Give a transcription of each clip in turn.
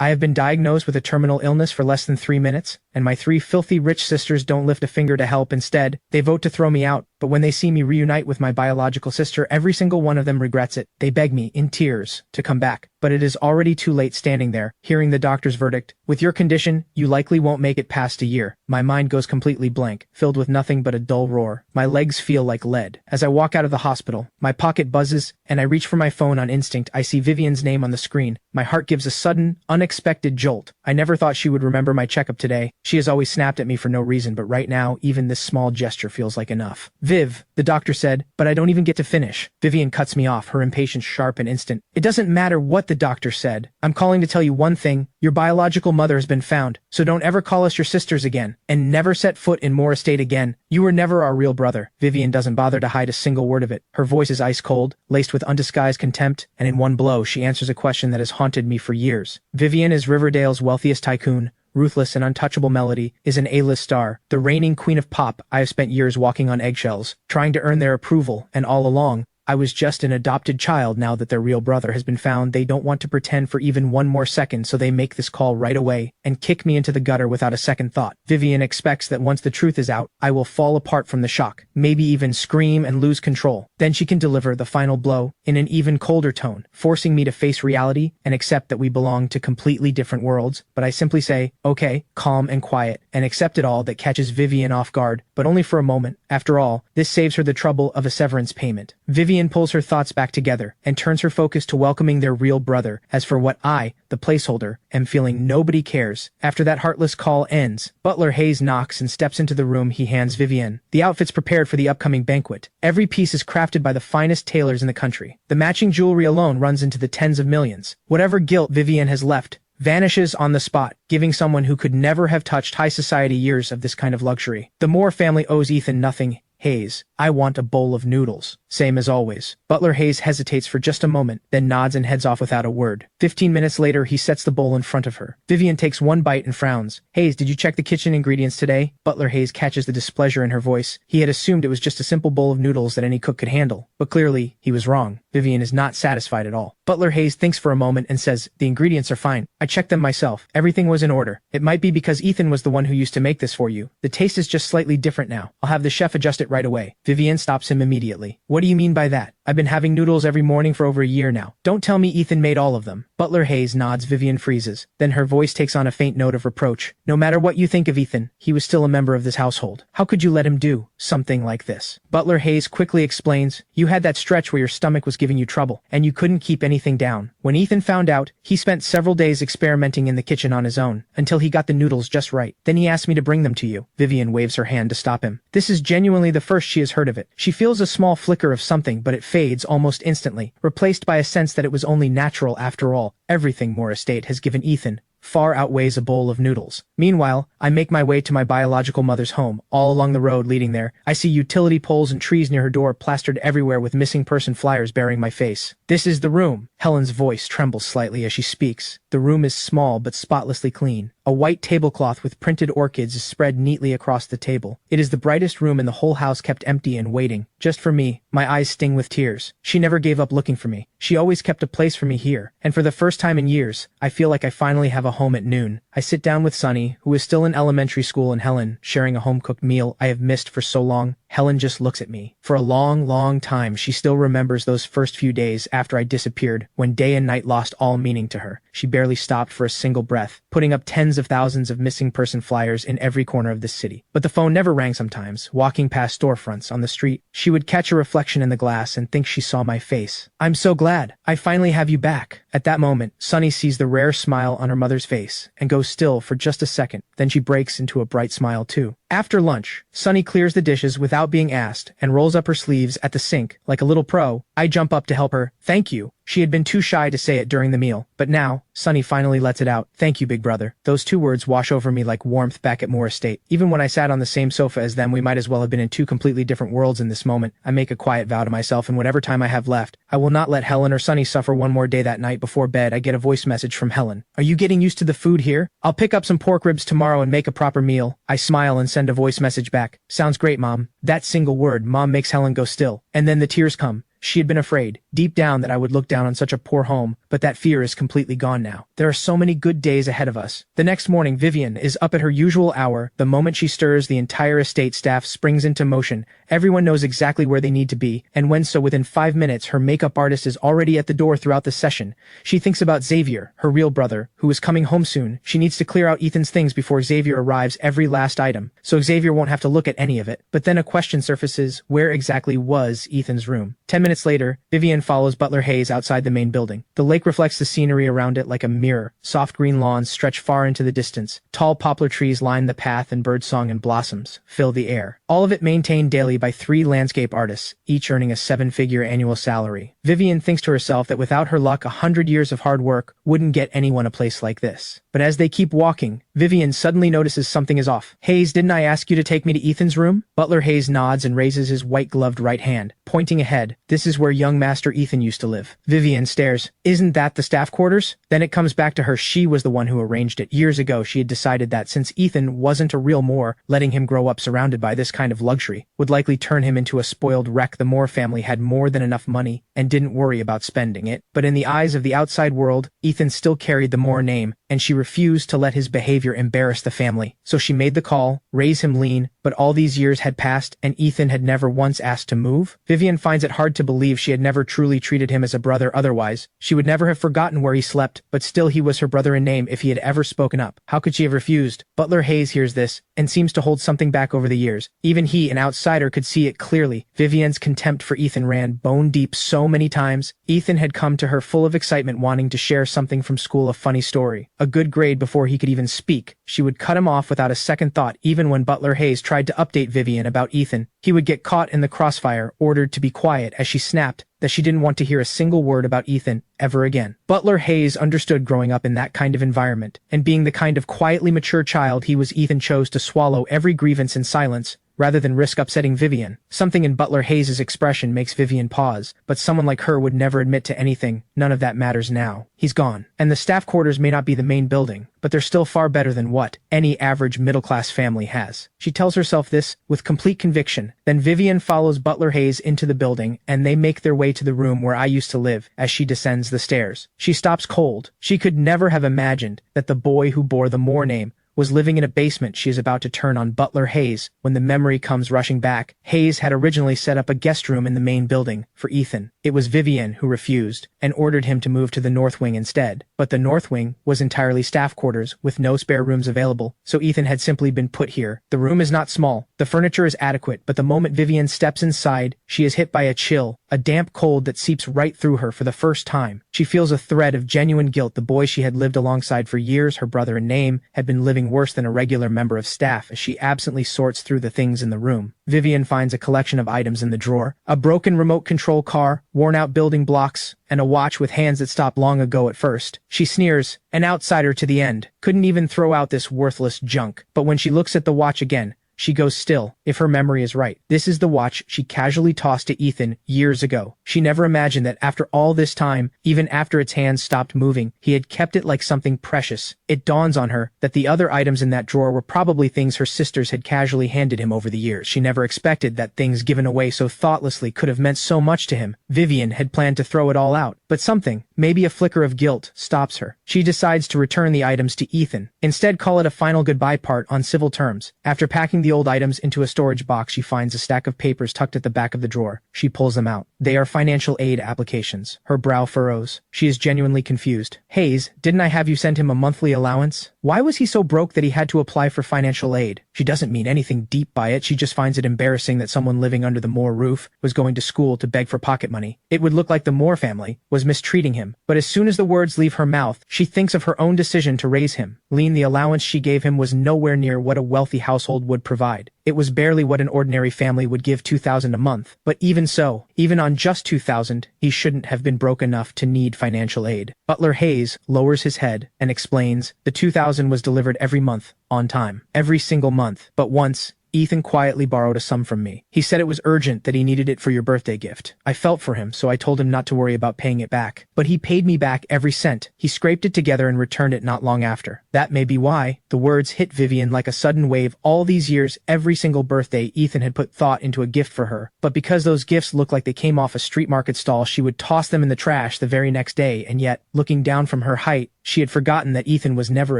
I have been diagnosed with a terminal illness for less than 3 minutes, and my 3 filthy rich sisters don't lift a finger to help. Instead, they vote to throw me out, but when they see me reunite with my biological sister, every single one of them regrets it. They beg me, in tears, to come back. But it is already too late standing there, hearing the doctor's verdict. With your condition, you likely won't make it past a year. My mind goes completely blank, filled with nothing but a dull roar. My legs feel like lead. As I walk out of the hospital, my pocket buzzes, and I reach for my phone on instinct. I see Vivienne's name on the screen. My heart gives a sudden, unexpected jolt. I never thought she would remember my checkup today. She has always snapped at me for no reason, but right now, even this small gesture feels like enough. Viv, the doctor said, but I don't even get to finish. Vivienne cuts me off, her impatience sharp and instant. It doesn't matter what the doctor said. I'm calling to tell you one thing. Your biological mother has been found, so don't ever call us your sisters again, and never set foot in Moore Estate again. You were never our real brother. Vivienne doesn't bother to hide a single word of it. Her voice is ice cold, laced with undisguised contempt, and in one blow she answers a question that has haunted me for years. Vivienne is Riverdale's wealthiest tycoon. Ruthless and untouchable Melody is an A-list star, the reigning queen of pop. I have spent years walking on eggshells, trying to earn their approval, and all along, I was just an adopted child. Now that their real brother has been found, they don't want to pretend for even one more second, so they make this call right away and kick me into the gutter without a second thought. Vivienne expects that once the truth is out, I will fall apart from the shock, maybe even scream and lose control. Then she can deliver the final blow in an even colder tone, forcing me to face reality and accept that we belong to completely different worlds. But I simply say, okay, calm and quiet, and accept it all. That catches Vivienne off guard, but only for a moment. After all, this saves her the trouble of a severance payment. Vivienne pulls her thoughts back together and turns her focus to welcoming their real brother. As for what I, the placeholder, am feeling, nobody cares. After that heartless call ends, Butler Hayes knocks and steps into the room. He hands Vivienne the outfits prepared for the upcoming banquet. Every piece is crafted by the finest tailors in the country. The matching jewelry alone runs into the tens of millions. Whatever guilt Vivienne has left vanishes on the spot, giving someone who could never have touched high society years of this kind of luxury. The Moore family owes Ethan nothing. Hayes, I want a bowl of noodles. Same as always. Butler Hayes hesitates for just a moment, then nods and heads off without a word. 15 minutes later, he sets the bowl in front of her. Vivienne takes one bite and frowns. Hayes, did you check the kitchen ingredients today? Butler Hayes catches the displeasure in her voice. He had assumed it was just a simple bowl of noodles that any cook could handle. But clearly, he was wrong. Vivienne is not satisfied at all. Butler Hayes thinks for a moment and says, the ingredients are fine. I checked them myself. Everything was in order. It might be because Ethan was the one who used to make this for you. The taste is just slightly different now. I'll have the chef adjust it right away. Vivienne stops him immediately. What do you mean by that? I've been having noodles every morning for over a year now. Don't tell me Ethan made all of them. Butler Hayes nods. Vivienne freezes. Then her voice takes on a faint note of reproach. No matter what you think of Ethan, he was still a member of this household. How could you let him do something like this? Butler Hayes quickly explains. You had that stretch where your stomach was giving you trouble, and you couldn't keep anything down. When Ethan found out, he spent several days experimenting in the kitchen on his own, until he got the noodles just right. Then he asked me to bring them to you. Vivienne waves her hand to stop him. This is genuinely the first she has heard of it. She feels a small flicker of something, but it fades almost instantly, replaced by a sense that it was only natural after all. Everything Moore Estate has given Ethan far outweighs a bowl of noodles. Meanwhile, I make my way to my biological mother's home. All along the road leading there, I see utility poles and trees near her door plastered everywhere with missing person flyers bearing my face. This is the room. Helen's voice trembles slightly as she speaks. The room is small but spotlessly clean. A white tablecloth with printed orchids is spread neatly across the table. It is the brightest room in the whole house, kept empty and waiting, just for me. My eyes sting with tears. She never gave up looking for me. She always kept a place for me here. And for the first time in years, I feel like I finally have a home at noon. I sit down with Sunny, who is still in elementary school, and Helen, sharing a home-cooked meal I have missed for so long. Helen just looks at me. For a long, long time, she still remembers those first few days after I disappeared, when day and night lost all meaning to her. She barely stopped for a single breath, putting up tens of thousands of missing person flyers in every corner of this city. But the phone never rang sometimes. Walking past storefronts on the street, she would catch a reflection in the glass and think she saw my face. I'm so glad. I finally have you back. At that moment, Sunny sees the rare smile on her mother's face and goes still for just a second. Then she breaks into a bright smile too. After lunch, Sunny clears the dishes without being asked and rolls up her sleeves at the sink like a little pro. I jump up to help her. Thank you. She had been too shy to say it during the meal, but now, Sunny finally lets it out. Thank you, big brother. Those two words wash over me like warmth back at Moore Estate. Even when I sat on the same sofa as them, we might as well have been in two completely different worlds in this moment. I make a quiet vow to myself, and whatever time I have left, I will not let Helen or Sunny suffer one more day. That night before bed, I get a voice message from Helen. Are you getting used to the food here? I'll pick up some pork ribs tomorrow and make a proper meal. I smile and send a voice message back. Sounds great, Mom. That single word, Mom, makes Helen go still. And then the tears come. She had been afraid, deep down, that I would look down on such a poor home, but that fear is completely gone now. There are so many good days ahead of us. The next morning, Vivienne is up at her usual hour. The moment she stirs, the entire estate staff springs into motion. Everyone knows exactly where they need to be, and when so within 5 minutes, her makeup artist is already at the door throughout the session. She thinks about Xavier, her real brother, who is coming home soon. She needs to clear out Ethan's things before Xavier arrives, every last item, so Xavier won't have to look at any of it. But then a question surfaces: where exactly was Ethan's room? 10 minutes later, Vivienne follows Butler Hayes outside the main building. The lake reflects the scenery around it like a mirror. Soft green lawns stretch far into the distance. Tall poplar trees line the path, and birdsong and blossoms fill the air. All of it maintained daily by 3 landscape artists, each earning a 7-figure annual salary. Vivienne thinks to herself that without her luck, 100 years of hard work wouldn't get anyone a place like this. But as they keep walking, Vivienne suddenly notices something is off. "Hayes, didn't I ask you to take me to Ethan's room?" Butler Hayes nods and raises his white-gloved right hand, pointing ahead. "This is where young Master Ethan used to live." Vivienne stares. "Isn't that the staff quarters?" Then it comes back to her. She was the one who arranged it. Years ago, she had decided that since Ethan wasn't a real Moore, letting him grow up surrounded by this kind of luxury would likely turn him into a spoiled wreck. The Moore family had more than enough money and didn't worry about spending it. But in the eyes of the outside world, Ethan still carried the Moore name, and she refused to let his behavior embarrass the family. So she made the call, raise him lean, but all these years had passed and Ethan had never once asked to move. Vivienne finds it hard to believe she had never truly treated him as a brother. Otherwise, she would never have forgotten where he slept, but still he was her brother in name. If he had ever spoken up, how could she have refused? Butler Hayes hears this and seems to hold something back over the years. Even he, an outsider, could see it clearly. Vivienne's contempt for Ethan ran bone deep. So many times, Ethan had come to her full of excitement, wanting to share something from school, a funny story, a good grade. Before he could even speak, she would cut him off without a second thought. Even when Butler Hayes tried to update Vivienne about Ethan, he would get caught in the crossfire, ordered to be quiet, as she snapped that she didn't want to hear a single word about Ethan ever again. Butler Hayes understood growing up in that kind of environment, and being the kind of quietly mature child he was, Ethan chose to swallow every grievance in silence, rather than risk upsetting Vivienne. Something in Butler Hayes' expression makes Vivienne pause, but someone like her would never admit to anything. None of that matters now. He's gone. And the staff quarters may not be the main building, but they're still far better than what any average middle-class family has. She tells herself this with complete conviction. Then Vivienne follows Butler Hayes into the building, and they make their way to the room where I used to live. As she descends the stairs, she stops cold. She could never have imagined that the boy who bore the Moore name was living in a basement. She is about to turn on Butler Hayes when the memory comes rushing back. Hayes had originally set up a guest room in the main building for Ethan. It was Vivienne who refused and ordered him to move to the North Wing instead. But the North Wing was entirely staff quarters with no spare rooms available, so Ethan had simply been put here. The room is not small. The furniture is adequate, but the moment Vivienne steps inside, she is hit by a chill, a damp cold that seeps right through her. For the first time, she feels a thread of genuine guilt. The boy she had lived alongside for years, her brother in name, had been living worse than a regular member of staff. As she absently sorts through the things in the room, Vivienne finds a collection of items in the drawer: a broken remote control car, worn-out building blocks, and a watch with hands that stopped long ago. At first, she sneers, an outsider to the end, couldn't even throw out this worthless junk. But when she looks at the watch again, she goes still. If her memory is right, this is the watch she casually tossed to Ethan years ago. She never imagined that after all this time, even after its hands stopped moving, he had kept it like something precious. It dawns on her that the other items in that drawer were probably things her sisters had casually handed him over the years. She never expected that things given away so thoughtlessly could have meant so much to him. Vivienne had planned to throw it all out, but something, maybe a flicker of guilt, stops her. She decides to return the items to Ethan. Instead, call it a final goodbye part on civil terms. After packing the old items into a storage box, she finds a stack of papers tucked at the back of the drawer. She pulls them out. They are financial aid applications. Her brow furrows. She is genuinely confused. Hayes, didn't I have you send him a monthly allowance? Why was he so broke that he had to apply for financial aid? She doesn't mean anything deep by it. She just finds it embarrassing that someone living under the Moore roof was going to school to beg for pocket money. It would look like the Moore family was mistreating him. But as soon as the words leave her mouth, she thinks of her own decision to raise him. The allowance she gave him was nowhere near what a wealthy household would provide. It was barely what an ordinary family would give, $2,000 a month. But even so, even on just $2,000, he shouldn't have been broke enough to need financial aid. Butler Hayes lowers his head and explains the $2,000 was delivered every month, on time. Every single month. But once, Ethan quietly borrowed a sum from me. He said it was urgent, that he needed it for your birthday gift. I felt for him, so I told him not to worry about paying it back. But he paid me back every cent. He scraped it together and returned it not long after. That may be why. The words hit Vivienne like a sudden wave. All these years, every single birthday, Ethan had put thought into a gift for her. But because those gifts looked like they came off a street market stall, she would toss them in the trash the very next day, and yet, looking down from her height, she had forgotten that Ethan was never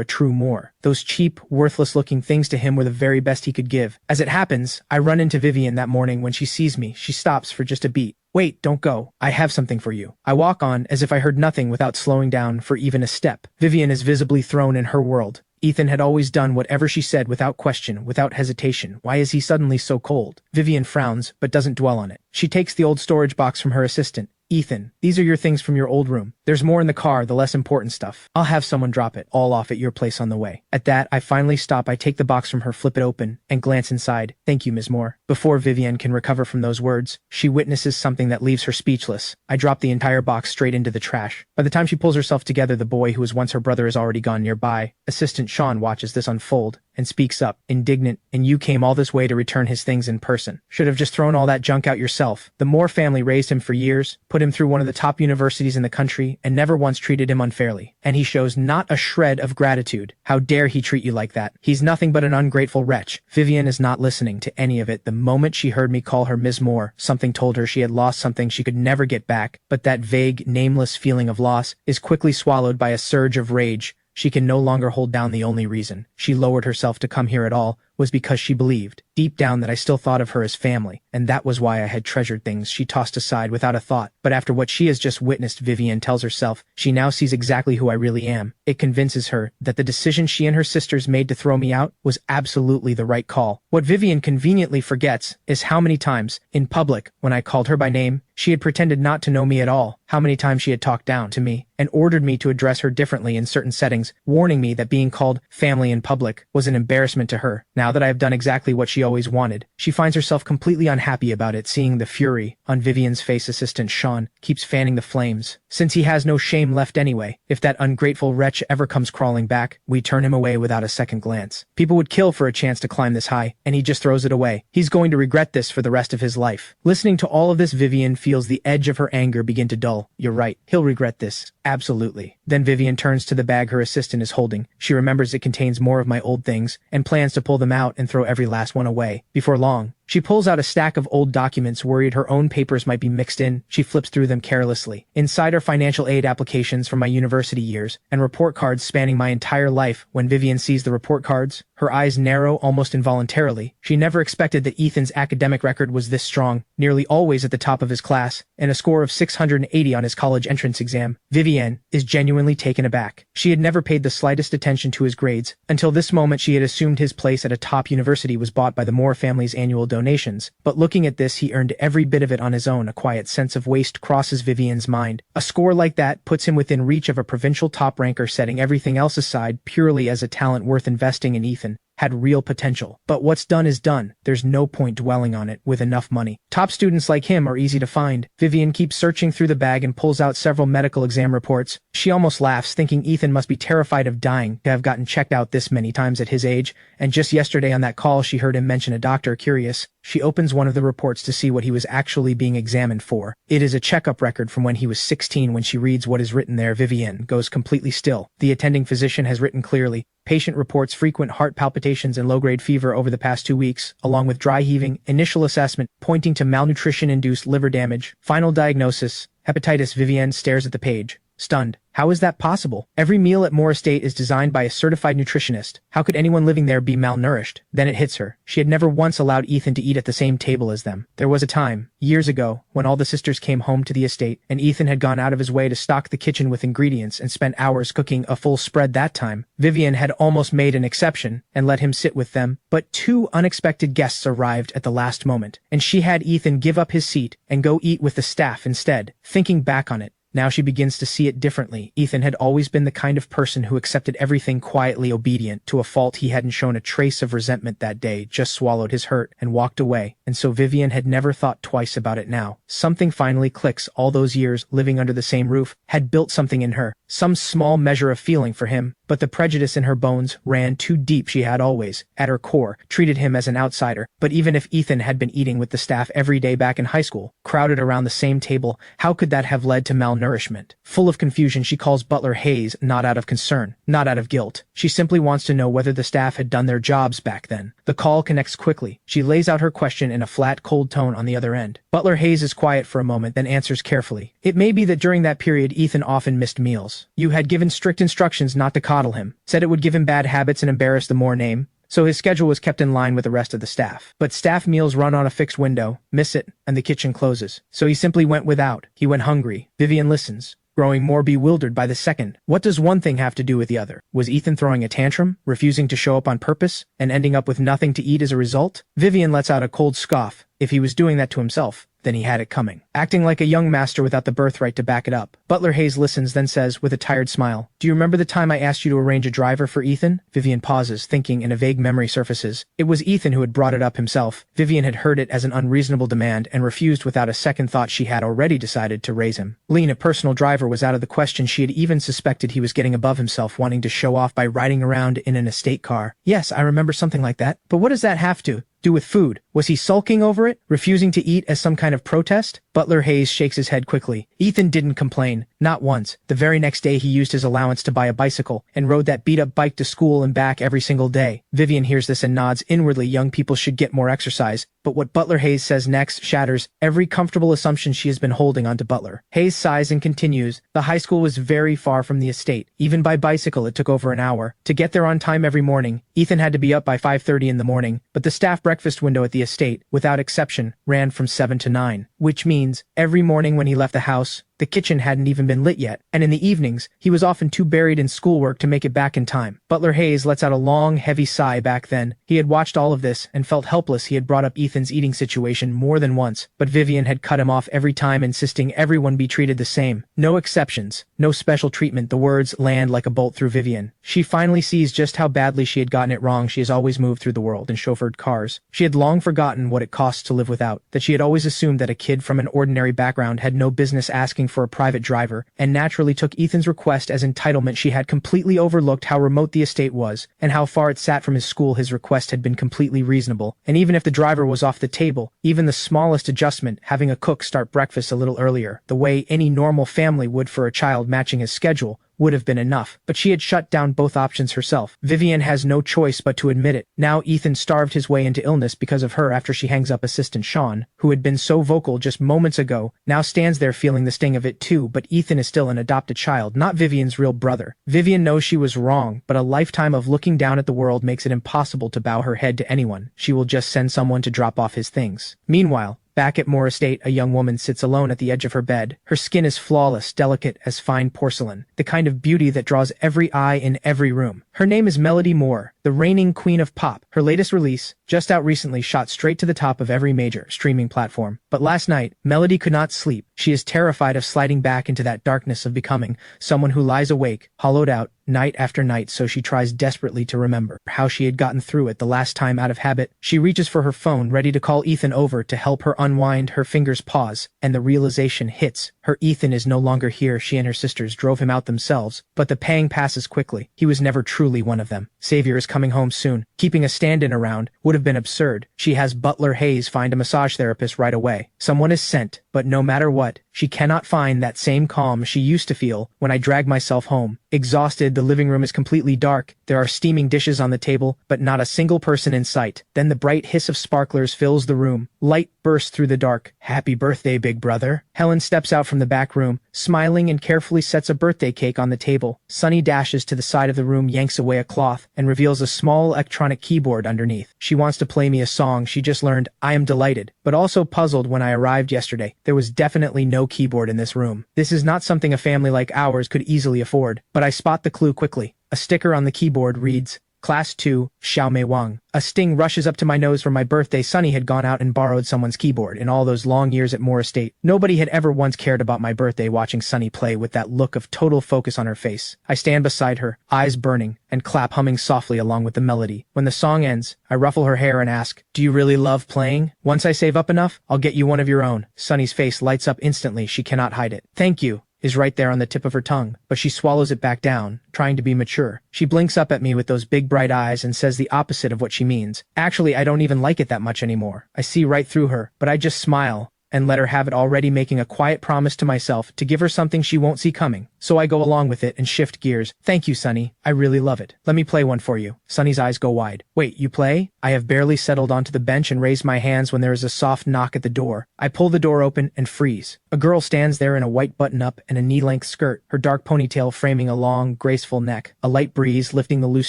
a true Moor. Those cheap, worthless-looking things to him were the very best he could give. As it happens, I run into Vivienne that morning. When she sees me, she stops for just a beat. Wait, don't go. I have something for you. I walk on, as if I heard nothing, without slowing down for even a step. Vivienne is visibly thrown in her world. Ethan had always done whatever she said without question, without hesitation. Why is he suddenly so cold? Vivienne frowns, but doesn't dwell on it. She takes the old storage box from her assistant. Ethan, these are your things from your old room. There's more in the car, the less important stuff. I'll have someone drop it all off at your place on the way. At that, I finally stop. I take the box from her, flip it open, and glance inside. Thank you, Ms. Moore. Before Vivienne can recover from those words, she witnesses something that leaves her speechless. I drop the entire box straight into the trash. By the time she pulls herself together, the boy who was once her brother is already gone nearby. Assistant Sean watches this unfold and speaks up, indignant, and you came all this way to return his things in person. Should have just thrown all that junk out yourself. The Moore family raised him for years, put him through one of the top universities in the country, and never once treated him unfairly. And he shows not a shred of gratitude. How dare he treat you like that? He's nothing but an ungrateful wretch. Vivienne is not listening to any of it. The moment she heard me call her Ms. Moore, something told her she had lost something she could never get back, but that vague, nameless feeling of loss is quickly swallowed by a surge of rage. She can no longer hold down the only reason she lowered herself to come here at all was because she believed, deep down, that I still thought of her as family, and that was why I had treasured things she tossed aside without a thought. But after what she has just witnessed, Vivienne tells herself, she now sees exactly who I really am. It convinces her that the decision she and her sisters made to throw me out was absolutely the right call. What Vivienne conveniently forgets is how many times, in public, when I called her by name, she had pretended not to know me at all, how many times she had talked down to me, and ordered me to address her differently in certain settings, warning me that being called family in public was an embarrassment to her. Now that I have done exactly what she always wanted, she finds herself completely unhappy about it. Seeing the fury on Vivienne's face, Assistant Sean keeps fanning the flames. Since he has no shame left anyway, if that ungrateful wretch ever comes crawling back, we turn him away without a second glance. People would kill for a chance to climb this high, and he just throws it away. He's going to regret this for the rest of his life. Listening to all of this, Vivienne feels the edge of her anger begin to dull. You're right. He'll regret this. Absolutely. Then Vivienne turns to the bag her assistant is holding. She remembers it contains more of my old things, and plans to pull them out and throw every last one away. Before long, she pulls out a stack of old documents, worried her own papers might be mixed in. She flips through them carelessly. Inside are financial aid applications from my university years, and report cards spanning my entire life. When Vivienne sees the report cards, her eyes narrow almost involuntarily. She never expected that Ethan's academic record was this strong, nearly always at the top of his class, and a score of 680 on his college entrance exam. Vivienne is genuinely taken aback. She had never paid the slightest attention to his grades. Until this moment, she had assumed his place at a top university was bought by the Moore family's annual donations. But looking at this, he earned every bit of it on his own. A quiet sense of waste crosses Vivienne's mind. A score like that puts him within reach of a provincial top ranker. Setting everything else aside, purely as a talent worth investing in, Ethan had real potential. But what's done is done. There's no point dwelling on it with enough money. Top students like him are easy to find. Vivienne keeps searching through the bag and pulls out several medical exam reports. She almost laughs, thinking Ethan must be terrified of dying to have gotten checked out this many times at his age. And just yesterday on that call, she heard him mention a doctor. Curious, she opens one of the reports to see what he was actually being examined for. It is a checkup record from when he was 16. When she reads what is written there, Vivienne goes completely still. The attending physician has written clearly, patient reports frequent heart palpitations and low-grade fever over the past 2 weeks, along with dry heaving. Initial assessment pointing to malnutrition-induced liver damage. Final diagnosis, hepatitis. Vivienne stares at the page, stunned. How is that possible? Every meal at Moore Estate is designed by a certified nutritionist. How could anyone living there be malnourished? Then it hits her. She had never once allowed Ethan to eat at the same table as them. There was a time, years ago, when all the sisters came home to the estate, and Ethan had gone out of his way to stock the kitchen with ingredients and spent hours cooking a full spread. That time, Vivienne had almost made an exception and let him sit with them, but 2 unexpected guests arrived at the last moment, and she had Ethan give up his seat and go eat with the staff instead. Thinking back on it, now she begins to see it differently. Ethan had always been the kind of person who accepted everything quietly, obedient to a fault. He hadn't shown a trace of resentment that day, just swallowed his hurt and walked away. And so Vivienne had never thought twice about it now. Something finally clicks. All those years living under the same roof had built something in her, some small measure of feeling for him. but the prejudice in her bones ran too deep. She had always, at her core, treated him as an outsider. But even if Ethan had been eating with the staff every day back in high school, crowded around the same table, how could that have led to malnourishment? Full of confusion, she calls Butler Hayes, not out of concern, not out of guilt. She simply wants to know whether the staff had done their jobs back then. The call connects quickly. She lays out her question in a flat, cold tone on the other end. Butler Hayes is quiet for a moment, then answers carefully. It may be that during that period Ethan often missed meals. You had given strict instructions not to coddle him, said it would give him bad habits and embarrass the Moore name, so his schedule was kept in line with the rest of the staff. But staff meals run on a fixed window, miss it, and the kitchen closes. So he simply went without. He went hungry. Vivienne listens, growing more bewildered by the second. What does one thing have to do with the other? Was Ethan throwing a tantrum, refusing to show up on purpose, and ending up with nothing to eat as a result? Vivienne lets out a cold scoff. If he was doing that to himself, then he had it coming. Acting like a young master without the birthright to back it up. Butler Hayes listens, then says, with a tired smile, "Do you remember the time I asked you to arrange a driver for Ethan?" Vivienne pauses, thinking, and a vague memory surfaces. It was Ethan who had brought it up himself. Vivienne had heard it as an unreasonable demand and refused without a second thought. She had already decided to raise him. Lean, a personal driver, was out of the question. She had even suspected he was getting above himself, wanting to show off by riding around in an estate car. Yes, I remember something like that. But what does that have to do with food? Was he sulking over it, refusing to eat as some kind of protest? Butler Hayes shakes his head quickly. Ethan didn't complain. Not once. The very next day he used his allowance to buy a bicycle and rode that beat-up bike to school and back every single day. Vivienne hears this and nods inwardly. Young people should get more exercise. But what Butler Hayes says next shatters every comfortable assumption she has been holding onto Butler. Hayes sighs and continues. The high school was very far from the estate. Even by bicycle it took over an hour. To get there on time every morning, Ethan had to be up by 5:30 in the morning, but the staff breakfast window at the estate, without exception, ran from 7 to 9, which means every morning when he left the house, the kitchen hadn't even been lit yet, and in the evenings, he was often too buried in schoolwork to make it back in time. Butler Hayes lets out a long, heavy sigh. Back then, he had watched all of this and felt helpless. He had brought up Ethan's eating situation more than once, but Vivienne had cut him off every time, insisting everyone be treated the same. No exceptions, no special treatment. The words land like a bolt through Vivienne. She finally sees just how badly she had gotten it wrong. She has always moved through the world and chauffeured cars. She had long forgotten what it costs to live without, that she had always assumed that a kid from an ordinary background had no business asking for a private driver, and naturally took Ethan's request as entitlement. She had completely overlooked how remote the estate was, and how far it sat from his school. His request had been completely reasonable, and even if the driver was off the table, even the smallest adjustment, having a cook start breakfast a little earlier, the way any normal family would for a child matching his schedule, would have been enough. But she had shut down both options herself. Vivienne has no choice but to admit it. Now Ethan starved his way into illness because of her. After she hangs up, assistant Sean, who had been so vocal just moments ago, now stands there feeling the sting of it too. But Ethan is still an adopted child, not Vivienne's real brother. Vivienne knows she was wrong, but a lifetime of looking down at the world makes it impossible to bow her head to anyone. She will just send someone to drop off his things. Meanwhile, back at Moore Estate, a young woman sits alone at the edge of her bed. Her skin is flawless, delicate as fine porcelain, the kind of beauty that draws every eye in every room. Her name is Melody Moore, the reigning queen of pop. Her latest release, just out recently, shot straight to the top of every major streaming platform. But last night, Melody could not sleep. She is terrified of sliding back into that darkness of becoming someone who lies awake, hollowed out, night after night. So she tries desperately to remember how she had gotten through it the last time. Out of habit, she reaches for her phone, ready to call Ethan over to help her unwind. Her fingers pause, and the realization hits. Her Ethan is no longer here. She and her sisters drove him out themselves, but the pang passes quickly. He was never truly one of them. Savior is coming home soon. Keeping a stand-in around would have been absurd. She has Butler Hayes find a massage therapist right away. Someone is sent, but no matter what, she cannot find that same calm she used to feel when I drag myself home. Exhausted, the living room is completely dark. There are steaming dishes on the table, but not a single person in sight. Then the bright hiss of sparklers fills the room. Light bursts through the dark. Happy birthday, big brother. Helen steps out from the back room, smiling, and carefully sets a birthday cake on the table. Sunny dashes to the side of the room, yanks away a cloth, and reveals a small electronic keyboard underneath. She wants to play me a song she just learned. I am delighted, but also puzzled. When I arrived yesterday, there was definitely no keyboard in this room. This is not something a family like ours could easily afford, but I spot the clue quickly. A sticker on the keyboard reads, Class 2, Xiao Mei Wang. A sting rushes up to my nose. For my birthday, Sunny had gone out and borrowed someone's keyboard. In all those long years at Moore Estate, nobody had ever once cared about my birthday. Watching Sunny play with that look of total focus on her face, I stand beside her, eyes burning, and clap, humming softly along with the melody. When the song ends, I ruffle her hair and ask, do you really love playing? Once I save up enough, I'll get you one of your own. Sunny's face lights up instantly. She cannot hide it. Thank you. is right there on the tip of her tongue, but she swallows it back down, trying to be mature. She blinks up at me with those big bright eyes and says the opposite of what she means. Actually, I don't even like it that much anymore. I see right through her, but I just smile and let her have it, already making a quiet promise to myself to give her something she won't see coming. So I go along with it and shift gears. Thank you, Sunny. I really love it. Let me play one for you. Sunny's eyes go wide. Wait, you play? I have barely settled onto the bench and raise my hands when there is a soft knock at the door. I pull the door open and freeze. A girl stands there in a white button-up and a knee-length skirt, her dark ponytail framing a long, graceful neck, a light breeze lifting the loose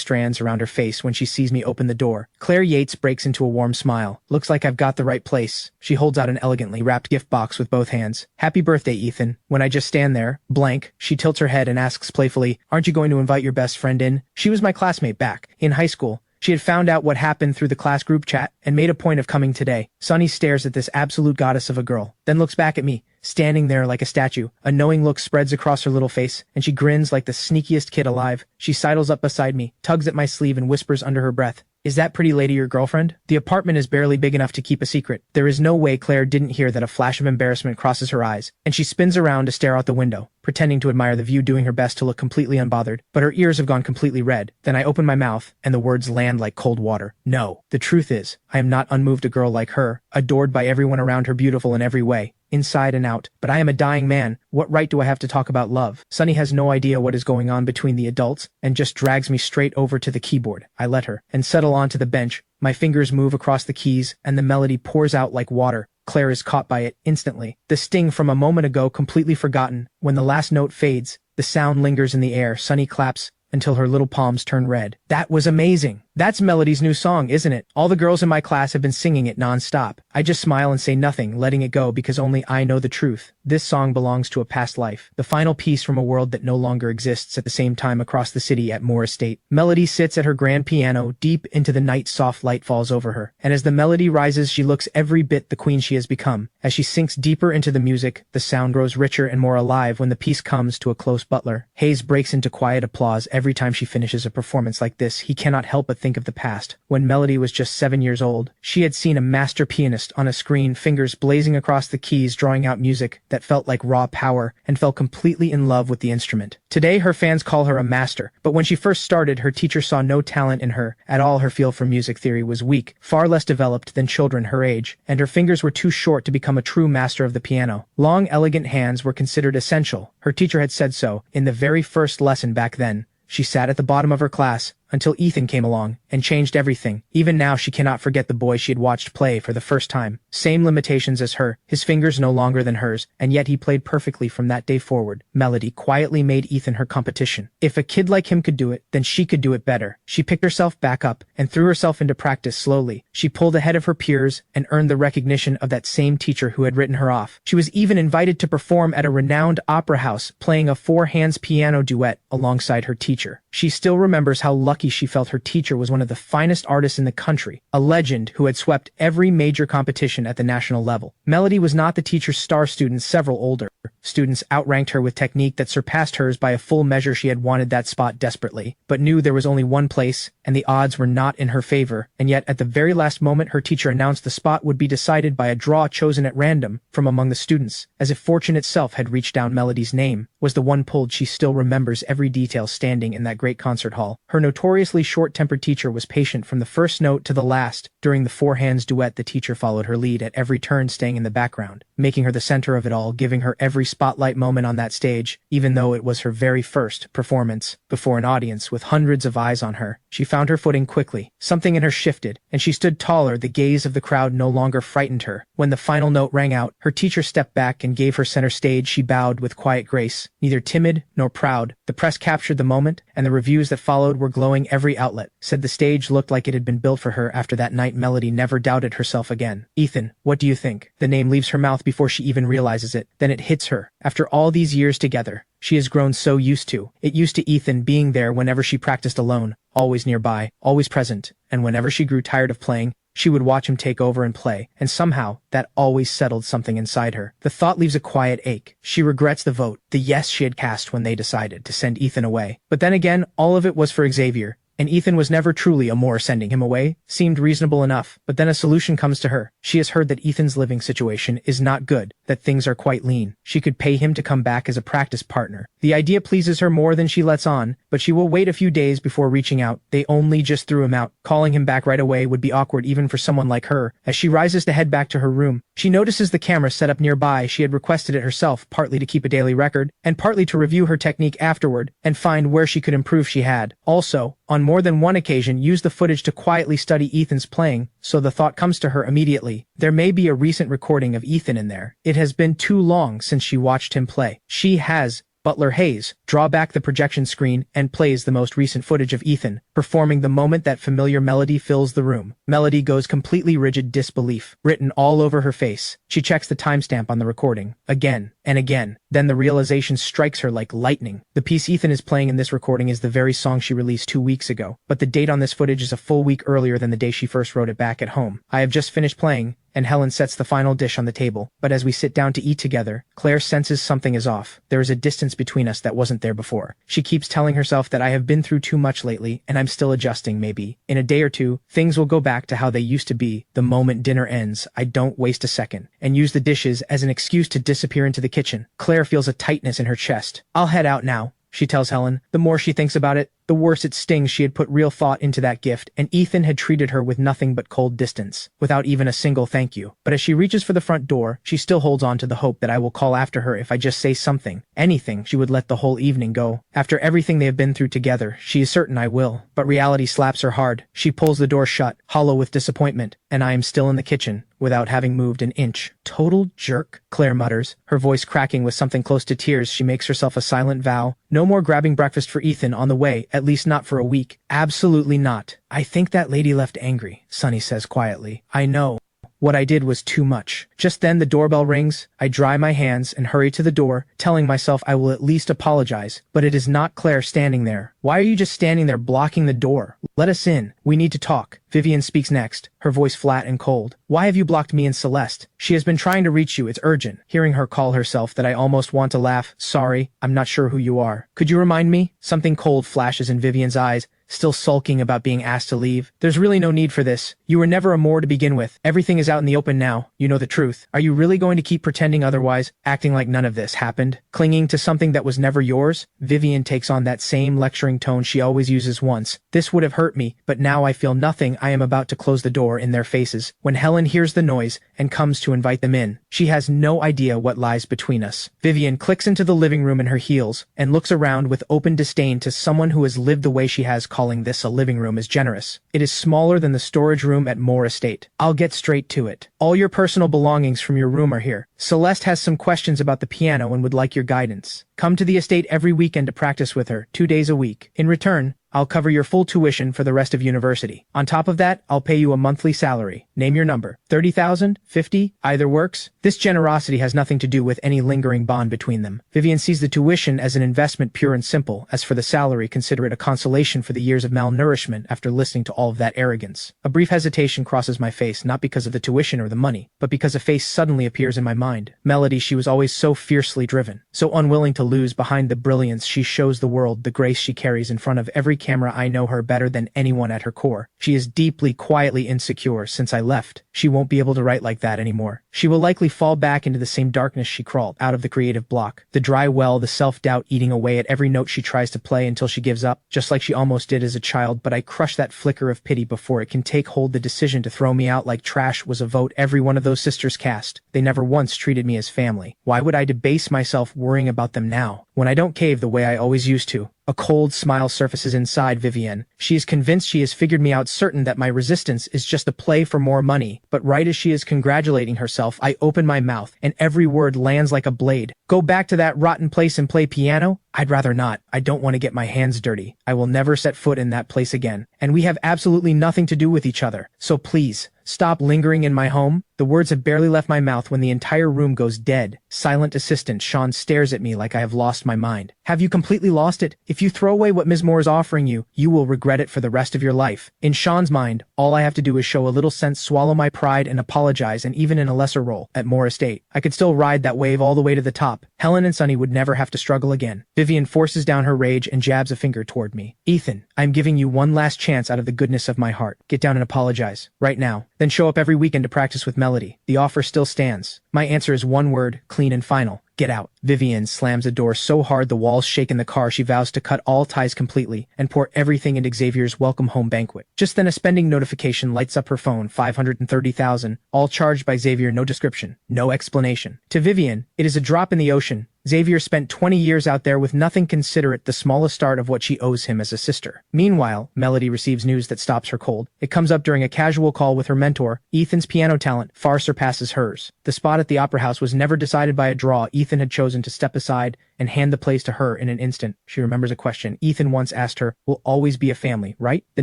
strands around her face when she sees me open the door. Claire Yates breaks into a warm smile. Looks like I've got the right place. She holds out an elegantly wrapped gift box with both hands. Happy birthday, Ethan. When I just stand there, blank, she tilts her head and asks playfully, aren't you going to invite your best friend in? She was my classmate back in high school. She had found out what happened through the class group chat and made a point of coming today. Sunny stares at this absolute goddess of a girl, then looks back at me, standing there like a statue. A knowing look spreads across her little face, and she grins like the sneakiest kid alive. She sidles up beside me, tugs at my sleeve and whispers under her breath, is that pretty lady your girlfriend? The apartment is barely big enough to keep a secret. There is no way Claire didn't hear that. A flash of embarrassment crosses her eyes, and she spins around to stare out the window, pretending to admire the view, doing her best to look completely unbothered. But her ears have gone completely red. Then I open my mouth, and the words land like cold water. No. The truth is, I am not unmoved. A girl like her, adored by everyone around her, beautiful in every way, inside and out. But I am a dying man. What right do I have to talk about love? Sunny has no idea what is going on between the adults, and just drags me straight over to the keyboard. I let her, and settle onto the bench. My fingers move across the keys, and the melody pours out like water. Claire is caught by it instantly. The sting from a moment ago completely forgotten. When the last note fades, the sound lingers in the air. Sunny claps until her little palms turn red. That was amazing. That's Melody's new song, isn't it? All the girls in my class have been singing it non-stop. I just smile and say nothing, letting it go because only I know the truth. This song belongs to a past life, the final piece from a world that no longer exists. At the same time, across the city at Moore Estate, Melody sits at her grand piano. Deep into the night, soft light falls over her, and as the melody rises, she looks every bit the queen she has become. As she sinks deeper into the music, the sound grows richer and more alive. When the piece comes to a close, Butler Hayes breaks into quiet applause. Every time she finishes a performance like this, he cannot help but think of the past. When Melody was just 7 years old, she had seen a master pianist on a screen, fingers blazing across the keys, drawing out music that felt like raw power, and fell completely in love with the instrument. Today, her fans call her a master, but when she first started, her teacher saw no talent in her at all. Her feel for music theory was weak, far less developed than children her age, and her fingers were too short to become a true master of the piano. Long, elegant hands were considered essential. Her teacher had said so in the very first lesson back then. She sat at the bottom of her class until Ethan came along and changed everything. Even now, she cannot forget the boy she had watched play for the first time. Same limitations as her, his fingers no longer than hers, and yet he played perfectly from that day forward. Melody quietly made Ethan her competition. If a kid like him could do it, then she could do it better. She picked herself back up and threw herself into practice slowly. She pulled ahead of her peers and earned the recognition of that same teacher who had written her off. She was even invited to perform at a renowned opera house, playing a four-hands piano duet alongside her teacher. She still remembers how lucky she felt her teacher was one of the finest artists in the country, a legend who had swept every major competition at the national level. Melody was not the teacher's star student. Several older students outranked her with technique that surpassed hers by a full measure. She had wanted that spot desperately, but knew there was only one place, and the odds were not in her favor. And yet, at the very last moment, her teacher announced the spot would be decided by a draw chosen at random from among the students. As if fortune itself had reached down, Melody's name was the one pulled. She still remembers every detail, standing in that great concert hall. Her notoriously short-tempered teacher was patient from the first note to the last. During the four-hands duet, the teacher followed her lead at every turn, staying in the background, making her the center of it all, giving her every spotlight moment on that stage, even though it was her very first performance before an audience with hundreds of eyes on her. She found her footing quickly. Something in her shifted, and she stood taller. The gaze of the crowd no longer frightened her. When the final note rang out, her teacher stepped back and gave her center stage. She bowed with quiet grace, neither timid nor proud. The press captured the moment, and the reviews that followed were glowing. Every outlet said the stage looked like it had been built for her. After that night, Melody never doubted herself again. Ethan, what do you think? The name leaves her mouth before she even realizes it. Then it hits her. After all these years together, she has grown so used to it. Used to Ethan being there whenever she practiced alone, always nearby, always present, and whenever she grew tired of playing, she would watch him take over and play, and somehow, that always settled something inside her. The thought leaves a quiet ache. She regrets the vote, the yes she had cast when they decided to send Ethan away. But then again, all of it was for Xavier. And Ethan was never truly a more sending him away, seemed reasonable enough, but then a solution comes to her. She has heard that Ethan's living situation is not good, that things are quite lean. She could pay him to come back as a practice partner. The idea pleases her more than she lets on, but she will wait a few days before reaching out. They only just threw him out. Calling him back right away would be awkward even for someone like her. As she rises to head back to her room, she notices the camera set up nearby. She had requested it herself, partly to keep a daily record, and partly to review her technique afterward, and find where she could improve. She had also, on more than one occasion, used the footage to quietly study Ethan's playing, so the thought comes to her immediately. There may be a recent recording of Ethan in there. It has been too long since she watched him play. She has Butler Hayes draw back the projection screen and plays the most recent footage of Ethan performing the moment that familiar melody fills the room. Melody goes completely rigid disbelief, written all over her face. She checks the timestamp on the recording, again and again. Then the realization strikes her like lightning. The piece Ethan is playing in this recording is the very song she released 2 weeks ago, but the date on this footage is a full week earlier than the day she first wrote it back at home. I have just finished playing, and Helen sets the final dish on the table, but as we sit down to eat together, Claire senses something is off. There is a distance between us that wasn't there before. She keeps telling herself that I have been through too much lately, and I'm still adjusting. Maybe in a day or two, things will go back to how they used to be. The moment dinner ends, I don't waste a second, and use the dishes as an excuse to disappear into the kitchen. Claire feels a tightness in her chest. I'll head out now, she tells Helen. The more she thinks about it, the worse it stings. She had put real thought into that gift, and Ethan had treated her with nothing but cold distance, without even a single thank you. But as she reaches for the front door, she still holds on to the hope that I will call after her if I just say something, anything. She would let the whole evening go. After everything they have been through together, she is certain I will. But reality slaps her hard. She pulls the door shut, hollow with disappointment, and I am still in the kitchen, without having moved an inch. Total jerk, Claire mutters, her voice cracking with something close to tears. She makes herself a silent vow. No more grabbing breakfast for Ethan on the way, at least not for a week. Absolutely not. I think that lady left angry, Sunny says quietly. I know. What I did was too much. Just then the doorbell rings. I dry my hands and hurry to the door, telling myself I will at least apologize. But it is not Claire standing there. Why are you just standing there blocking the door? Let us in. We need to talk. Vivienne speaks next, her voice flat and cold. Why have you blocked me and Celeste? She has been trying to reach you. It's urgent. Hearing her call herself that I almost want to laugh. Sorry, I'm not sure who you are. Could you remind me? Something cold flashes in Vivienne's eyes, still sulking about being asked to leave. There's really no need for this. You were never a Moore to begin with. Everything is out in the open now. You know the truth. Are you really going to keep pretending otherwise, acting like none of this happened? Clinging to something that was never yours? Vivienne takes on that same lecturing tone she always uses once. This would have hurt me, but now I feel nothing. I am about to close the door in their faces when Helen hears the noise and comes to invite them in. She has no idea what lies between us. Vivienne clicks into the living room in her heels and looks around with open disdain to someone who has lived the way she has. Calling this a living room is generous. It is smaller than the storage room at Moore Estate. I'll get straight to it. All your personal belongings from your room are here. Celeste has some questions about the piano and would like your guidance. Come to the estate every weekend to practice with her, 2 days a week. In return, I'll cover your full tuition for the rest of university. On top of that, I'll pay you a monthly salary. Name your number. 30,000? 50? Either works. This generosity has nothing to do with any lingering bond between them. Vivienne sees the tuition as an investment, pure and simple. As for the salary, consider it a consolation for the years of malnourishment after listening to all of that arrogance. A brief hesitation crosses my face, not because of the tuition or the money, but because a face suddenly appears in my mind. Melody. She was always so fiercely driven, so unwilling to lose. Behind the brilliance she shows the world, the grace she carries in front of every camera. I know her better than anyone at her core. She is deeply, quietly insecure. Since I left, she won't be able to write like that anymore. She will likely fall back into the same darkness she crawled out of, the creative block, the dry well, the self-doubt eating away at every note she tries to play until she gives up, just like she almost did as a child. But I crush that flicker of pity before it can take hold. The decision to throw me out like trash was a vote every one of those sisters cast. They never once treated me as family. Why would I debase myself worrying about them now, when I don't cave the way I always used to? A cold smile surfaces inside Vivienne. She is convinced she has figured me out, certain that my resistance is just a play for more money. But right as she is congratulating herself, I open my mouth, and every word lands like a blade. Go back to that rotten place and play piano? I'd rather not. I don't want to get my hands dirty. I will never set foot in that place again. And we have absolutely nothing to do with each other. So please, stop lingering in my home. The words have barely left my mouth when the entire room goes dead. Silent assistant Sean stares at me like I have lost my mind. Have you completely lost it? If you throw away what Ms. Moore is offering you, you will regret it for the rest of your life. In Sean's mind, all I have to do is show a little sense, swallow my pride, and apologize, and even in a lesser role, at Moore Estate, I could still ride that wave all the way to the top. Helen and Sunny would never have to struggle again. Vivienne forces down her rage and jabs a finger toward me. Ethan, I'm giving you one last chance out of the goodness of my heart. Get down and apologize. Right now. Then show up every weekend to practice with Melody. The offer still stands. My answer is one word, clean and final. Get out. Vivienne slams the door so hard the walls shake in the car she vows to cut all ties completely and pour everything into Xavier's welcome home banquet. Just then a spending notification lights up her phone, 530,000, all charged by Xavier, no description, no explanation. To Vivienne, it is a drop in the ocean. Xavier spent 20 years out there with nothing, consider it the smallest start of what she owes him as a sister. Meanwhile, Melody receives news that stops her cold. It comes up during a casual call with her mentor. Ethan's piano talent far surpasses hers. The spot at the opera house was never decided by a draw. Ethan had chosen to step aside and hand the place to her in an instant. She remembers a question Ethan once asked her, "We'll always be a family, right?" The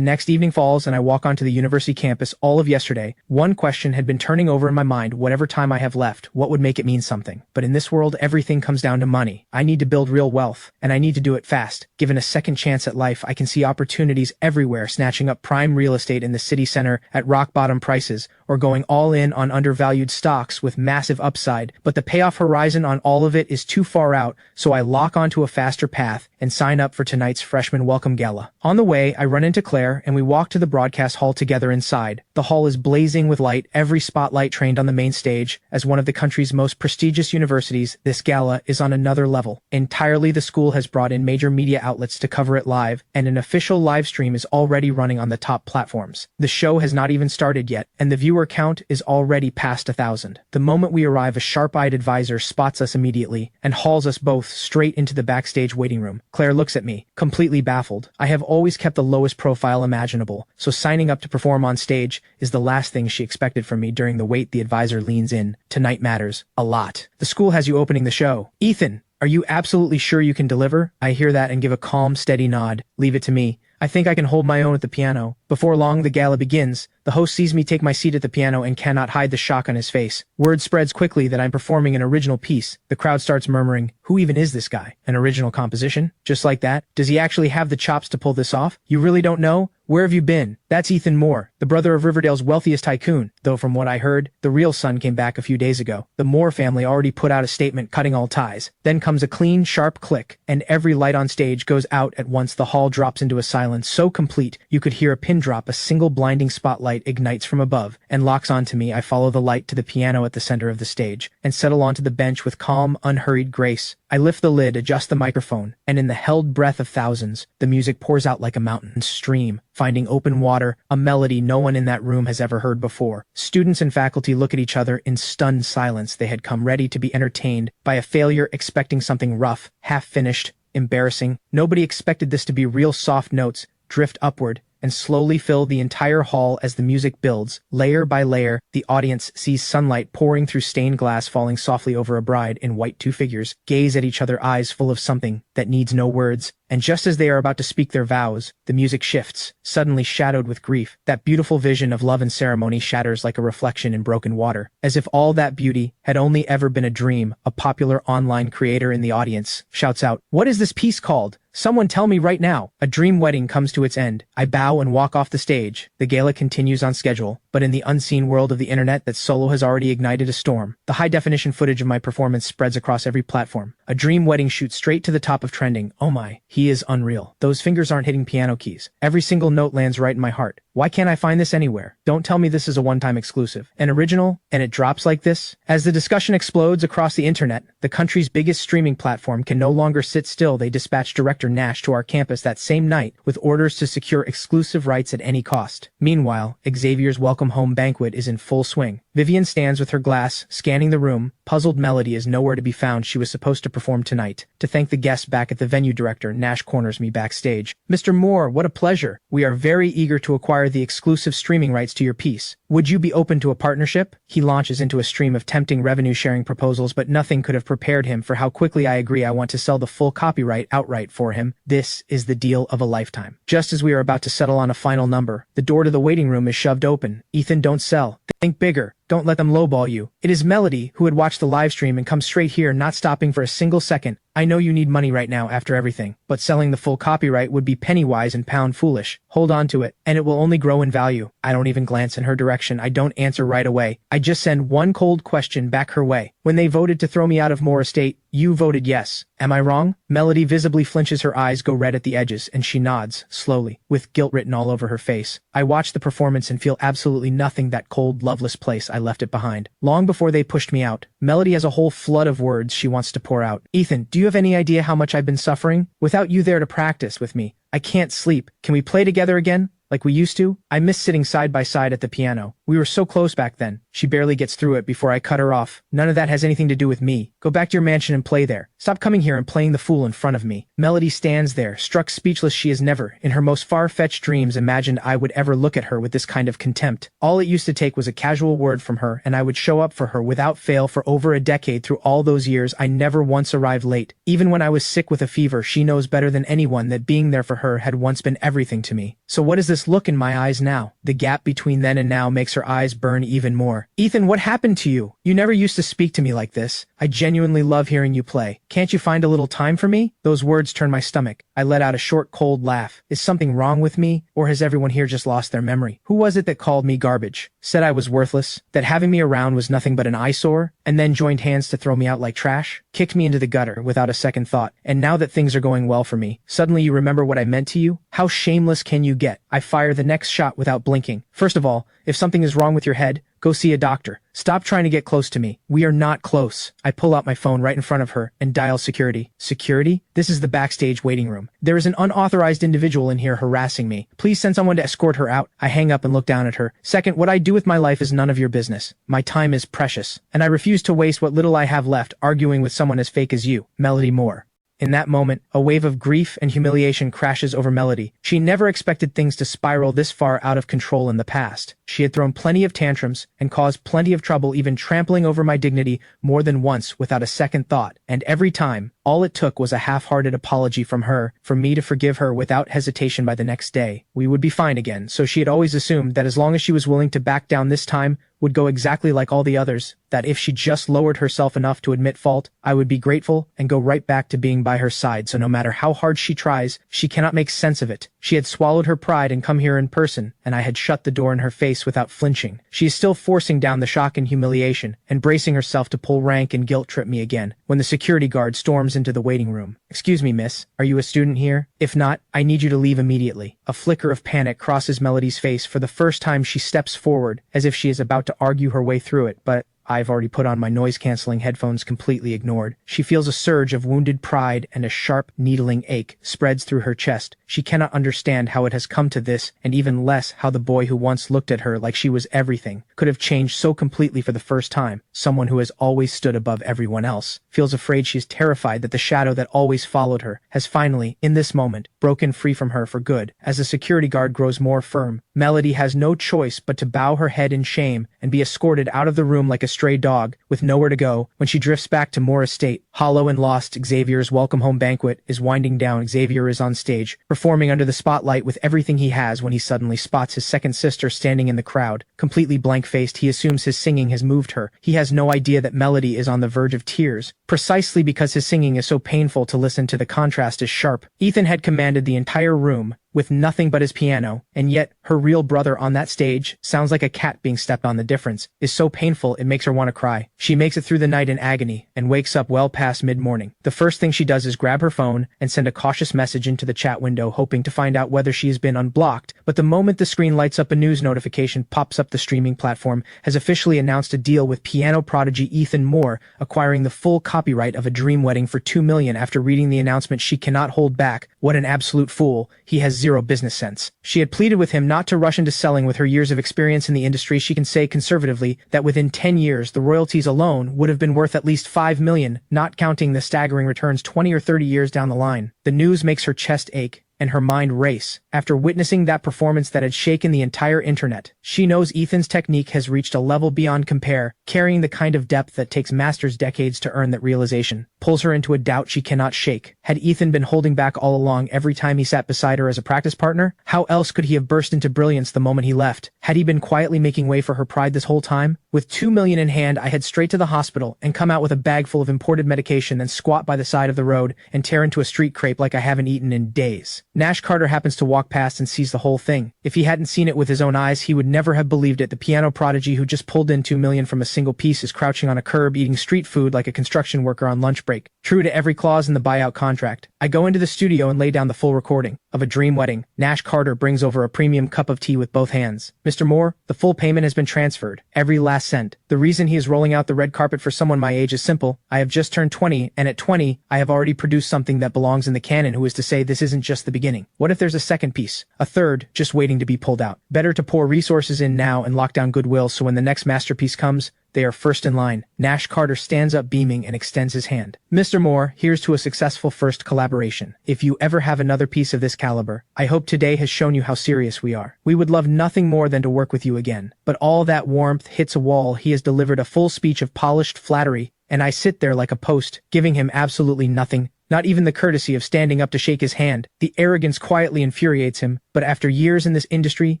next evening falls and I walk onto the university campus. All of yesterday, one question had been turning over in my mind. Whatever time I have left, what would make it mean something? But in this world, everything comes down to money. I need to build real wealth, and I need to do it fast. Given a second chance at life, I can see opportunities everywhere, snatching up prime real estate in the city center at rock-bottom prices, or going all in on undervalued stocks with massive upside. But the payoff horizon on all of it is too far out, so I lock onto a faster path and sign up for tonight's freshman welcome gala. On the way, I run into Claire, and we walk to the broadcast hall together inside. The hall is blazing with light, every spotlight trained on the main stage. As one of the country's most prestigious universities, this gala is on another level. Entirely, the school has brought in major media outlets to cover it live, and an official live stream is already running on the top platforms. The show has not even started yet, and the viewer count is already past 1,000. The moment we arrive, a sharp-eyed advisor spots us immediately and hauls us both straight into the backstage waiting room. Claire looks at me, completely baffled. I have always kept the lowest profile imaginable, so signing up to perform on stage is the last thing she expected from me. During the wait, the advisor leans in. Tonight matters a lot. The school has you opening the show. Ethan, are you absolutely sure you can deliver? I hear that and give a calm, steady nod. Leave it to me. I think I can hold my own at the piano. Before long, the gala begins. The host sees me take my seat at the piano and cannot hide the shock on his face. Word spreads quickly that I'm performing an original piece. The crowd starts murmuring, "Who even is this guy? An original composition? Just like that? Does he actually have the chops to pull this off? You really don't know? Where have you been?" That's Ethan Moore, the brother of Riverdale's wealthiest tycoon, though from what I heard, the real son came back a few days ago. The Moore family already put out a statement cutting all ties. Then comes a clean, sharp click, and every light on stage goes out at once. The hall drops into a silence so complete you could hear a pin drop. A single blinding spotlight ignites from above and locks onto me. I follow the light to the piano at the center of the stage and settle onto the bench with calm, unhurried grace. I lift the lid, adjust the microphone, and in the held breath of thousands, the music pours out like a mountain stream, finding open water, a melody no one in that room has ever heard before. Students and faculty look at each other in stunned silence. They had come ready to be entertained by a failure, expecting something rough, half-finished, embarrassing. Nobody expected this to be real. Soft notes drift upward and slowly fill the entire hall as the music builds. Layer by layer, the audience sees sunlight pouring through stained glass, falling softly over a bride in white. Two figures gaze at each other, eyes full of something that needs no words. And just as they are about to speak their vows, the music shifts, suddenly shadowed with grief. That beautiful vision of love and ceremony shatters like a reflection in broken water. As if all that beauty had only ever been a dream, a popular online creator in the audience shouts out, "What is this piece called? Someone tell me right now." A dream wedding comes to its end. I bow and walk off the stage. The gala continues on schedule, but in the unseen world of the internet, that solo has already ignited a storm. The high-definition footage of my performance spreads across every platform. A dream wedding shoots straight to the top of trending. Oh my, he is unreal. Those fingers aren't hitting piano keys. Every single note lands right in my heart. Why can't I find this anywhere? Don't tell me this is a one-time exclusive. An original, and it drops like this? As the discussion explodes across the internet, the country's biggest streaming platform can no longer sit still. They dispatched director Nash to our campus that same night with orders to secure exclusive rights at any cost. Meanwhile, Xavier's welcome home banquet is in full swing. Vivienne stands with her glass, scanning the room. Puzzled Melody is nowhere to be found. She was supposed to perform tonight. To thank the guests back at the venue, director Nash corners me backstage. "Mr. Moore, what a pleasure. We are very eager to acquire the exclusive streaming rights to your piece. Would you be open to a partnership?" He launches into a stream of tempting revenue-sharing proposals, but nothing could have prepared him for how quickly I agree. I want to sell the full copyright outright for him. This is the deal of a lifetime. Just as we are about to settle on a final number, the door to the waiting room is shoved open. "Ethan, don't sell. Think bigger. Don't let them lowball you." It is Melody, who had watched the live stream and come straight here, not stopping for a single second. I know you need money right now after everything, but selling the full copyright would be penny-wise and pound-foolish. Hold on to it, and it will only grow in value. I don't even glance in her direction. I don't answer right away. I just send one cold question back her way. When they voted to throw me out of Moore Estate, you voted yes. Am I wrong? Melody visibly flinches, her eyes go red at the edges, and she nods, slowly, with guilt written all over her face. I watch the performance and feel absolutely nothing. That cold, loveless place, I left it behind. Long before they pushed me out, Melody has a whole flood of words she wants to pour out. Ethan, do you have any idea how much I've been suffering? Without you there to practice with me, I can't sleep. Can we play together again? Like we used to? I miss sitting side by side at the piano. We were so close back then. She barely gets through it before I cut her off. None of that has anything to do with me. Go back to your mansion and play there. Stop coming here and playing the fool in front of me. Melody stands there, struck speechless. She has never, in her most far-fetched dreams, imagined I would ever look at her with this kind of contempt. All it used to take was a casual word from her, and I would show up for her without fail for over a decade. Through all those years, I never once arrived late. Even when I was sick with a fever, she knows better than anyone that being there for her had once been everything to me. So what is this look in my eyes now? The gap between then and now makes her eyes burn even more. Ethan, what happened to you? You never used to speak to me like this. I genuinely love hearing you play. Can't you find a little time for me? Those words turn my stomach. I let out a short, cold laugh. Is something wrong with me? Or has everyone here just lost their memory? Who was it that called me garbage? Said I was worthless? That having me around was nothing but an eyesore? And then joined hands to throw me out like trash? Kicked me into the gutter without a second thought. And now that things are going well for me, suddenly you remember what I meant to you? How shameless can you get? I fire the next shot without blinking. First of all, if something is wrong with your head, go see a doctor. Stop trying to get close to me. We are not close. I pull out my phone right in front of her and dial security. Security? This is the backstage waiting room. There is an unauthorized individual in here harassing me. Please send someone to escort her out. I hang up and look down at her. Second, what I do with my life is none of your business. My time is precious, and I refuse to waste what little I have left arguing with someone as fake as you, Melody Moore. In that moment, a wave of grief and humiliation crashes over Melody. She never expected things to spiral this far out of control in the past. She had thrown plenty of tantrums and caused plenty of trouble, even trampling over my dignity more than once without a second thought. And every time, all it took was a half-hearted apology from her for me to forgive her without hesitation. By the next day, we would be fine again. So she had always assumed that as long as she was willing to back down, this time would go exactly like all the others, that if she just lowered herself enough to admit fault, I would be grateful and go right back to being by her side. So no matter how hard she tries, she cannot make sense of it. She had swallowed her pride and come here in person, and I had shut the door in her face without flinching. She is still forcing down the shock and humiliation, and bracing herself to pull rank and guilt trip me again, when the security guard storms into the waiting room. Excuse me, miss, are you a student here? If not, I need you to leave immediately. A flicker of panic crosses Melody's face. For the first time, she steps forward, as if she is about to argue her way through it, but I've already put on my noise-canceling headphones, completely ignored. She feels a surge of wounded pride, and a sharp, needling ache spreads through her chest. She cannot understand how it has come to this, and even less how the boy who once looked at her like she was everything could have changed so completely for the first time. Someone who has always stood above everyone else feels afraid. She is terrified that the shadow that always followed her has finally, in this moment, broken free from her for good. As the security guard grows more firm, Melody has no choice but to bow her head in shame and be escorted out of the room like a stray dog with nowhere to go. When she drifts back to Moore Estate, hollow and lost, Xavier's welcome home banquet is winding down. Xavier is on stage, performing under the spotlight with everything he has, when he suddenly spots his second sister standing in the crowd. Completely blank-faced, he assumes his singing has moved her. He has no idea that Melody is on the verge of tears, precisely because his singing is so painful to listen to. The contrast is sharp. Ethan had commanded the entire room with nothing but his piano, and yet her real brother on that stage sounds like a cat being stepped on. The difference is so painful it makes her want to cry. She makes it through the night in agony and wakes up well past mid-morning. The first thing she does is grab her phone and send a cautious message into the chat window, hoping to find out whether she has been unblocked. But the moment the screen lights up, a news notification pops up. The streaming platform has officially announced a deal with piano prodigy Ethan Moore, acquiring the full copyright of A Dream Wedding for $2 million. After reading the announcement, she cannot hold back. What an absolute fool. He has zero business sense. She had pleaded with him not to rush into selling. With her years of experience in the industry, she can say conservatively that within 10 years, the royalties alone would have been worth at least $5 million, not counting the staggering returns 20 or 30 years down the line. The news makes her chest ache and her mind race. After witnessing that performance that had shaken the entire internet, she knows Ethan's technique has reached a level beyond compare, carrying the kind of depth that takes masters decades to earn. That realization pulls her into a doubt she cannot shake. Had Ethan been holding back all along every time he sat beside her as a practice partner? How else could he have burst into brilliance the moment he left? Had he been quietly making way for her pride this whole time? With $2 million in hand, I head straight to the hospital and come out with a bag full of imported medication, then squat by the side of the road and tear into a street crepe like I haven't eaten in days. Nash Carter happens to walk past and sees the whole thing. If he hadn't seen it with his own eyes, he would never have believed it. The piano prodigy who just pulled in $2 million from a single piece is crouching on a curb eating street food like a construction worker on lunch break. True to every clause in the buyout contract, I go into the studio and lay down the full recording of A Dream Wedding. Nash Carter brings over a premium cup of tea with both hands. Mr. Moore, the full payment has been transferred. Every last cent. The reason he is rolling out the red carpet for someone my age is simple. I have just turned 20, and at 20, I have already produced something that belongs in the canon. Who is to say this isn't just the beginning? What if there's a second piece? A third, just waiting to be pulled out? Better to pour resources in now and lock down goodwill so when the next masterpiece comes, they are first in line. Nash Carter stands up beaming and extends his hand. Mr. Moore, here's to a successful first collaboration. If you ever have another piece of this caliber, I hope today has shown you how serious we are. We would love nothing more than to work with you again. But all that warmth hits a wall. He has delivered a full speech of polished flattery, and I sit there like a post, giving him absolutely nothing. Not even the courtesy of standing up to shake his hand. The arrogance quietly infuriates him, but after years in this industry,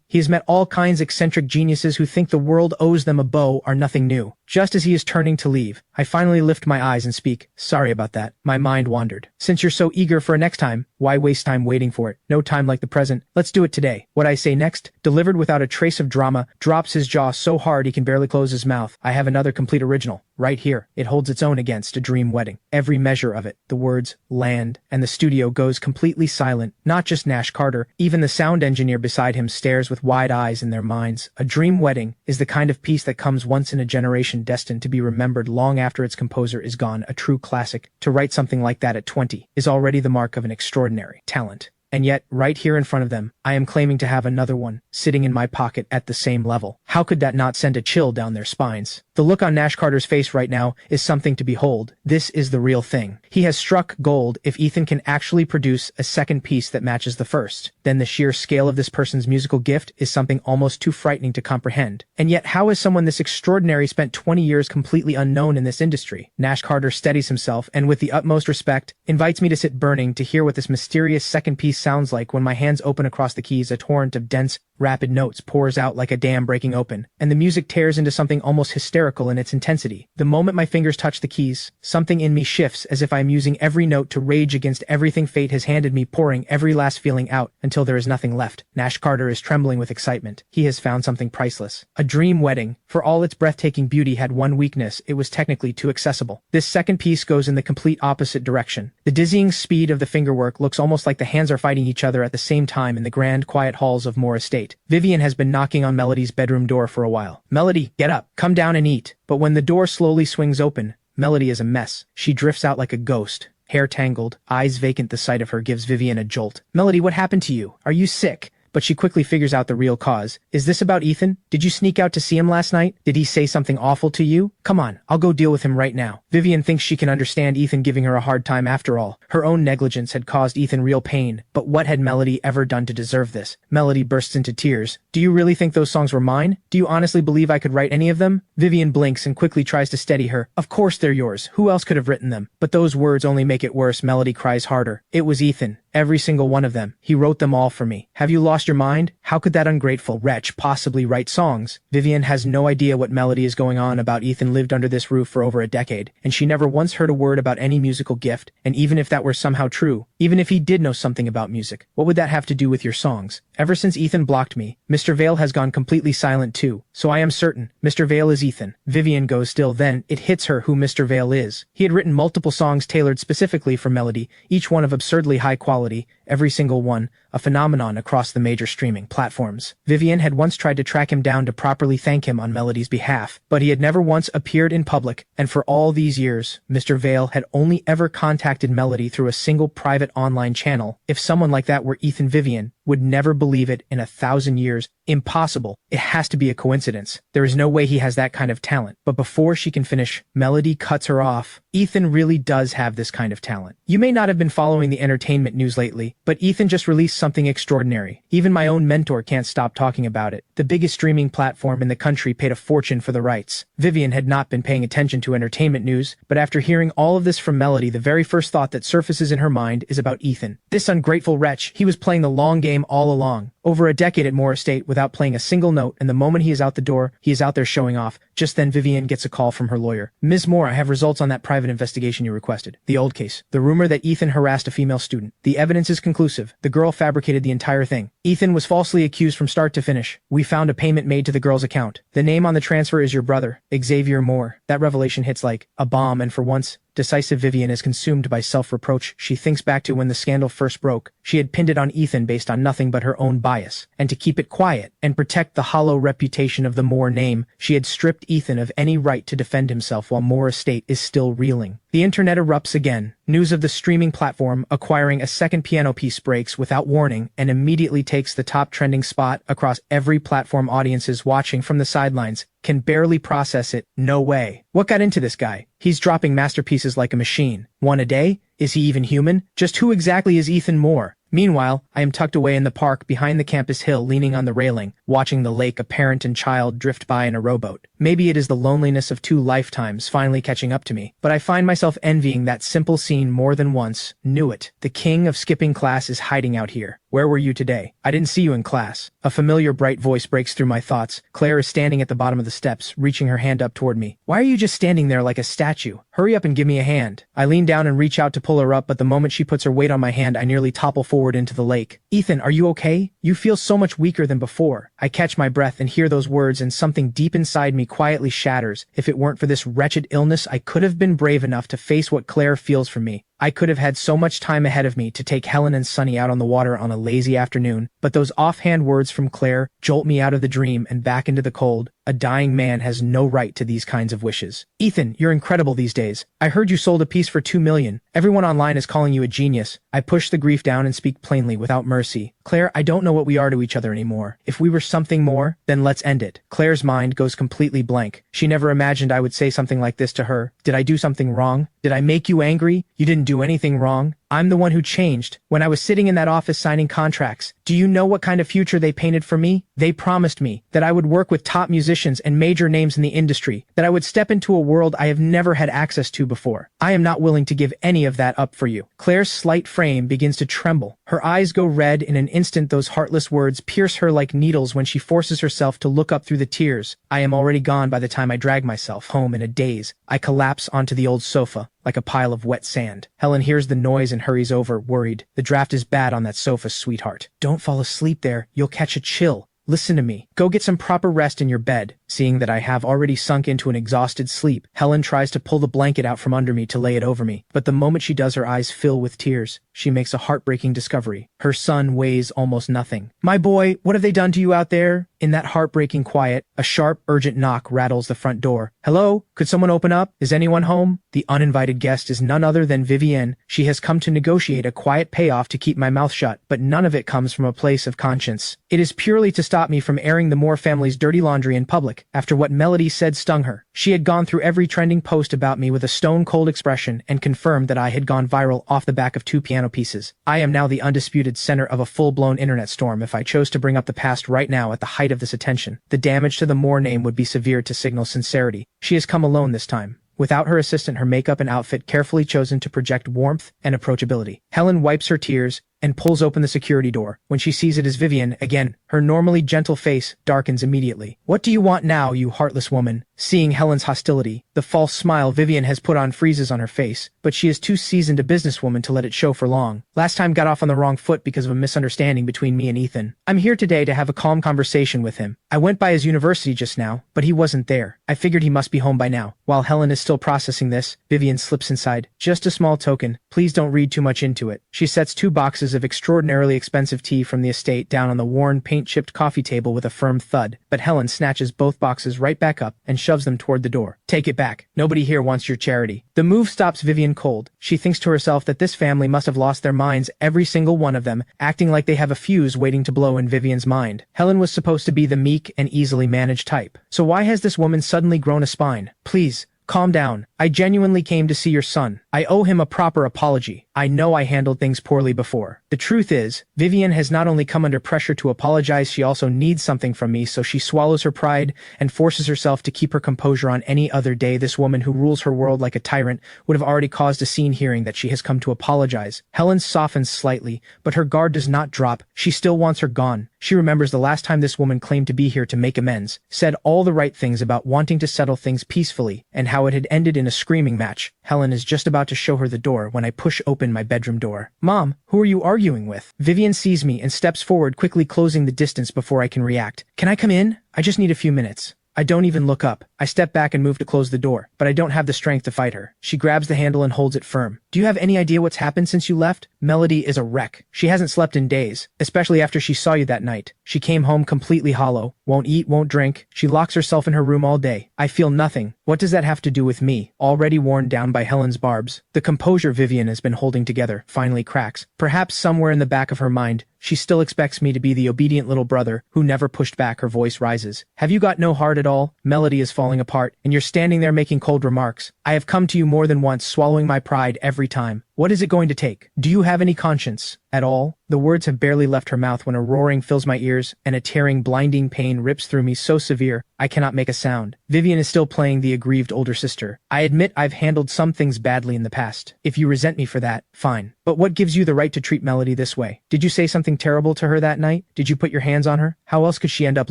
he has met all kinds of eccentric geniuses who think the world owes them a bow are nothing new. Just as he is turning to leave, I finally lift my eyes and speak. Sorry about that. My mind wandered. Since you're so eager for a next time, why waste time waiting for it? No time like the present. Let's do it today. What I say next, delivered without a trace of drama, drops his jaw so hard he can barely close his mouth. I have another complete original, right here. It holds its own against A Dream Wedding. Every measure of it, the words, land, and the studio goes completely silent. Not just Nash Carter, even the sound engineer beside him stares with wide eyes in their minds. A Dream Wedding is the kind of piece that comes once in a generation, destined to be remembered long after its composer is gone. A true classic. To write something like that at 20 is already the mark of an extraordinary talent. And yet, right here in front of them, I am claiming to have another one, sitting in my pocket at the same level. How could that not send a chill down their spines? The look on Nash Carter's face right now is something to behold. This is the real thing. He has struck gold. If Ethan can actually produce a second piece that matches the first, then the sheer scale of this person's musical gift is something almost too frightening to comprehend. And yet, how has someone this extraordinary spent 20 years completely unknown in this industry? Nash Carter steadies himself and with the utmost respect, invites me to sit burning to hear what this mysterious second piece sounds like. When my hands open across the keys, a torrent of dense, rapid notes pours out like a dam breaking open, and the music tears into something almost hysterical in its intensity. The moment my fingers touch the keys, something in me shifts as if I am using every note to rage against everything fate has handed me, pouring every last feeling out until there is nothing left. Nash Carter is trembling with excitement. He has found something priceless. A Dream Wedding, for all its breathtaking beauty, had one weakness: it was technically too accessible. This second piece goes in the complete opposite direction. The dizzying speed of the fingerwork looks almost like the hands are fighting each other at the same time in the grand, quiet halls of Moore Estate. Vivienne has been knocking on Melody's bedroom door for a while. Melody, get up, come down and eat. But when the door slowly swings open, Melody is a mess. She drifts out like a ghost. Hair tangled, eyes vacant. The sight of her gives Vivienne a jolt. Melody, what happened to you? Are you sick? But she quickly figures out the real cause. Is this about Ethan? Did you sneak out to see him last night? Did he say something awful to you? Come on, I'll go deal with him right now. Vivienne thinks she can understand Ethan giving her a hard time. After all, her own negligence had caused Ethan real pain. But what had Melody ever done to deserve this? Melody bursts into tears. Do you really think those songs were mine? Do you honestly believe I could write any of them? Vivienne blinks and quickly tries to steady her. Of course they're yours. Who else could have written them? But those words only make it worse. Melody cries harder. It was Ethan. Every single one of them. He wrote them all for me. Have you lost your mind? How could that ungrateful wretch possibly write songs? Vivienne has no idea what Melody is going on about. Ethan lived under this roof for over a decade, and she never once heard a word about any musical gift. And even if that were somehow true, even if he did know something about music, what would that have to do with your songs? Ever since Ethan blocked me, Mr. Vale has gone completely silent too. So I am certain Mr. Vale is Ethan. Vivienne goes still. Then it hits her who Mr. Vale is. He had written multiple songs tailored specifically for Melody, each one of absurdly high quality, every single one a phenomenon across the major streaming platforms. Vivienne had once tried to track him down to properly thank him on Melody's behalf, but he had never once appeared in public, and for all these years, Mr. Vale had only ever contacted Melody through a single private online channel. If someone like that were Ethan, Vivienne would never believe it in 1,000 years. Impossible. It has to be a coincidence. There is no way he has that kind of talent. But before she can finish, Melody cuts her off. Ethan really does have this kind of talent. You may not have been following the entertainment news lately, but Ethan just released something extraordinary. Even my own mentor can't stop talking about it. The biggest streaming platform in the country paid a fortune for the rights. Vivienne had not been paying attention to entertainment news, but after hearing all of this from Melody, the very first thought that surfaces in her mind is about Ethan. This ungrateful wretch, he was playing the long game all along. Over a decade at Moore Estate without playing a single note, and the moment he is out the door, he is out there showing off. Just then Vivienne gets a call from her lawyer. Ms. Moore, I have results on that private investigation you requested. The old case. The rumor that Ethan harassed a female student. The evidence is conclusive. The girl fabricated the entire thing. Ethan was falsely accused from start to finish. We found a payment made to the girl's account. The name on the transfer is your brother, Xavier Moore. That revelation hits like a bomb, and for once, decisive Vivienne is consumed by self-reproach. She thinks back to when the scandal first broke. She had pinned it on Ethan based on nothing but her own bias. And to keep it quiet and protect the hollow reputation of the Moore name, she had stripped Ethan of any right to defend himself while Moore Estate is still reeling. The internet erupts again. News of the streaming platform acquiring a second piano piece breaks without warning and immediately takes the top trending spot across every platform. Audiences watching from the sidelines can barely process it. No way. What got into this guy? He's dropping masterpieces like a machine. One a day? Is he even human? Just who exactly is Ethan Moore? Meanwhile, I am tucked away in the park behind the campus hill, leaning on the railing, watching the lake, a parent and child drift by in a rowboat. Maybe it is the loneliness of 2 lifetimes finally catching up to me, but I find myself envying that simple scene more than once. Knew it. The king of skipping class is hiding out here. Where were you today? I didn't see you in class. A familiar bright voice breaks through my thoughts. Claire is standing at the bottom of the steps, reaching her hand up toward me. Why are you just standing there like a statue? Hurry up and give me a hand. I lean down and reach out to pull her up, but the moment she puts her weight on my hand, I nearly topple forward into the lake. Ethan, are you okay? You feel so much weaker than before. I catch my breath and hear those words, and something deep inside me quietly shatters. If it weren't for this wretched illness, I could have been brave enough to face what Claire feels for me. I could have had so much time ahead of me to take Helen and Sunny out on the water on a lazy afternoon, but those offhand words from Claire jolt me out of the dream and back into the cold. A dying man has no right to these kinds of wishes. Ethan, you're incredible these days. I heard you sold a piece for $2 million. Everyone online is calling you a genius. I push the grief down and speak plainly without mercy. Claire, I don't know what we are to each other anymore. If we were something more, then let's end it. Claire's mind goes completely blank. She never imagined I would say something like this to her. Did I do something wrong? Did I make you angry? You didn't do anything wrong. I'm the one who changed. When I was sitting in that office signing contracts, do you know what kind of future they painted for me? They promised me that I would work with top musicians and major names in the industry, that I would step into a world I have never had access to before. I am not willing to give any of that up for you. Claire's slight frame begins to tremble. Her eyes go red in an instant. Those heartless words pierce her like needles when she forces herself to look up through the tears. I am already gone by the time I drag myself home in a daze. I collapse onto the old sofa like a pile of wet sand. Helen hears the noise and hurries over, worried. The draft is bad on that sofa, sweetheart. Don't fall asleep there. You'll catch a chill. Listen to me. Go get some proper rest in your bed. Seeing that I have already sunk into an exhausted sleep, Helen tries to pull the blanket out from under me to lay it over me. But the moment she does, her eyes fill with tears. She makes a heartbreaking discovery. Her son weighs almost nothing. My boy, what have they done to you out there? In that heartbreaking quiet, a sharp, urgent knock rattles the front door. Hello? Could someone open up? Is anyone home? The uninvited guest is none other than Vivienne. She has come to negotiate a quiet payoff to keep my mouth shut, but none of it comes from a place of conscience. It is purely to stop me from airing the Moore family's dirty laundry in public. After what Melody said stung her, she had gone through every trending post about me with a stone-cold expression and confirmed that I had gone viral off the back of 2 piano pieces. I am now the undisputed center of a full-blown internet storm. If I chose to bring up the past right now at the height of this attention, the damage to the Moore name would be severe to signal sincerity. She has come alone this time. Without her assistant, her makeup and outfit carefully chosen to project warmth and approachability. Helen wipes her tears and pulls open the security door. When she sees it is Vivienne, again, her normally gentle face darkens immediately. What do you want now, you heartless woman? Seeing Helen's hostility, the false smile Vivienne has put on freezes on her face, but she is too seasoned a businesswoman to let it show for long. Last time got off on the wrong foot because of a misunderstanding between me and Ethan. I'm here today to have a calm conversation with him. I went by his university just now, but he wasn't there. I figured he must be home by now. While Helen is still processing this, Vivienne slips inside. Just a small token. Please don't read too much into it. She sets 2 boxes of extraordinarily expensive tea from the estate down on the worn, paint-chipped coffee table with a firm thud, but Helen snatches both boxes right back up and shoves them toward the door. Take it back. Nobody here wants your charity. The move stops Vivienne cold. She thinks to herself that this family must have lost their minds, every single one of them, acting like they have a fuse waiting to blow in Vivienne's mind. Helen was supposed to be the meek and easily managed type. So why has this woman suddenly grown a spine? Please, calm down. I genuinely came to see your son. I owe him a proper apology. I know I handled things poorly before. The truth is, Vivienne has not only come under pressure to apologize, she also needs something from me, so she swallows her pride and forces herself to keep her composure. On any other day, this woman who rules her world like a tyrant would have already caused a scene. Hearing that she has come to apologize, Helen softens slightly, but her guard does not drop. She still wants her gone. She remembers the last time this woman claimed to be here to make amends, said all the right things about wanting to settle things peacefully, and how it had ended in a screaming match. Helen is just about to show her the door when I push open my bedroom door. Mom, who are you arguing with? Vivienne sees me and steps forward, quickly closing the distance before I can react. Can I come in? I just need a few minutes. I don't even look up. I step back and move to close the door, but I don't have the strength to fight her. She grabs the handle and holds it firm. Do you have any idea what's happened since you left? Melody is a wreck. She hasn't slept in days, especially after she saw you that night. She came home completely hollow, won't eat, won't drink. She locks herself in her room all day. I feel nothing. What does that have to do with me, already worn down by Helen's barbs? The composure Vivienne has been holding together finally cracks. Perhaps somewhere in the back of her mind, she still expects me to be the obedient little brother who never pushed back. Her voice rises. Have you got no heart at all? Melody is falling apart, and you're standing there making cold remarks. I have come to you more than once, swallowing my pride every time. What is it going to take? Do you have any conscience at all? The words have barely left her mouth when a roaring fills my ears and a tearing, blinding pain rips through me so severe I cannot make a sound. Vivienne is still playing the aggrieved older sister. I admit I've handled some things badly in the past. If you resent me for that, fine. But what gives you the right to treat Melody this way? Did you say something terrible to her that night? Did you put your hands on her? How else could she end up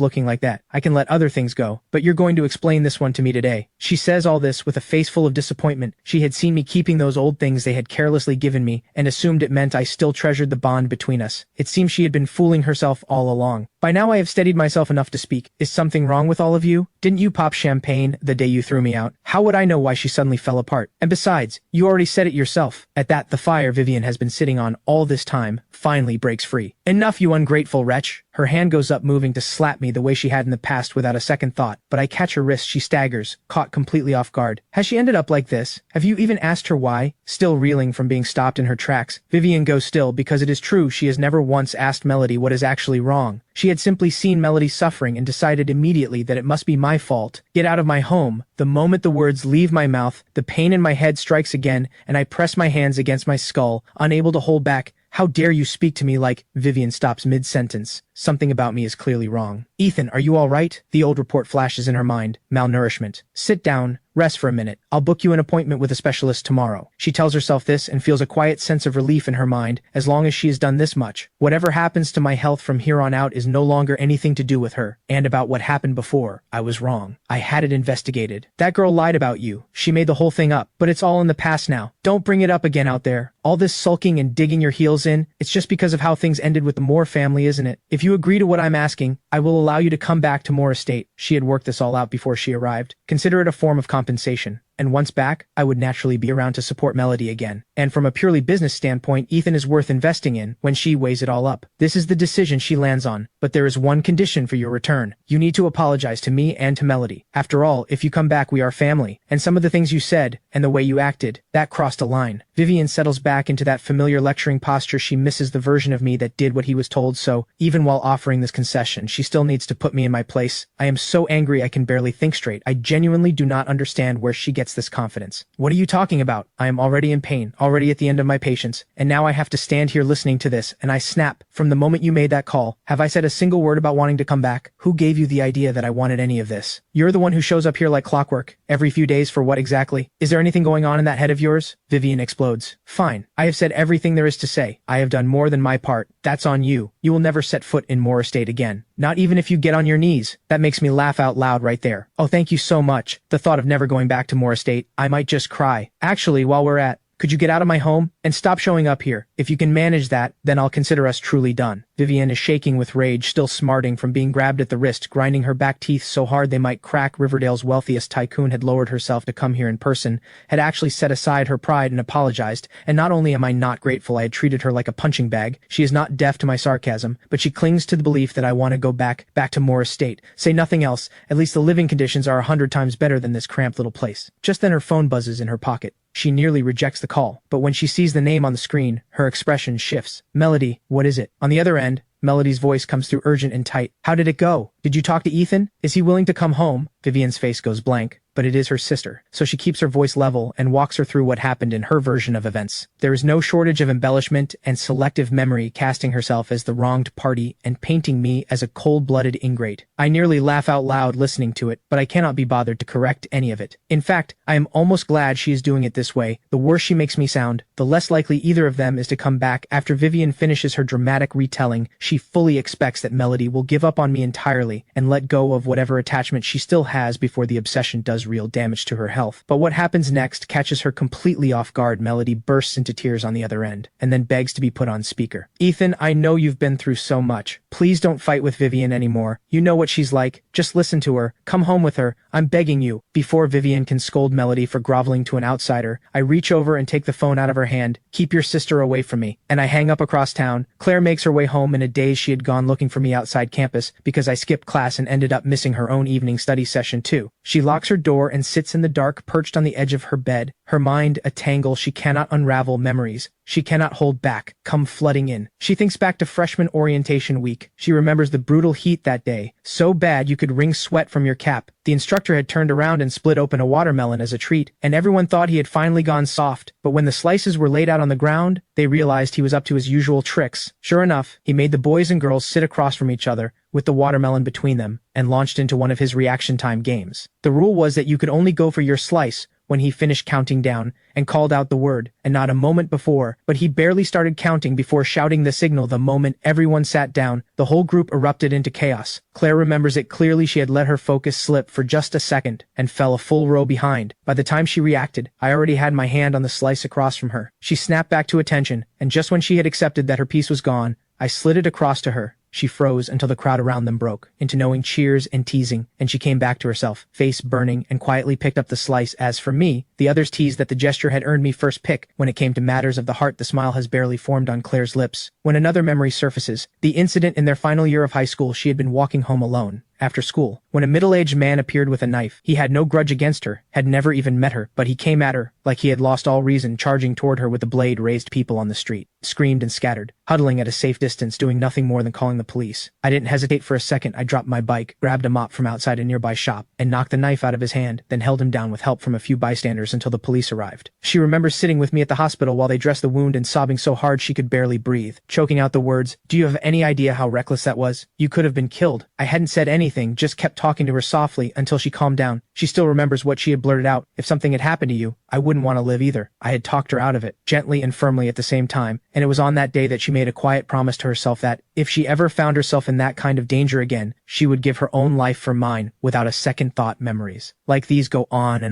looking like that? I can let other things go, but you're going to explain this one to me today. She says all this with a face full of disappointment. She had seen me keeping those old things they had carelessly given me and assumed it meant I still treasured the bond between us. It seems she had been fooling herself all along. By now I have steadied myself enough to speak. Is something wrong with all of you? Didn't you pop champagne the day you threw me out? How would I know why she suddenly fell apart? And besides, you already said it yourself. At that, the fire Vivienne has been sitting on all this time finally breaks free. Enough, you ungrateful wretch. Her hand goes up, moving to slap me the way she had in the past without a second thought, but I catch her wrist. She staggers, caught completely off guard. Has she ended up like this? Have you even asked her why? Still reeling from being stopped in her tracks, Vivienne goes still, because it is true she has never once asked Melody what is actually wrong. She had simply seen Melody suffering and decided immediately that it must be my fault. Get out of my home. The moment the words leave my mouth, the pain in my head strikes again, and I press my hands against my skull, unable to hold back. How dare you speak to me like— Vivienne stops mid-sentence. Something about me is clearly wrong. Ethan, are you all right? The old report flashes in her mind. Malnourishment. Sit down. Rest for a minute. I'll book you an appointment with a specialist tomorrow. She tells herself this and feels a quiet sense of relief in her mind. As long as she has done this much, whatever happens to my health from here on out is no longer anything to do with her. And about what happened before, I was wrong. I had it investigated. That girl lied about you. She made the whole thing up, but it's all in the past now. Don't bring it up again out there. All this sulking and digging your heels in, it's just because of how things ended with the Moore family, isn't it? If you agree to what I'm asking, I will allow you to come back to Moore Estate. She had worked this all out before she arrived. Consider it a form of compensation. And once back, I would naturally be around to support Melody again. And from a purely business standpoint, Ethan is worth investing in when she weighs it all up. This is the decision she lands on. But there is one condition for your return. You need to apologize to me and to Melody. After all, if you come back, we are family. And some of the things you said, and the way you acted, that crossed a line. Vivienne settles back into that familiar lecturing posture. She misses the version of me that did what he was told, so even while offering this concession, she still needs to put me in my place. I am so angry I can barely think straight. I genuinely do not understand where she gets this confidence. What are you talking about? I am already in pain, already at the end of my patience, and now I have to stand here listening to this, and I snap. From the moment you made that call, have I said a single word about wanting to come back? Who gave you the idea that I wanted any of this? You're the one who shows up here like clockwork, every few days. For what exactly? Is there anything going on in that head of yours? Vivienne explodes. Fine. I have said everything there is to say. I have done more than my part. That's on you. You will never set foot in Moore Estate again. Not even if you get on your knees. That makes me laugh out loud right there. Oh, thank you so much. The thought of never going back to Moore Estate, I might just cry. Actually, while we're at, could you get out of my home and stop showing up here? If you can manage that, then I'll consider us truly done. Vivienne is shaking with rage, still smarting from being grabbed at the wrist, grinding her back teeth so hard they might crack. Riverdale's wealthiest tycoon had lowered herself to come here in person, had actually set aside her pride and apologized, and not only am I not grateful I had treated her like a punching bag, she is not deaf to my sarcasm, but she clings to the belief that I want to go back to Moore Estate. Say nothing else, at least the living conditions are 100 times better than this cramped little place. Just then her phone buzzes in her pocket. She nearly rejects the call, but when she sees the name on the screen, her expression shifts. Melody, what is it? On the other end, Melody's voice comes through urgent and tight. How did it go? Did you talk to Ethan? Is he willing to come home? Vivienne's face goes blank. but it is her sister, so she keeps her voice level and walks her through what happened in her version of events. There is no shortage of embellishment and selective memory, casting herself as the wronged party and painting me as a cold-blooded ingrate. I nearly laugh out loud listening to it, but I cannot be bothered to correct any of it. In fact, I am almost glad she is doing it this way. The worse she makes me sound, the less likely either of them is to come back. After Vivienne finishes her dramatic retelling, she fully expects that Melody will give up on me entirely and let go of whatever attachment she still has before the obsession does real damage to her health. But what happens next catches her completely off guard. Melody bursts into tears on the other end, and then begs to be put on speaker. "Ethan, I know you've been through so much. Please don't fight with Vivienne anymore. You know what she's like. Just listen to her. Come home with her. I'm begging you." Before Vivienne can scold Melody for groveling to an outsider, I reach over and take the phone out of her hand. "Keep your sister away from me." And I hang up across town. Claire makes her way home in a daze. She had gone looking for me outside campus because I skipped class and ended up missing her own evening study session too. She locks her door and sits in the dark, perched on the edge of her bed, her mind a tangle she cannot unravel. Memories she cannot hold back come flooding in. She thinks back to freshman orientation week. She remembers the brutal heat that day, so bad you could wring sweat from your cap. The instructor had turned around and split open a watermelon as a treat, and everyone thought he had finally gone soft. But when the slices were laid out on the ground, they realized he was up to his usual tricks. Sure enough, he made the boys and girls sit across from each other, with the watermelon between them, and launched into one of his reaction time games. The rule was that you could only go for your slice when he finished counting down and called out the word, and not a moment before, but he barely started counting before shouting the signal. The moment everyone sat down, the whole group erupted into chaos. Claire remembers it clearly. She had let her focus slip for just a second and fell a full row behind. By the time she reacted, I already had my hand on the slice across from her. She snapped back to attention, and just when she had accepted that her piece was gone, I slid it across to her. She froze until the crowd around them broke into knowing cheers and teasing, and she came back to herself, face burning, and quietly picked up the slice. As for me, the others teased that the gesture had earned me first pick. When it came to matters of the heart, the smile has barely formed on Claire's lips. When another memory surfaces, the incident in their final year of high school. She had been walking home alone after school when a middle-aged man appeared with a knife. He had no grudge against her, had never even met her, but he came at her like he had lost all reason, charging toward her with the blade raised. People on the street screamed and scattered, huddling at a safe distance, doing nothing more than calling the police. I didn't hesitate for a second. I dropped my bike, grabbed a mop from outside a nearby shop, and knocked the knife out of his hand, then held him down with help from a few bystanders until the police arrived. She remembers sitting with me at the hospital while they dressed the wound and sobbing so hard she could barely breathe, choking out the words, "Do you have any idea how reckless that was? You could have been killed." I hadn't said anything, just kept talking to her softly until she calmed down. She still remembers what she had blurted out. "If something had happened to you, I wouldn't want to live either." I had talked her out of it, gently and firmly at the same time, and it was on that day that she made a quiet promise to herself that, if she ever found herself in that kind of danger again, she would give her own life for mine without a second thought. Memories like these go on,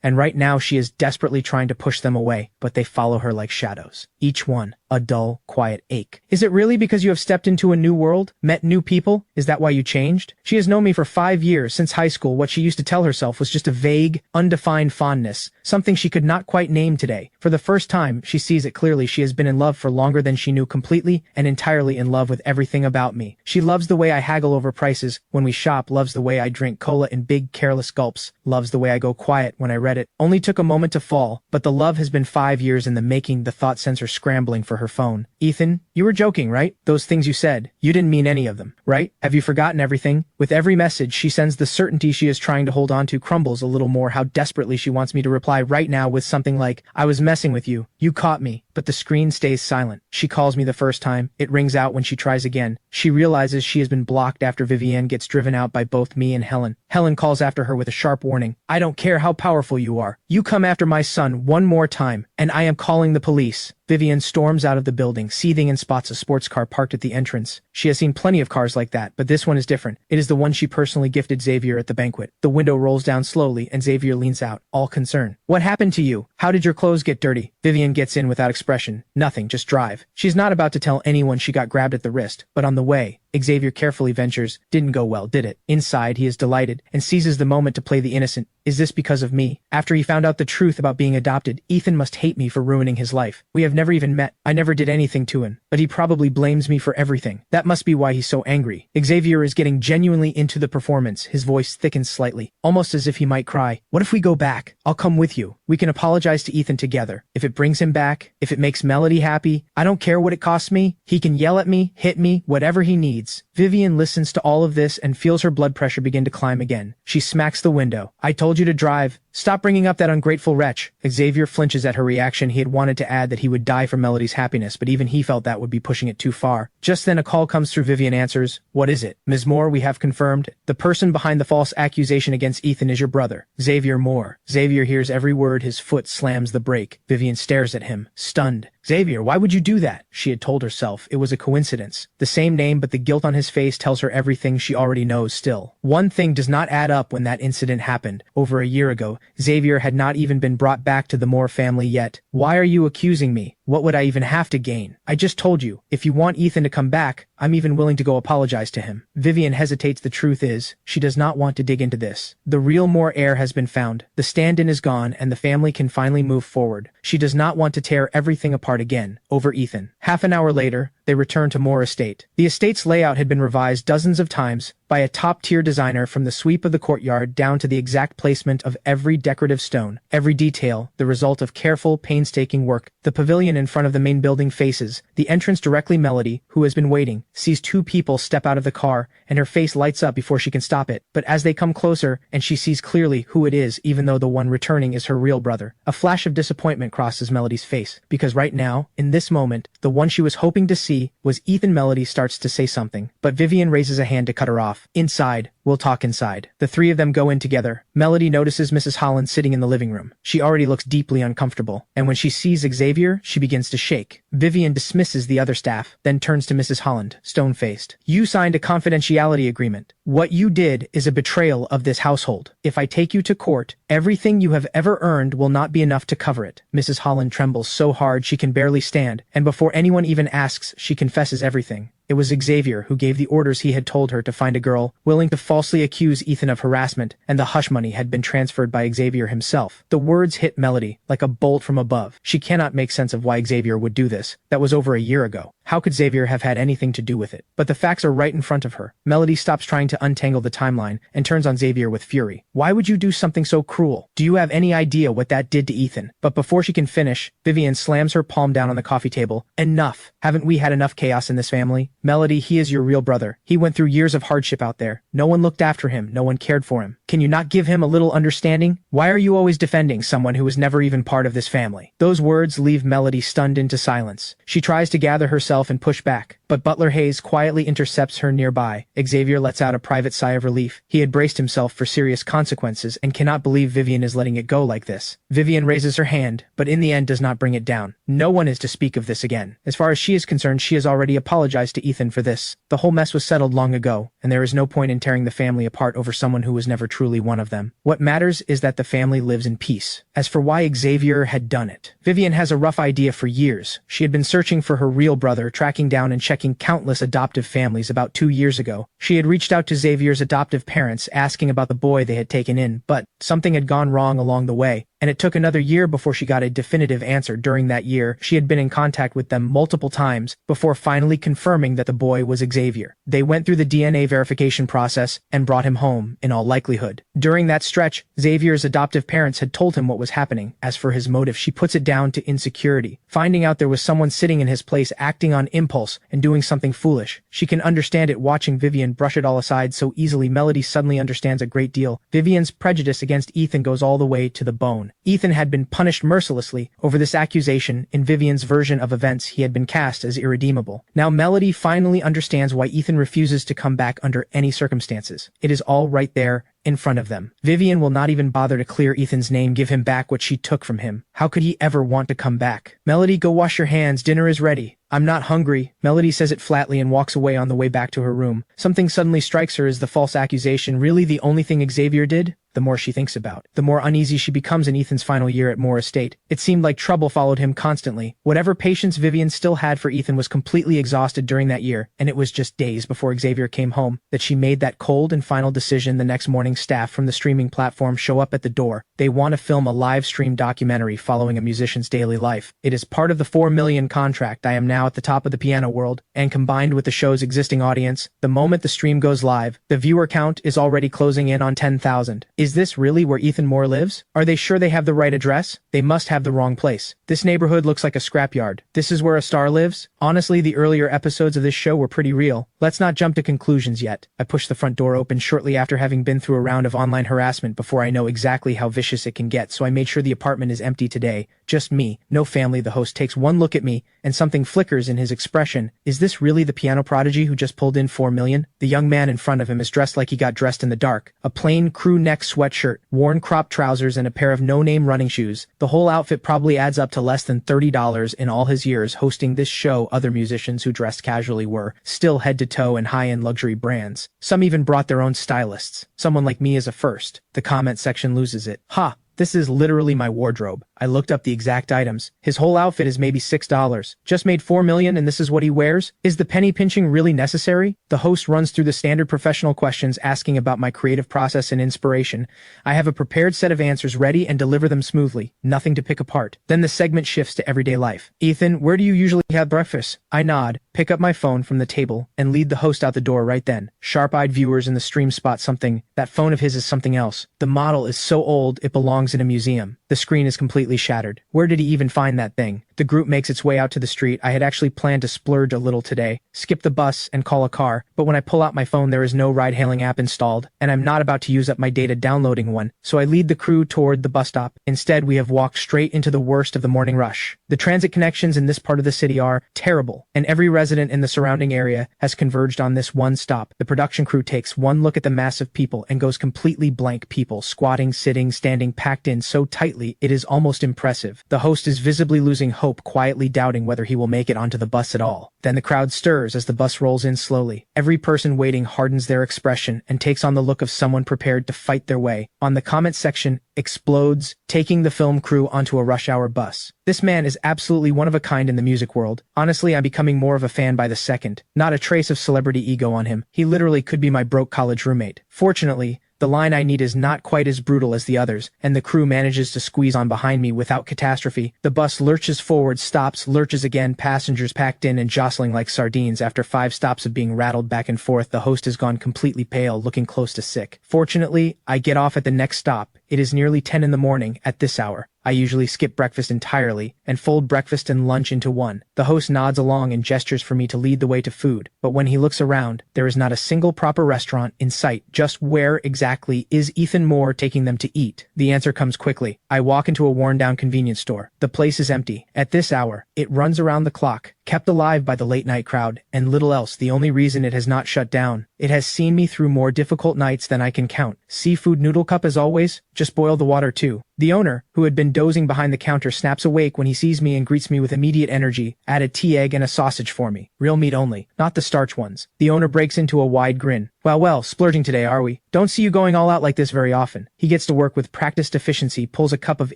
and right now she is desperately trying to push them away, but they follow her like shadows. Each one a dull, quiet ache. Is it really because you have stepped into a new world, met new people? Is that why you changed? She has known me for 5 years, since high school. What she used to tell herself was just a vague, undefined fondness, something she could not quite name today. For the first time, she sees it clearly. She has been in love for longer than she knew, completely and entirely in love with everything about me. She loves the way I haggle over prices when we shop, loves the way I drink cola in big, careless gulps, loves the way I go quiet when I read it. Only took a moment to fall, but the love has been 5 years in the making. The thought sensor scrambling for her phone. "Ethan, you were joking, right? Those things you said, you didn't mean any of them, right? Have you forgotten everything?" With every message she sends, the certainty she is trying to hold on to crumbles a little more. How desperately she wants me to reply right now with something like, "I was messing with you. You caught me." But the screen stays silent. She calls me the first time. It rings out when she tries again. She realizes she has been blocked after Vivienne gets driven out by both me and Helen. Helen calls after her with a sharp warning. "I don't care how powerful you are. You come after my son one more time, and I am calling the police." Vivienne storms out of the building, seething, and spots a sports car parked at the entrance. She has seen plenty of cars like that, but this one is different. It is the one she personally gifted Xavier at the banquet. The window rolls down slowly, and Xavier leans out, all concern. "What happened to you? How did your clothes get dirty?" Vivienne gets in without expression. "Nothing, just drive." She's not about to tell anyone she got grabbed at the wrist, but on the way, Xavier carefully ventures, "Didn't go well, did it?" Inside, he is delighted and seizes the moment to play the innocent. "Is this because of me?" After he found out the truth about being adopted, Ethan must hate me for ruining his life. We have never even met. I never did anything to him, but he probably blames me for everything. That must be why he's so angry. Xavier is getting genuinely into the performance. His voice thickens slightly, almost as if he might cry. "What if we go back? I'll come with you. We can apologize to Ethan together. If it brings him back, if it makes Melody happy, I don't care what it costs me. He can yell at me, hit me, whatever he needs. fades. Vivienne listens to all of this and feels her blood pressure begin to climb again. She smacks the window. "I told you to drive. Stop bringing up that ungrateful wretch." Xavier flinches at her reaction. He had wanted to add that he would die for Melody's happiness, but even he felt that would be pushing it too far. Just then a call comes through. Vivienne answers. "What is it?" "Ms. Moore, we have confirmed. The person behind the false accusation against Ethan is your brother, Xavier Moore." Xavier hears every word. His foot slams the brake. Vivienne stares at him, stunned. "Xavier, why would you do that?" She had told herself it was a coincidence. The same name, but the guilt on his face tells her everything she already knows still. One thing does not add up when that incident happened. Over a year ago, Xavier had not even been brought back to the Moore family yet. "Why are you accusing me? What would I even have to gain? I just told you, if you want Ethan to come back, I'm even willing to go apologize to him." Vivienne hesitates. The truth is, she does not want to dig into this. The real Moore heir has been found. The stand-in is gone and the family can finally move forward. She does not want to tear everything apart again over Ethan. Half an hour later, they return to Moore Estate. The estate's layout had been revised dozens of times by a top-tier designer, from the sweep of the courtyard down to the exact placement of every decorative stone. Every detail, the result of careful, painstaking work. The pavilion in front of the main building faces the entrance directly. Melody, who has been waiting, sees two people step out of the car, and her face lights up before she can stop it. But as they come closer, and she sees clearly who it is, even though the one returning is her real brother, a flash of disappointment crosses Melody's face, because right now, in this moment, the one she was hoping to see was Ethan. Melody starts to say something, but Vivienne raises a hand to cut her off. "Inside. We'll talk inside." The three of them go in together. Melody notices Mrs. Holland sitting in the living room. She already looks deeply uncomfortable, and when she sees Xavier, she begins to shake. Vivienne dismisses the other staff, then turns to Mrs. Holland, stone-faced. "You signed a confidentiality agreement. What you did is a betrayal of this household. If I take you to court, everything you have ever earned will not be enough to cover it." Mrs. Holland trembles so hard she can barely stand, and before anyone even asks, she confesses everything. It was Xavier who gave the orders. He had told her to find a girl willing to falsely accuse Ethan of harassment, and the hush money had been transferred by Xavier himself. The words hit Melody like a bolt from above. She cannot make sense of why Xavier would do this. That was over a year ago. How could Xavier have had anything to do with it? But the facts are right in front of her. Melody stops trying to untangle the timeline and turns on Xavier with fury. "Why would you do something so cruel? Do you have any idea what that did to Ethan?" But before she can finish, Vivienne slams her palm down on the coffee table. "Enough! Haven't we had enough chaos in this family? Melody, he is your real brother. He went through years of hardship out there. No one looked after him. No one cared for him. Can you not give him a little understanding? Why are you always defending someone who was never even part of this family?" Those words leave Melody stunned into silence. She tries to gather herself and push back, but Butler Hayes quietly intercepts her nearby. Xavier lets out a private sigh of relief. He had braced himself for serious consequences and cannot believe Vivienne is letting it go like this. Vivienne raises her hand, but in the end does not bring it down. No one is to speak of this again. As far as she is concerned, she has already apologized to Ethan for this. The whole mess was settled long ago, and there is no point in tearing the family apart over someone who was never truly one of them. What matters is that the family lives in peace. As for why Xavier had done it, Vivienne has a rough idea. For years, she had been searching for her real brother, tracking down and checking countless adoptive families. About 2 years ago, she had reached out to Xavier's adoptive parents asking about the boy they had taken in, but something had gone wrong along the way, and it took another year before she got a definitive answer. During that year, she had been in contact with them multiple times before finally confirming that the boy was Xavier. They went through the DNA verification process and brought him home, in all likelihood. During that stretch, Xavier's adoptive parents had told him what was happening. As for his motive, she puts it down to insecurity. Finding out there was someone sitting in his place acting on impulse and doing something foolish. She can understand it watching Vivienne brush it all aside so easily. Melody suddenly understands a great deal. Vivienne's prejudice against Ethan goes all the way to the bone. Ethan had been punished mercilessly over this accusation. In Vivienne's version of events, he had been cast as irredeemable. Now Melody finally understands why Ethan refuses to come back under any circumstances. It is all right there in front of them. Vivienne will not even bother to clear Ethan's name, give him back what she took from him. How could he ever want to come back? "Melody, go wash your hands. Dinner is ready." "I'm not hungry." Melody says it flatly and walks away. On the way back to her room, something suddenly strikes her. Is the false accusation really the only thing Xavier did? The more she thinks about, the more uneasy she becomes. In Ethan's final year at Moore Estate, it seemed like trouble followed him constantly. Whatever patience Vivienne still had for Ethan was completely exhausted during that year, and it was just days before Xavier came home that she made that cold and final decision the next morning. traveling staff from the streaming platform show up at the door. They want to film a live stream documentary following a musician's daily life. It is part of the 4 million contract. I am now at the top of the piano world, and combined with the show's existing audience, the moment the stream goes live, the viewer count is already closing in on 10,000. Is this really where Ethan Moore lives? Are they sure they have the right address? They must have the wrong place. This neighborhood looks like a scrapyard. This is where a star lives? Honestly, the earlier episodes of this show were pretty real. Let's not jump to conclusions yet. I pushed the front door open shortly after having been through a round of online harassment before I know exactly how vicious it can get, so I made sure the apartment is empty today. Just me, no family. The host takes one look at me, and something flickers in his expression. Is this really the piano prodigy who just pulled in 4 million? The young man in front of him is dressed like he got dressed in the dark. A plain crew neck sweatshirt, worn cropped trousers, and a pair of no-name running shoes. The whole outfit probably adds up to less than $30 in all his years hosting this show. Other musicians who dressed casually were still head to toe in high-end luxury brands. Some even brought their own stylists. Someone like me is a first. The comment section loses it. Ha! This is literally my wardrobe. I looked up the exact items. His whole outfit is maybe $6. Just made 4 million and this is what he wears? Is the penny pinching really necessary? The host runs through the standard professional questions asking about my creative process and inspiration. I have a prepared set of answers ready and deliver them smoothly. Nothing to pick apart. Then the segment shifts to everyday life. Ethan, where do you usually have breakfast? I nod, pick up my phone from the table, and lead the host out the door right then. Sharp-eyed viewers in the stream spot something. That phone of his is something else. The model is so old it belongs in a museum. The screen is completely shattered. Where did he even find that thing? The group makes its way out to the street. I had actually planned to splurge a little today, skip the bus and call a car, but when I pull out my phone there is no ride-hailing app installed, and I'm not about to use up my data downloading one, so I lead the crew toward the bus stop. Instead, we have walked straight into the worst of the morning rush. The transit connections in this part of the city are terrible, and every resident in the surrounding area has converged on this one stop. The production crew takes one look at the mass of people and goes completely blank. People squatting, sitting, standing, packed in so tightly it is almost impressive. The host is visibly losing hope, quietly doubting whether he will make it onto the bus at all. Then the crowd stirs as the bus rolls in slowly. Every person waiting hardens their expression and takes on the look of someone prepared to fight their way. On the comment section explodes, taking the film crew onto a rush hour bus. This man is absolutely one of a kind in the music world. Honestly, I'm becoming more of a fan by the second. Not a trace of celebrity ego on him. He literally could be my broke college roommate. Fortunately, the line I need is not quite as brutal as the others, and the crew manages to squeeze on behind me without catastrophe. The bus lurches forward, stops, lurches again, passengers packed in and jostling like sardines. After 5 stops of being rattled back and forth, the host has gone completely pale, looking close to sick. Fortunately, I get off at the next stop. It is nearly 10 in the morning at this hour. I usually skip breakfast entirely and fold breakfast and lunch into one. The host nods along and gestures for me to lead the way to food, but when he looks around, there is not a single proper restaurant in sight. Just where exactly is Ethan Moore taking them to eat? The answer comes quickly. I walk into a worn-down convenience store. The place is empty. At this hour, it runs around the clock, kept alive by the late-night crowd, and little else. The only reason it has not shut down. It has seen me through more difficult nights than I can count. Seafood noodle cup as always, just boil the water too. The owner, who had been dozing behind the counter, snaps awake when he sees me and greets me with immediate energy. Add a tea, egg, and a sausage for me. Real meat only, not the starch ones. The owner breaks into a wide grin. Well, splurging today, are we? Don't see you going all out like this very often. He gets to work with practiced efficiency, pulls a cup of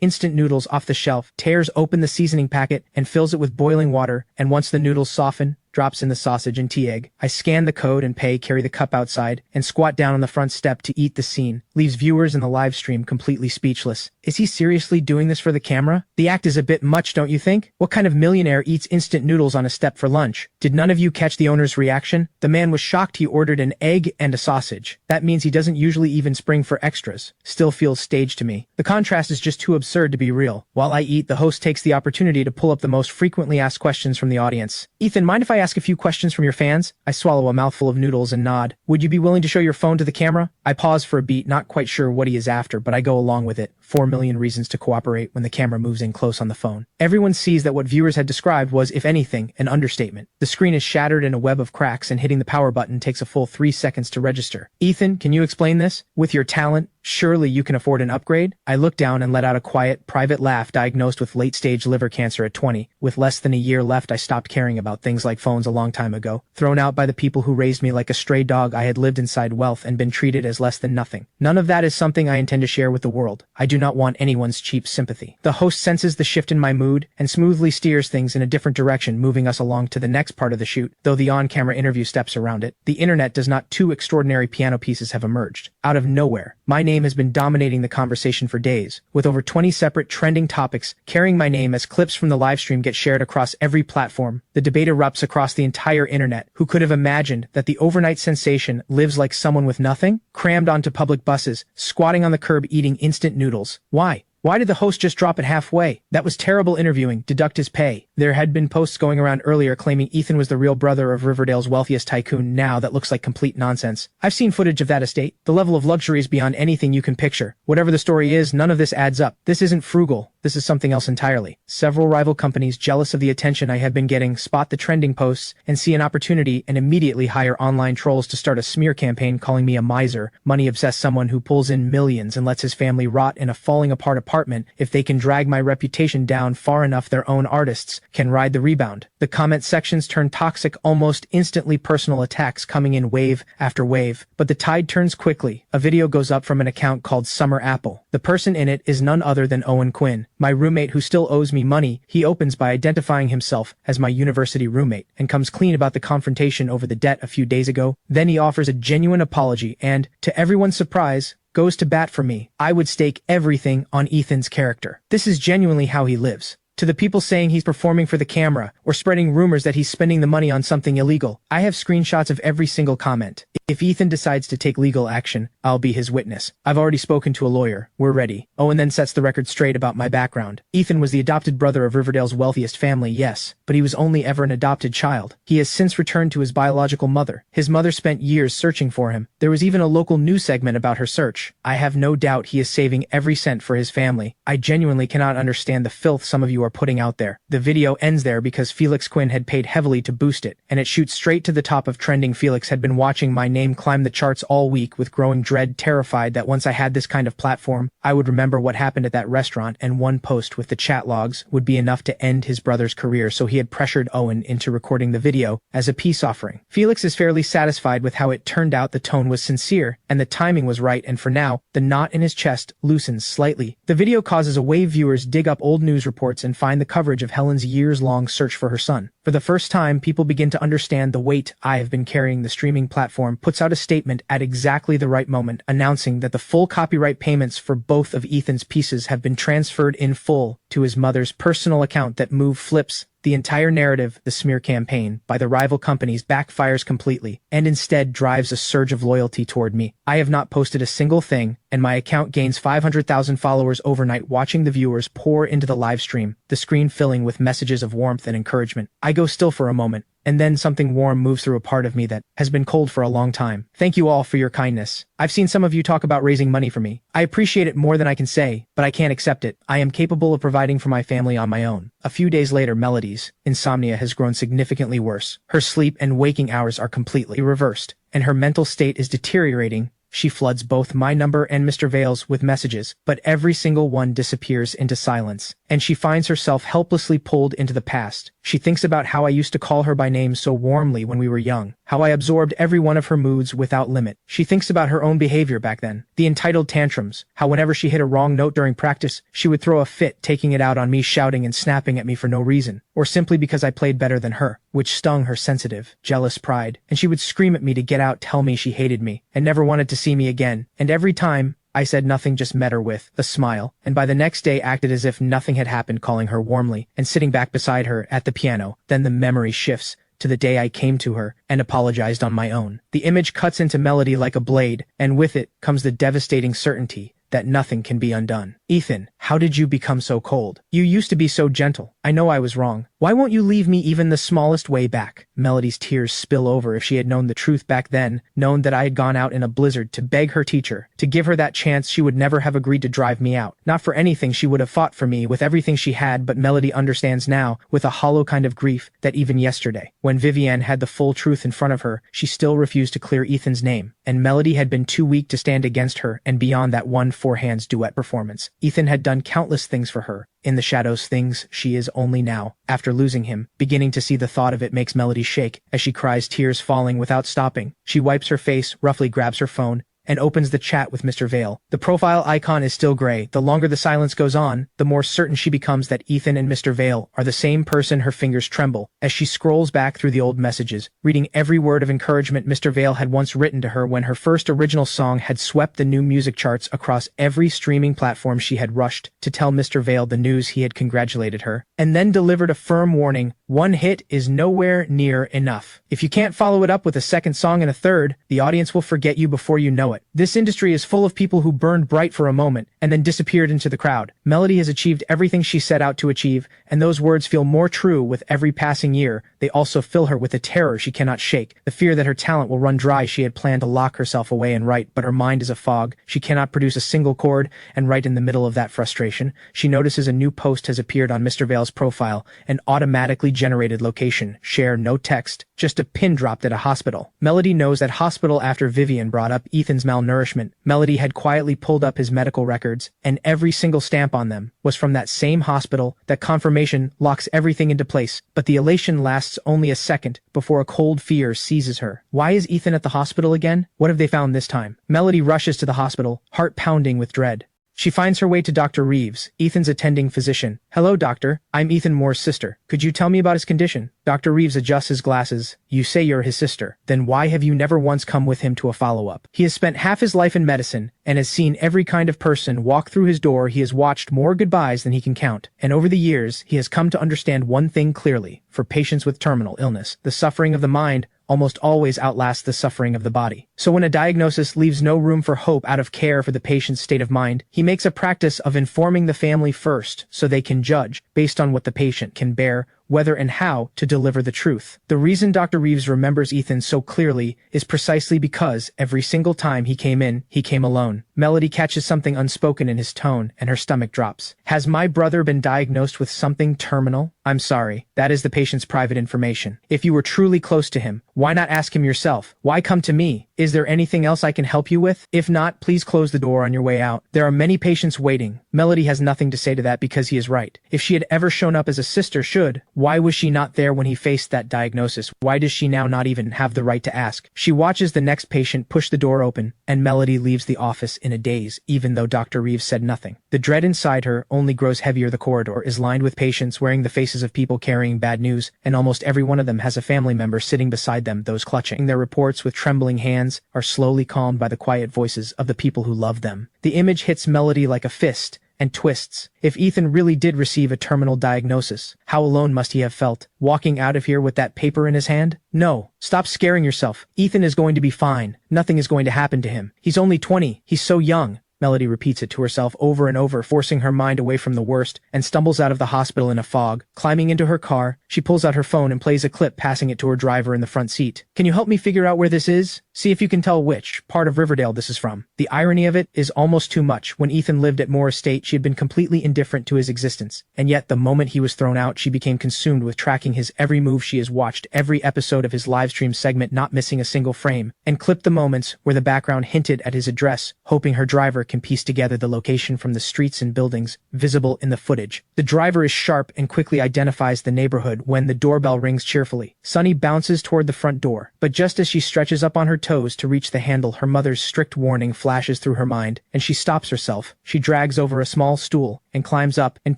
instant noodles off the shelf, tears open the seasoning packet, and fills it with boiling water, and once the noodles soften, drops in the sausage and tea egg. I scan the code and pay, carry the cup outside, and squat down on the front step to eat. The scene leaves viewers in the live stream completely speechless. Is he seriously doing this for the camera? The act is a bit much, don't you think? What kind of millionaire eats instant noodles on a step for lunch? Did none of you catch the owner's reaction? The man was shocked. He ordered an egg and a sausage. That means he doesn't usually even spring for extras. Still feels staged to me. The contrast is just too absurd to be real. While I eat, the host takes the opportunity to pull up the most frequently asked questions from the audience. Ethan, mind if I ask a few questions from your fans? I swallow a mouthful of noodles and nod. Would you be willing to show your phone to the camera? I pause for a beat, not quite sure what he is after, but I go along with it. 4 million reasons to cooperate when the camera moves in close on the phone. Everyone sees that what viewers had described was, if anything, an understatement. The screen is shattered in a web of cracks, and hitting the power button takes a full 3 seconds to register. Ethan, can you explain this? With your talent, surely you can afford an upgrade? I look down and let out a quiet, private laugh. Diagnosed with late-stage liver cancer at 20. With less than a year left, I stopped caring about things like phones a long time ago. Thrown out by the people who raised me like a stray dog, I had lived inside wealth and been treated as less than nothing. None of that is something I intend to share with the world. I do not want anyone's cheap sympathy. The host senses the shift in my mood and smoothly steers things in a different direction, moving us along to the next part of the shoot, though the on-camera interview steps around it. The internet does not. 2 extraordinary piano pieces have emerged. Out of nowhere, My name has been dominating the conversation for days, with over 20 separate trending topics carrying my name as clips from the livestream get shared across every platform. The debate erupts across the entire internet. Who could have imagined that the overnight sensation lives like someone with nothing? Crammed onto public buses, squatting on the curb eating instant noodles. Why? Why did the host just drop it halfway? That was terrible interviewing. Deduct his pay. There had been posts going around earlier claiming Ethan was the real brother of Riverdale's wealthiest tycoon. Now that looks like complete nonsense. I've seen footage of that estate. The level of luxury is beyond anything you can picture. Whatever the story is, none of this adds up. This isn't frugal. This is something else entirely. Several rival companies, jealous of the attention I have been getting, spot the trending posts and see an opportunity and immediately hire online trolls to start a smear campaign calling me a miser, money-obsessed someone who pulls in millions and lets his family rot in a falling-apart apartment. If they can drag my reputation down far enough, their own artists can ride the rebound. The comment sections turn toxic, almost instantly personal attacks coming in wave after wave. But the tide turns quickly. A video goes up from an account called Summer Apple. The person in it is none other than Owen Quinn, my roommate who still owes me money. He opens by identifying himself as my university roommate and comes clean about the confrontation over the debt a few days ago. Then he offers a genuine apology and, to everyone's surprise, goes to bat for me. I would stake everything on Ethan's character. This is genuinely how he lives. To the people saying he's performing for the camera or spreading rumors that he's spending the money on something illegal, I have screenshots of every single comment. If Ethan decides to take legal action, I'll be his witness. I've already spoken to a lawyer. We're ready. Owen then sets the record straight about my background. Ethan was the adopted brother of Riverdale's wealthiest family, yes, but he was only ever an adopted child. He has since returned to his biological mother. His mother spent years searching for him. There was even a local news segment about her search. I have no doubt he is saving every cent for his family. I genuinely cannot understand the filth some of you are putting out there. The video ends there because Felix Quinn had paid heavily to boost it, and it shoots straight to the top of trending. Felix had been watching my name climb the charts all week with growing dread, terrified that once I had this kind of platform, I would remember what happened at that restaurant, and one post with the chat logs would be enough to end his brother's career, so he had pressured Owen into recording the video as a peace offering. Felix is fairly satisfied with how it turned out. The tone was sincere, and the timing was right, and for now, the knot in his chest loosens slightly. The video causes a wave viewers dig up old news reports and find the coverage of Helen's years-long search for her son. For the first time, people begin to understand the weight I have been carrying. The streaming platform puts out a statement at exactly the right moment, announcing that the full copyright payments for both of Ethan's pieces have been transferred in full to his mother's personal account. That move flips the entire narrative. The smear campaign by the rival companies backfires completely and instead drives a surge of loyalty toward me. I have not posted a single thing, and my account gains 500,000 followers overnight. Watching the viewers pour into the live stream, the screen filling with messages of warmth and encouragement, I go still for a moment, and then something warm moves through a part of me that has been cold for a long time. Thank you all for your kindness. I've seen some of you talk about raising money for me. I appreciate it more than I can say, but I can't accept it. I am capable of providing for my family on my own. A few days later, Melody's insomnia has grown significantly worse. Her sleep and waking hours are completely reversed, and her mental state is deteriorating. She floods both my number and Mr. Vale's with messages, but every single one disappears into silence, and she finds herself helplessly pulled into the past. She thinks about how I used to call her by name so warmly when we were young, how I absorbed every one of her moods without limit. She thinks about her own behavior back then, the entitled tantrums, how whenever she hit a wrong note during practice, she would throw a fit, taking it out on me, shouting and snapping at me for no reason, or simply because I played better than her, which stung her sensitive, jealous pride, and she would scream at me to get out, tell me she hated me, and never wanted to see me again, and every time, I said nothing, just met her with a smile, and by the next day acted as if nothing had happened, calling her warmly and sitting back beside her at the piano. Then the memory shifts to the day I came to her and apologized on my own. The image cuts into Melody like a blade, and with it comes the devastating certainty that nothing can be undone. Ethan, how did you become so cold? You used to be so gentle. I know I was wrong. Why won't you leave me even the smallest way back? Melody's tears spill over. If she had known the truth back then, known that I had gone out in a blizzard to beg her teacher to give her that chance, she would never have agreed to drive me out. Not for anything, she would have fought for me with everything she had. But Melody understands now, with a hollow kind of grief, that even yesterday, when Vivienne had the full truth in front of her, she still refused to clear Ethan's name, and Melody had been too weak to stand against her. And beyond that one four hands duet performance, Ethan had done countless things for her. In the shadows, things she is only now, after losing him, beginning to see. The thought of it makes Melody shake as she cries, tears falling without stopping. She wipes her face, roughly grabs her phone, and opens the chat with Mr. Vale. The profile icon is still gray. The longer the silence goes on, the more certain she becomes that Ethan and Mr. Vale are the same person. Her fingers tremble as she scrolls back through the old messages, reading every word of encouragement Mr. Vale had once written to her when her first original song had swept the new music charts across every streaming platform. She had rushed to tell Mr. Vale the news. He had congratulated her, and then delivered a firm warning: one hit is nowhere near enough. If you can't follow it up with a second song and a third, the audience will forget you before you know it. This industry is full of people who burned bright for a moment and then disappeared into the crowd. Melody has achieved everything she set out to achieve, and those words feel more true with every passing year. They also fill her with a terror she cannot shake, the fear that her talent will run dry. She had planned to lock herself away and write, but her mind is a fog. She cannot produce a single chord, and right in the middle of that frustration, she notices a new post has appeared on Mr. Vale's profile, an automatically generated location, share, no text, just a pin dropped at a hospital. Melody knows that hospital after Vivienne brought up Ethan's malnourishment. Melody had quietly pulled up his medical records, and every single stamp on them was from that same hospital. That confirmation locks everything into place, but the elation lasts only a second before a cold fear seizes her. Why is Ethan at the hospital again? What have they found this time? Melody rushes to the hospital, heart pounding with dread. She finds her way to Dr. Reeves, Ethan's attending physician. Hello, doctor. I'm Ethan Moore's sister. Could you tell me about his condition? Dr. Reeves adjusts his glasses. You say you're his sister. Then why have you never once come with him to a follow-up? He has spent half his life in medicine and has seen every kind of person walk through his door. He has watched more goodbyes than he can count. And over the years, he has come to understand one thing clearly. For patients with terminal illness, the suffering of the mind almost always outlasts the suffering of the body. So when a diagnosis leaves no room for hope out of care for the patient's state of mind, he makes a practice of informing the family first so they can judge, based on what the patient can bear, whether and how to deliver the truth. The reason Dr. Reeves remembers Ethan so clearly is precisely because every single time he came alone. Melody catches something unspoken in his tone, and her stomach drops. Has my brother been diagnosed with something terminal? I'm sorry. That is the patient's private information. If you were truly close to him, why not ask him yourself? Why come to me? Is there anything else I can help you with? If not, please close the door on your way out. There are many patients waiting. Melody has nothing to say to that because he is right. If she had ever shown up as a sister should, why was she not there when he faced that diagnosis? Why does she now not even have the right to ask? She watches the next patient push the door open, and Melody leaves the office in a daze, even though Dr. Reeves said nothing. The dread inside her only grows heavier. The corridor is lined with patients wearing the faces of people carrying bad news, and almost every one of them has a family member sitting beside them. Those clutching their reports with trembling hands are slowly calmed by the quiet voices of the people who love them. The image hits Melody like a fist and twists. If Ethan really did receive a terminal diagnosis, how alone must he have felt, walking out of here with that paper in his hand? No, stop scaring yourself. Ethan is going to be fine. Nothing is going to happen to him. He's only 20. He's so young. Melody repeats it to herself over and over, forcing her mind away from the worst, and stumbles out of the hospital in a fog. Climbing into her car, she pulls out her phone and plays a clip, passing it to her driver in the front seat. Can you help me figure out where this is? See if you can tell which part of Riverdale this is from. The irony of it is almost too much. When Ethan lived at Moore Estate, she had been completely indifferent to his existence. And yet, the moment he was thrown out, she became consumed with tracking his every move. She has watched every episode of his livestream segment, not missing a single frame, and clipped the moments where the background hinted at his address, hoping her driver can piece together the location from the streets and buildings visible in the footage. The driver is sharp and quickly identifies the neighborhood when the doorbell rings cheerfully. Sunny bounces toward the front door, but just as she stretches up on her toes to reach the handle, her mother's strict warning flashes through her mind, and she stops herself. She drags over a small stool and climbs up and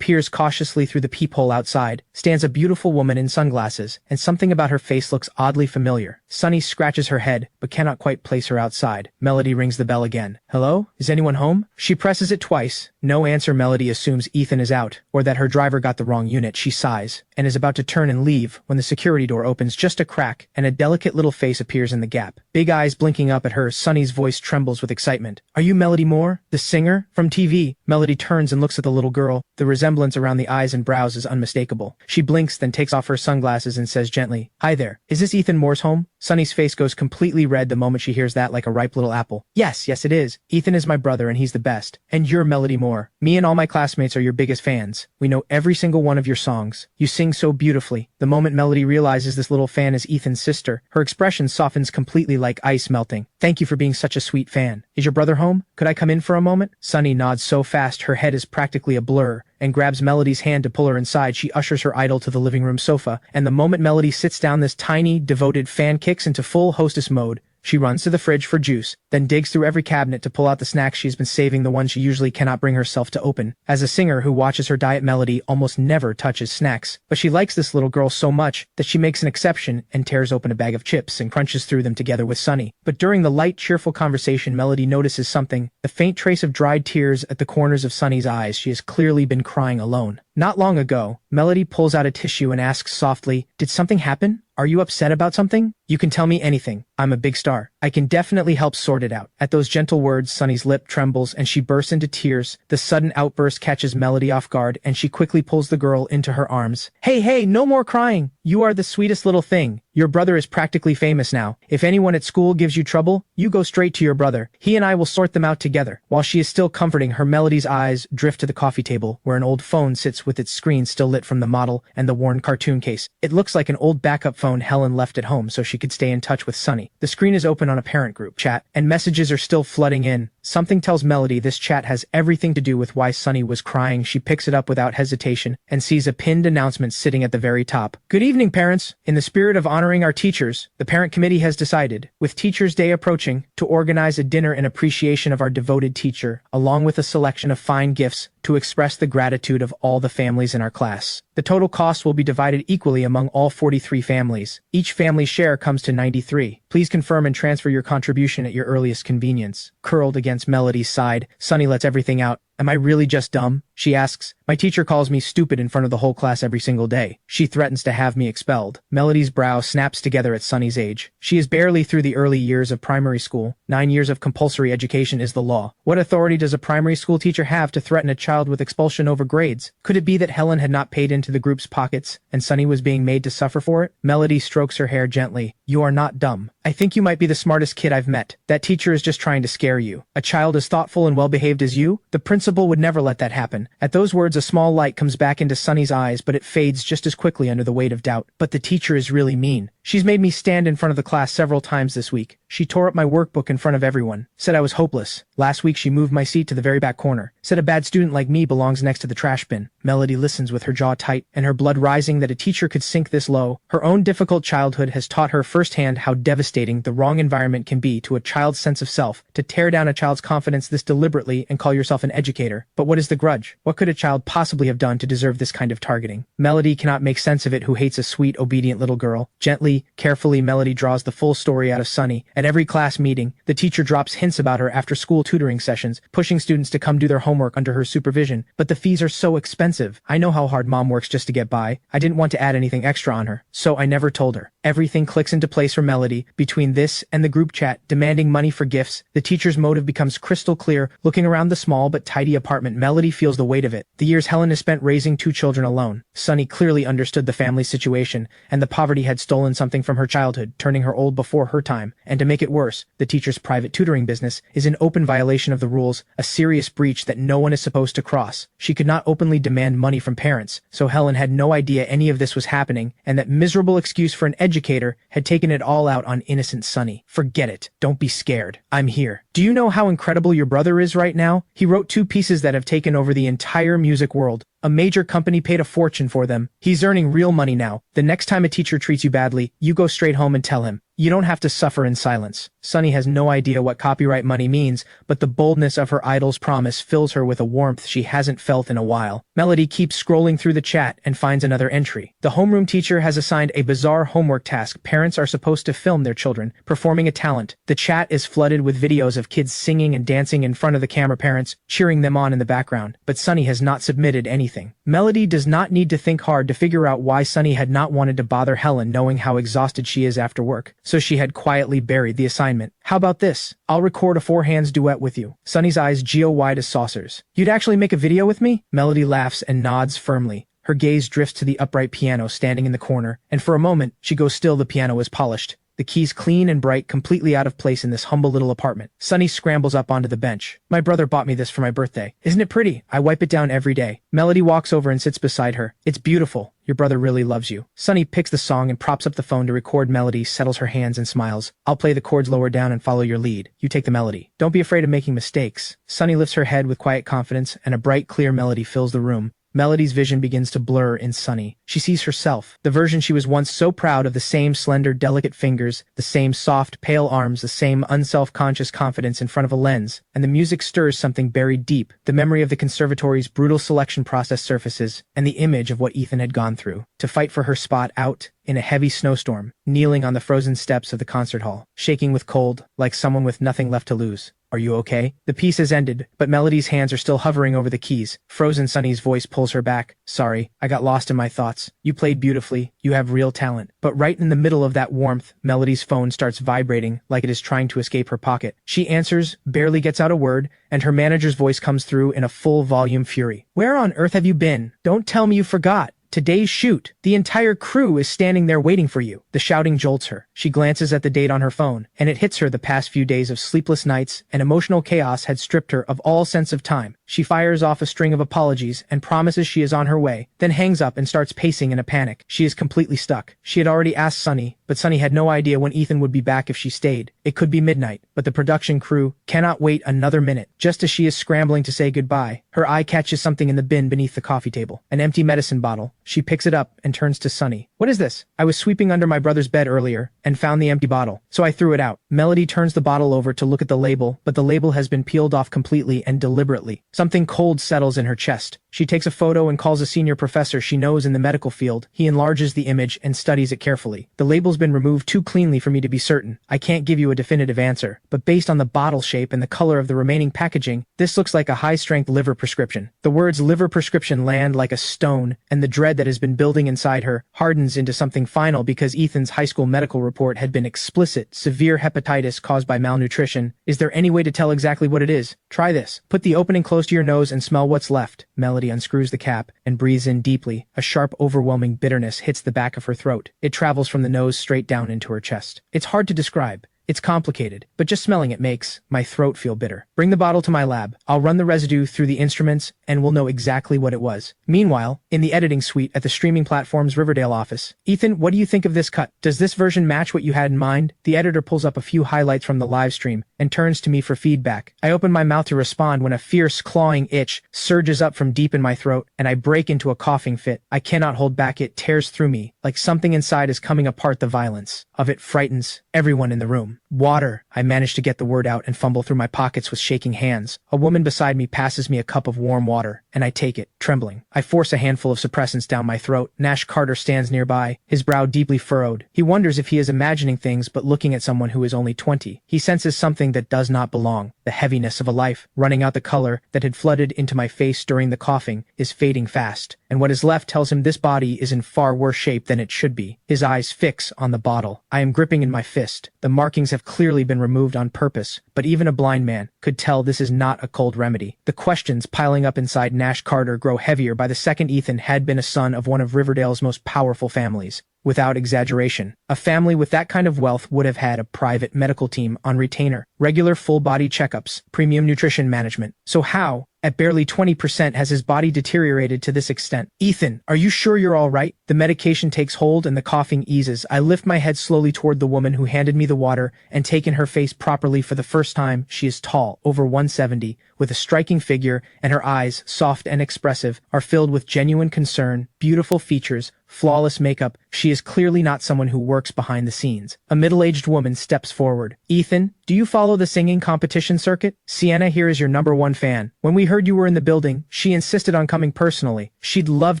peers cautiously through the peephole. Outside stands a beautiful woman in sunglasses, and something about her face looks oddly familiar. Sunny scratches her head, but cannot quite place her outside. Melody rings the bell again. Hello? Is anyone home? She presses it twice. No answer. Melody assumes Ethan is out, or that her driver got the wrong unit. She sighs, and is about to turn and leave when the security door opens just a crack, and a delicate little face appears in the gap. Big eyes blinking up at her, Sunny's voice trembles with excitement. Are you Melody Moore, the singer? From TV? Melody turns and looks at the little girl. The resemblance around the eyes and brows is unmistakable. She blinks, then takes off her sunglasses and says gently, Hi there. Is this Ethan Moore's home? Sunny's face goes completely red the moment she hears that, like a ripe little apple. Yes, it is. Ethan is my brother and he's the best. And you're Melody Moore. Me and all my classmates are your biggest fans. We know every single one of your songs. You sing so beautifully. The moment Melody realizes this little fan is Ethan's sister, her expression softens completely like ice melting. Thank you for being such a sweet fan. Is your brother home? Could I come in for a moment? Sunny nods so fast her head is practically a blur, and grabs Melody's hand to pull her inside. She ushers her idol to the living room sofa, and the moment Melody sits down, this tiny, devoted fan kicks into full hostess mode. She runs to the fridge for juice, then digs through every cabinet to pull out the snacks she's been saving, the ones she usually cannot bring herself to open. As a singer who watches her diet, Melody almost never touches snacks, but she likes this little girl so much that she makes an exception and tears open a bag of chips and crunches through them together with Sunny. But during the light, cheerful conversation, Melody notices something, the faint trace of dried tears at the corners of Sunny's eyes. She has clearly been crying alone. Not long ago, Melody pulls out a tissue and asks softly, "Did something happen? Are you upset about something? You can tell me anything. I'm a big star. I can definitely help sort it out." At those gentle words, Sunny's lip trembles and she bursts into tears. The sudden outburst catches Melody off guard and she quickly pulls the girl into her arms. Hey, no more crying. You are the sweetest little thing. Your brother is practically famous now. If anyone at school gives you trouble, you go straight to your brother. He and I will sort them out together. While she is still comforting her, Melody's eyes drift to the coffee table where an old phone sits with its screen still lit from the model and the worn cartoon case. It looks like an old backup phone Helen left at home so she could stay in touch with Sunny. The screen is open on a parent group chat and messages are still flooding in. Something tells Melody this chat has everything to do with why Sunny was crying. She picks it up without hesitation and sees a pinned announcement sitting at the very top. "Good evening, parents. In the spirit of honoring our teachers, the parent committee has decided, with Teachers' Day approaching, to organize a dinner in appreciation of our devoted teacher, along with a selection of fine gifts to express the gratitude of all the families in our class. The total cost will be divided equally among all 43 families. Each family's share comes to $93. Please confirm and transfer your contribution at your earliest convenience." Curled against Melody's side, Sunny lets everything out. "Am I really just dumb?" she asks. "My teacher calls me stupid in front of the whole class every single day. She threatens to have me expelled." Melody's brow snaps together at Sunny's age. She is barely through the early years of primary school. 9 years of compulsory education is the law. What authority does a primary school teacher have to threaten a child with expulsion over grades? Could it be that Helen had not paid into the group's pockets, and Sunny was being made to suffer for it? Melody strokes her hair gently. "You are not dumb. I think you might be the smartest kid I've met. That teacher is just trying to scare you. A child as thoughtful and well-behaved as you? The principal would never let that happen." At those words, a small light comes back into Sunny's eyes, but it fades just as quickly under the weight of doubt. "But the teacher is really mean. She's made me stand in front of the class several times this week. She tore up my workbook in front of everyone. Said I was hopeless. Last week she moved my seat to the very back corner. Said a bad student like me belongs next to the trash bin." Melody listens with her jaw tight and her blood rising that a teacher could sink this low. Her own difficult childhood has taught her firsthand how devastating the wrong environment can be to a child's sense of self. To tear down a child's confidence this deliberately and call yourself an educator. But what is the grudge? What could a child possibly have done to deserve this kind of targeting? Melody cannot make sense of it, who hates a sweet, obedient little girl. Gently, carefully, Melody draws the full story out of Sunny. At every class meeting, the teacher drops hints about her after school tutoring sessions, pushing students to come do their homework under her supervision. "But the fees are so expensive. I know how hard mom works just to get by. I didn't want to add anything extra on her, so I never told her." Everything clicks into place for Melody. Between this and the group chat demanding money for gifts, the teacher's motive becomes crystal clear. Looking around the small but tidy apartment, Melody feels the weight of it. The years Helen has spent raising 2 children alone. Sunny clearly understood the family situation, and the poverty had stolen something from her childhood, turning her old before her time. And to make it worse, the teacher's private tutoring business is an open violation of the rules, a serious breach that no one is supposed to cross. She could not openly demand money from parents, so Helen had no idea any of this was happening, and that miserable excuse for an educator had taken it all out on innocent Sunny. "Forget it. Don't be scared. I'm here. Do you know how incredible your brother is right now? He wrote 2 pieces that have taken over the entire music world. A major company paid a fortune for them. He's earning real money now. The next time a teacher treats you badly, you go straight home and tell him. You don't have to suffer in silence." Sunny has no idea what copyright money means, but the boldness of her idol's promise fills her with a warmth she hasn't felt in a while. Melody keeps scrolling through the chat and finds another entry. The homeroom teacher has assigned a bizarre homework task. Parents are supposed to film their children performing a talent. The chat is flooded with videos of kids singing and dancing in front of the camera, parents cheering them on in the background. But Sunny has not submitted anything. Melody does not need to think hard to figure out why Sunny had not wanted to bother Helen, knowing how exhausted she is after work. So she had quietly buried the assignment. "How about this? I'll record a 4-hands duet with you." Sunny's eyes geo-wide as saucers. "You'd actually make a video with me?" Melody laughs and nods firmly. Her gaze drifts to the upright piano standing in the corner, and for a moment, she goes still. The piano is polished, the keys clean and bright, completely out of place in this humble little apartment. Sunny scrambles up onto the bench. "My brother bought me this for my birthday. Isn't it pretty? I wipe it down every day." Melody walks over and sits beside her. "It's beautiful. Your brother really loves you." Sunny picks the song and props up the phone to record. Melody settles her hands and smiles. "I'll play the chords lower down and follow your lead. You take the melody. Don't be afraid of making mistakes." Sunny lifts her head with quiet confidence, and a bright, clear melody fills the room. Melody's vision begins to blur in Sunny. She sees herself, the version she was once so proud of, the same slender, delicate fingers, the same soft, pale arms, the same unself-conscious confidence in front of a lens, and the music stirs something buried deep. The memory of the conservatory's brutal selection process surfaces, and the image of what Ethan had gone through to fight for her spot out in a heavy snowstorm, kneeling on the frozen steps of the concert hall, shaking with cold, like someone with nothing left to lose. Are you okay? The piece has ended, but Melody's hands are still hovering over the keys. Frozen Sunny's voice pulls her back. Sorry, I got lost in my thoughts. You played beautifully. You have real talent. But right in the middle of that warmth, Melody's phone starts vibrating like it is trying to escape her pocket. She answers, barely gets out a word, and her manager's voice comes through in a full volume fury. Where on earth have you been? Don't tell me you forgot. Today's shoot. The entire crew is standing there waiting for you. The shouting jolts her. She glances at the date on her phone, and it hits her the past few days of sleepless nights and emotional chaos had stripped her of all sense of time. She fires off a string of apologies and promises she is on her way, then hangs up and starts pacing in a panic. She is completely stuck. She had already asked Sunny, but Sunny had no idea when Ethan would be back if she stayed. It could be midnight, but the production crew cannot wait another minute. Just as she is scrambling to say goodbye, her eye catches something in the bin beneath the coffee table. An empty medicine bottle. She picks it up and turns to Sunny. What is this? I was sweeping under my brother's bed earlier and found the empty bottle, so I threw it out. Melody turns the bottle over to look at the label, but the label has been peeled off completely and deliberately. Something cold settles in her chest. She takes a photo and calls a senior professor she knows in the medical field. He enlarges the image and studies it carefully. The label's been removed too cleanly for me to be certain. I can't give you a definitive answer, but based on the bottle shape and the color of the remaining packaging, this looks like a high-strength liver prescription. The words liver prescription land like a stone, and the dread that has been building inside her hardens into something final because Ethan's high school medical report had been explicit: severe hepatitis caused by malnutrition. Is there any way to tell exactly what it is? Try this. Put the opening close to your nose and smell what's left. Melody unscrews the cap and breathes in deeply. A sharp, overwhelming bitterness hits the back of her throat. It travels from the nose straight down into her chest. It's hard to describe. It's complicated, but just smelling it makes my throat feel bitter. Bring the bottle to my lab. I'll run the residue through the instruments and we'll know exactly what it was. Meanwhile, in the editing suite at the streaming platform's Riverdale office, Ethan, what do you think of this cut? Does this version match what you had in mind? The editor pulls up a few highlights from the live stream and turns to me for feedback. I open my mouth to respond when a fierce, clawing itch surges up from deep in my throat and I break into a coughing fit. I cannot hold back. It tears through me like something inside is coming apart. The violence of it frightens everyone in the room. Water. I manage to get the word out and fumble through my pockets with shaking hands. A woman beside me passes me a cup of warm water, and I take it, trembling. I force a handful of suppressants down my throat. Nash Carter stands nearby, his brow deeply furrowed. He wonders if he is imagining things but looking at someone who is only 20. He senses something that does not belong. The heaviness of a life, running out. The color that had flooded into my face during the coughing is fading fast, and what is left tells him this body is in far worse shape than it should be. His eyes fix on the bottle. I am gripping in my fist. The markings have clearly been removed on purpose, but even a blind man could tell this is not a cold remedy. The questions piling up inside Nash Carter grow heavier by the second. Ethan had been a son of one of Riverdale's most powerful families. Without exaggeration, a family with that kind of wealth would have had a private medical team on retainer, regular full-body checkups, premium nutrition management. So how, at barely 20%, has his body deteriorated to this extent? Ethan, are you sure you're all right? The medication takes hold and the coughing eases. I lift my head slowly toward the woman who handed me the water and take in her face properly for the first time. She is tall, over 170, with a striking figure, and her eyes, soft and expressive, are filled with genuine concern, beautiful features, flawless makeup. She is clearly not someone who works behind the scenes. A middle-aged woman steps forward. Ethan, do you follow the singing competition circuit? Sienna here is your #1 fan. When we heard you were in the building, she insisted on coming personally. She'd love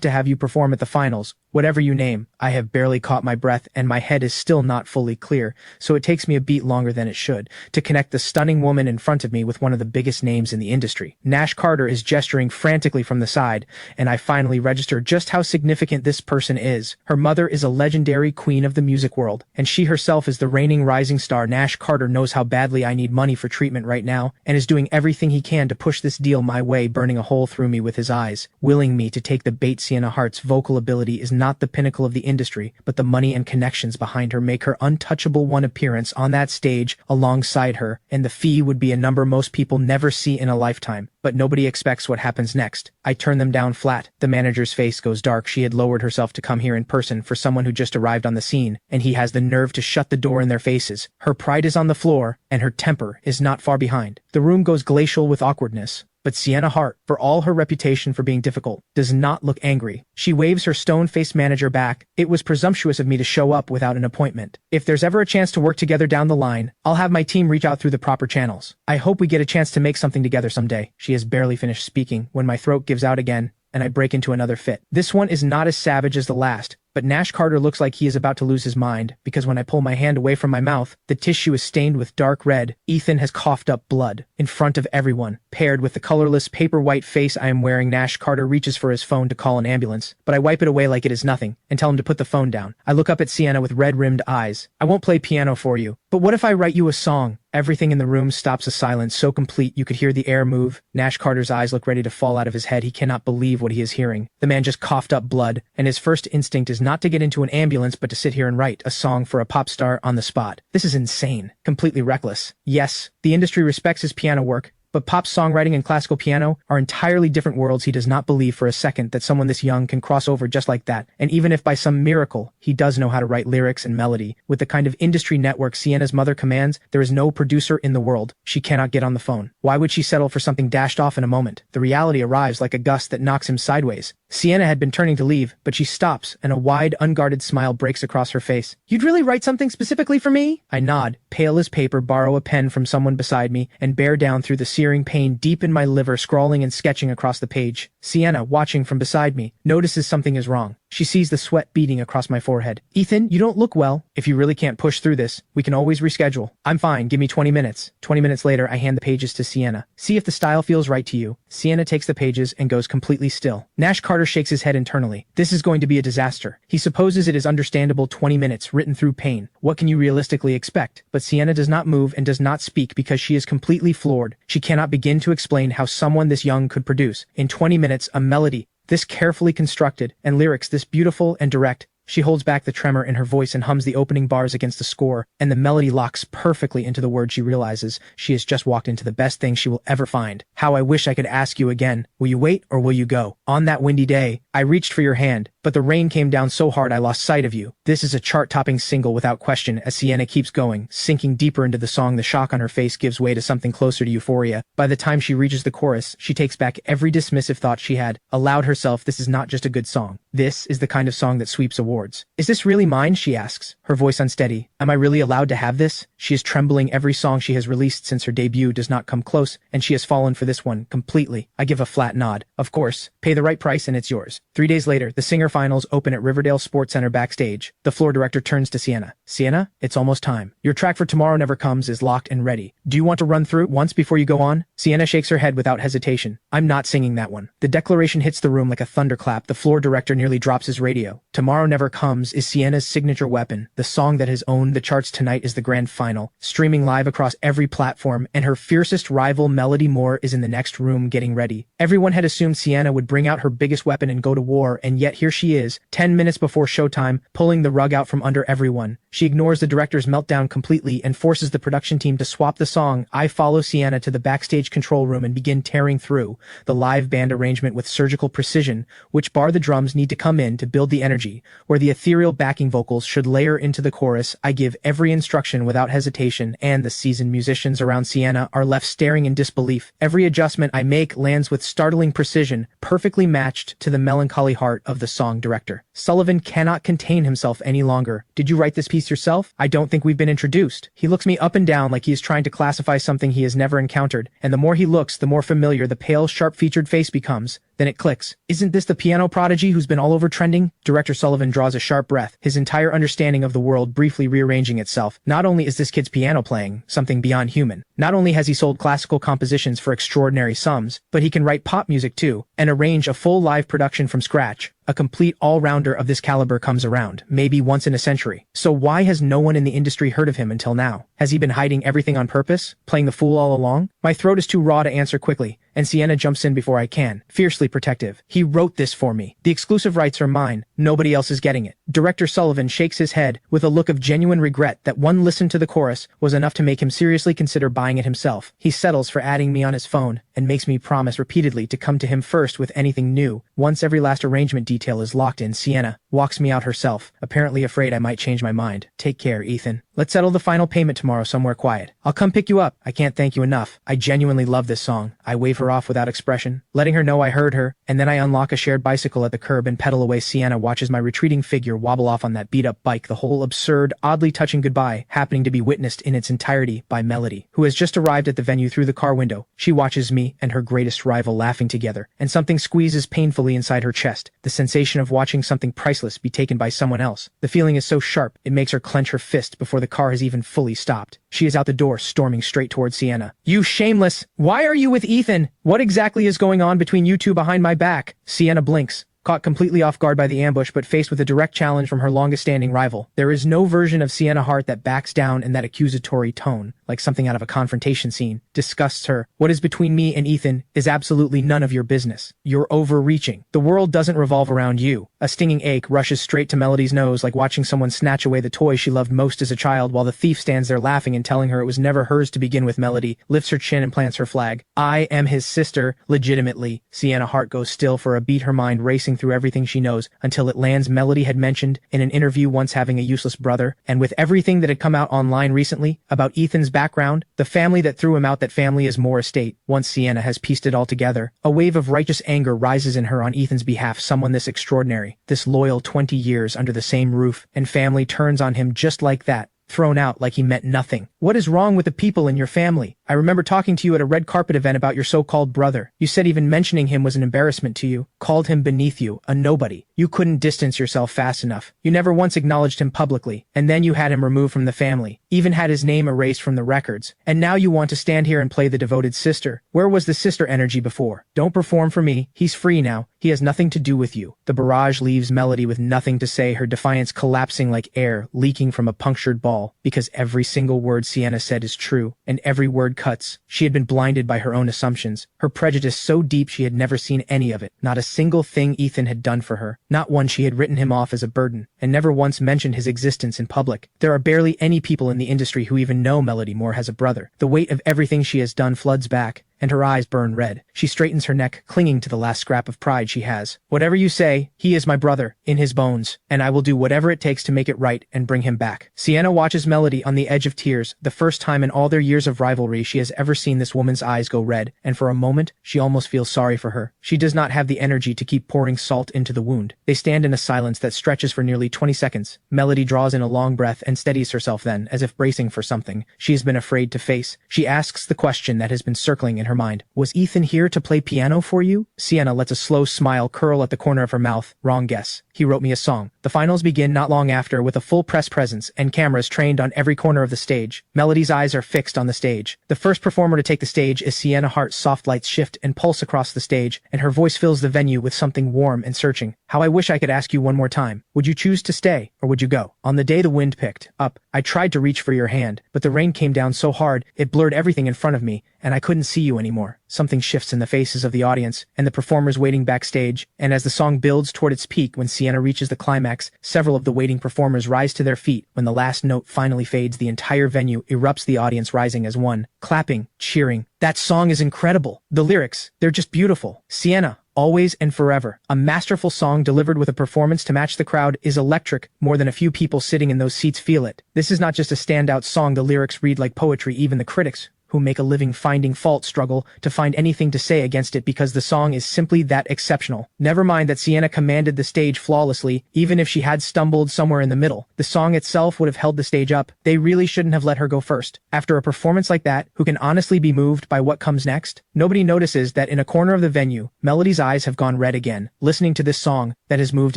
to have you perform at the finals. Whatever you name. I have barely caught my breath and my head is still not fully clear, so it takes me a beat longer than it should to connect the stunning woman in front of me with one of the biggest names in the industry. Nash Carter is gesturing frantically from the side, and I finally register just how significant this person is. Her mother is a legendary queen of the music world, and she herself is the reigning rising star. Nash Carter knows how badly I need money for treatment right now, and is doing everything he can to push this deal my way, burning a hole through me with his eyes, willing me to take the bait. Sienna Hart's vocal ability is not the pinnacle of the industry, but the money and connections behind her make her untouchable. One appearance on that stage alongside her, and the fee would be a number most people never see in a lifetime. But nobody expects what happens next. I turn them down flat. The manager's face goes dark. She had lowered herself to come here in person for someone who just arrived on the scene, and he has the nerve to shut the door in their faces. Her pride is on the floor, and her temper is not far behind. The room goes glacial with awkwardness. But Sienna Hart, for all her reputation for being difficult, does not look angry. She waves her stone-faced manager back. It was presumptuous of me to show up without an appointment. If there's ever a chance to work together down the line, I'll have my team reach out through the proper channels. I hope we get a chance to make something together someday. She has barely finished speaking when my throat gives out again, and I break into another fit. This one is not as savage as the last, but Nash Carter looks like he is about to lose his mind, because when I pull my hand away from my mouth, the tissue is stained with dark red. Ethan has coughed up blood in front of everyone. Paired with the colorless paper-white face I am wearing, Nash Carter reaches for his phone to call an ambulance, but I wipe it away like it is nothing, and tell him to put the phone down. I look up at Sienna with red-rimmed eyes. I won't play piano for you, but what if I write you a song? Everything in the room stops, a silence so complete you could hear the air move. Nash Carter's eyes look ready to fall out of his head. He cannot believe what he is hearing. The man just coughed up blood, and his first instinct is not to get into an ambulance but to sit here and write a song for a pop star on the spot. This is insane. Completely reckless. Yes, the industry respects his piano work, but pop songwriting and classical piano are entirely different worlds. He does not believe for a second that someone this young can cross over just like that, and even if by some miracle he does know how to write lyrics and melody, with the kind of industry network Sienna's mother commands, there is no producer in the world. She cannot get on the phone. Why would she settle for something dashed off in a moment? The reality arrives like a gust that knocks him sideways. Sienna had been turning to leave, but she stops, and a wide, unguarded smile breaks across her face. You'd really write something specifically for me? I nod, pale as paper, borrow a pen from someone beside me, and bear down through the searing pain deep in my liver, scrawling and sketching across the page. Sienna, watching from beside me, notices something is wrong. She sees the sweat beading across my forehead. Ethan, you don't look well. If you really can't push through this, we can always reschedule. I'm fine, give me 20 minutes. 20 minutes later, I hand the pages to Sienna. See if the style feels right to you. Sienna takes the pages and goes completely still. Nash Carter shakes his head internally. This is going to be a disaster. He supposes it is understandable. 20 minutes written through pain. What can you realistically expect? But Sienna does not move and does not speak because she is completely floored. She cannot begin to explain how someone this young could produce, in 20 minutes, a melody this carefully constructed, and lyrics this beautiful and direct. She holds back the tremor in her voice and hums the opening bars against the score, and the melody locks perfectly into the word. She realizes she has just walked into the best thing she will ever find. How I wish I could ask you again. Will you wait or will you go? On that windy day, I reached for your hand, but the rain came down so hard I lost sight of you. This is a chart-topping single without question. As Sienna keeps going, sinking deeper into the song, the shock on her face gives way to something closer to euphoria. By the time she reaches the chorus, she takes back every dismissive thought she had allowed herself. This is not just a good song. This is the kind of song that sweeps awards. Is this really mine? She asks, her voice unsteady. Am I really allowed to have this? She is trembling. Every song she has released since her debut does not come close, and she has fallen for this one completely. I give a flat nod. Of course. Pay the right price and it's yours. 3 days later, the singer finals open at Riverdale Sports Center backstage. The floor director turns to Sienna. Sienna, it's almost time. Your track for Tomorrow Never Comes is locked and ready. Do you want to run through it once before you go on? Sienna shakes her head without hesitation. I'm not singing that one. The declaration hits the room like a thunderclap. The floor director nearly drops his radio. Tomorrow Never Comes is Sienna's signature weapon. The song that has owned the charts tonight is the grand final, streaming live across every platform, and her fiercest rival Melody Moore is in the next room getting ready. Everyone had assumed Sienna would bring out her biggest weapon and go to war, and yet here she is, 10 minutes before showtime, pulling the rug out from under everyone. She ignores the director's meltdown completely and forces the production team to swap the song. I follow Sienna to the backstage control room and begin tearing through the live band arrangement with surgical precision, which bar the drums need to come in to build the energy, where the ethereal backing vocals should layer into the chorus. I give every instruction without hesitation, and the seasoned musicians around Sienna are left staring in disbelief. Every adjustment I make lands with startling precision, perfectly matched to the melancholy heart of the song director. Sullivan cannot contain himself any longer. Did you write this piece yourself? I don't think we've been introduced. He looks me up and down like he is trying to classify something he has never encountered, and the more he looks, the more familiar the pale, sharp-featured face becomes. Then it clicks. Isn't this the piano prodigy who's been all over trending? Director Sullivan draws a sharp breath, his entire understanding of the world briefly rearranging itself. Not only is this kid's piano playing something beyond human, not only has he sold classical compositions for extraordinary sums, but he can write pop music too, and arrange a full live production from scratch. A complete all-rounder of this caliber comes around, maybe once in a century. So why has no one in the industry heard of him until now? Has he been hiding everything on purpose? Playing the fool all along? My throat is too raw to answer quickly, and Sienna jumps in before I can, fiercely protective. He wrote this for me. The exclusive rights are mine. Nobody else is getting it. Director Sullivan shakes his head with a look of genuine regret that one listen to the chorus was enough to make him seriously consider buying it himself. He settles for adding me on his phone and makes me promise repeatedly to come to him first with anything new. Once every last arrangement detail is locked in, Sienna walks me out herself, apparently afraid I might change my mind. Take care, Ethan. Let's settle the final payment tomorrow somewhere quiet. I'll come pick you up. I can't thank you enough. I genuinely love this song. I wave her her off without expression, letting her know I heard her, and then I unlock a shared bicycle at the curb and pedal away. Sienna watches my retreating figure wobble off on that beat-up bike, the whole absurd, oddly touching goodbye happening to be witnessed in its entirety by Melody, who has just arrived at the venue through the car window. She watches me and her greatest rival laughing together, and something squeezes painfully inside her chest, the sensation of watching something priceless be taken by someone else. The feeling is so sharp, it makes her clench her fist before the car has even fully stopped. She is out the door, storming straight towards Sienna. "You shameless! Why are you with Ethan? What exactly is going on between you two behind my back?" Sienna blinks, caught completely off guard by the ambush but faced with a direct challenge from her longest-standing rival. There is no version of Sienna Hart that backs down, and that accusatory tone, like something out of a confrontation scene, disgusts her. "What is between me and Ethan is absolutely none of your business. You're overreaching. The world doesn't revolve around you." A stinging ache rushes straight to Melody's nose, like watching someone snatch away the toy she loved most as a child, while the thief stands there laughing and telling her it was never hers to begin with. Melody lifts her chin and plants her flag. "I am his sister, legitimately." Sienna Hart goes still for a beat, her mind racing through everything she knows, until it lands Melody had mentioned in an interview once having a useless brother, and with everything that had come out online recently about Ethan's background, the family that threw him out, that family is more estate. Once Sienna has pieced it all together, a wave of righteous anger rises in her on Ethan's behalf. Someone this extraordinary, this loyal, 20 years under the same roof and family, turns on him just like that, thrown out like he meant nothing. What is wrong with the people in your family? I remember talking to you at a red carpet event about your so-called brother. You said even mentioning him was an embarrassment to you, called him beneath you, a nobody. You couldn't distance yourself fast enough. You never once acknowledged him publicly, and then you had him removed from the family, even had his name erased from the records. And now you want to stand here and play the devoted sister. Where was the sister energy before? Don't perform for me. He's free now. He has nothing to do with you. The barrage leaves Melody with nothing to say, her defiance collapsing like air leaking from a punctured ball, because every single word Sienna said is true, and every word cuts. She had been blinded by her own assumptions, her prejudice so deep she had never seen any of it. Not a single thing Ethan had done for her, not one. She had written him off as a burden, and never once mentioned his existence in public. There are barely any people in the industry who even know Melody Moore has a brother. The weight of everything she has done floods back, and her eyes burn red. She straightens her neck, clinging to the last scrap of pride she has. "Whatever you say, he is my brother, in his bones, and I will do whatever it takes to make it right and bring him back." Sienna watches Melody on the edge of tears, the first time in all their years of rivalry she has ever seen this woman's eyes go red, and for a moment, she almost feels sorry for her. She does not have the energy to keep pouring salt into the wound. They stand in a silence that stretches for nearly 20 seconds. Melody draws in a long breath and steadies herself then, as if bracing for something she has been afraid to face. She asks the question that has been circling in her mind. "Was Ethan here to play piano for you?" Sienna lets a slow smile curl at the corner of her mouth. "Wrong guess. He wrote me a song." The finals begin not long after, with a full press presence and cameras trained on every corner of the stage. Melody's eyes are fixed on the stage. The first performer to take the stage is Sienna Hart's soft lights shift and pulse across the stage, and her voice fills the venue with something warm and searching. "How I wish I could ask you one more time. Would you choose to stay, or would you go? On the day the wind picked up, I tried to reach for your hand, but the rain came down so hard, it blurred everything in front of me, and I couldn't see you anymore." Something shifts in the faces of the audience and the performers waiting backstage, and as the song builds toward its peak, when Sienna reaches the climax, several of the waiting performers rise to their feet. When the last note finally fades, the entire venue erupts, the audience rising as one, clapping, cheering. "That song is incredible. The lyrics, they're just beautiful. Sienna, always and forever." A masterful song delivered with a performance to match the crowd is electric. More than a few people sitting in those seats feel it. This is not just a standout song. The lyrics read like poetry. Even the critics, who make a living finding fault, struggle to find anything to say against it, because the song is simply that exceptional. Never mind that Sienna commanded the stage flawlessly. Even if she had stumbled somewhere in the middle, the song itself would have held the stage up. They really shouldn't have let her go first. After a performance like that, who can honestly be moved by what comes next? Nobody notices that in a corner of the venue, Melody's eyes have gone red again, listening to this song that has moved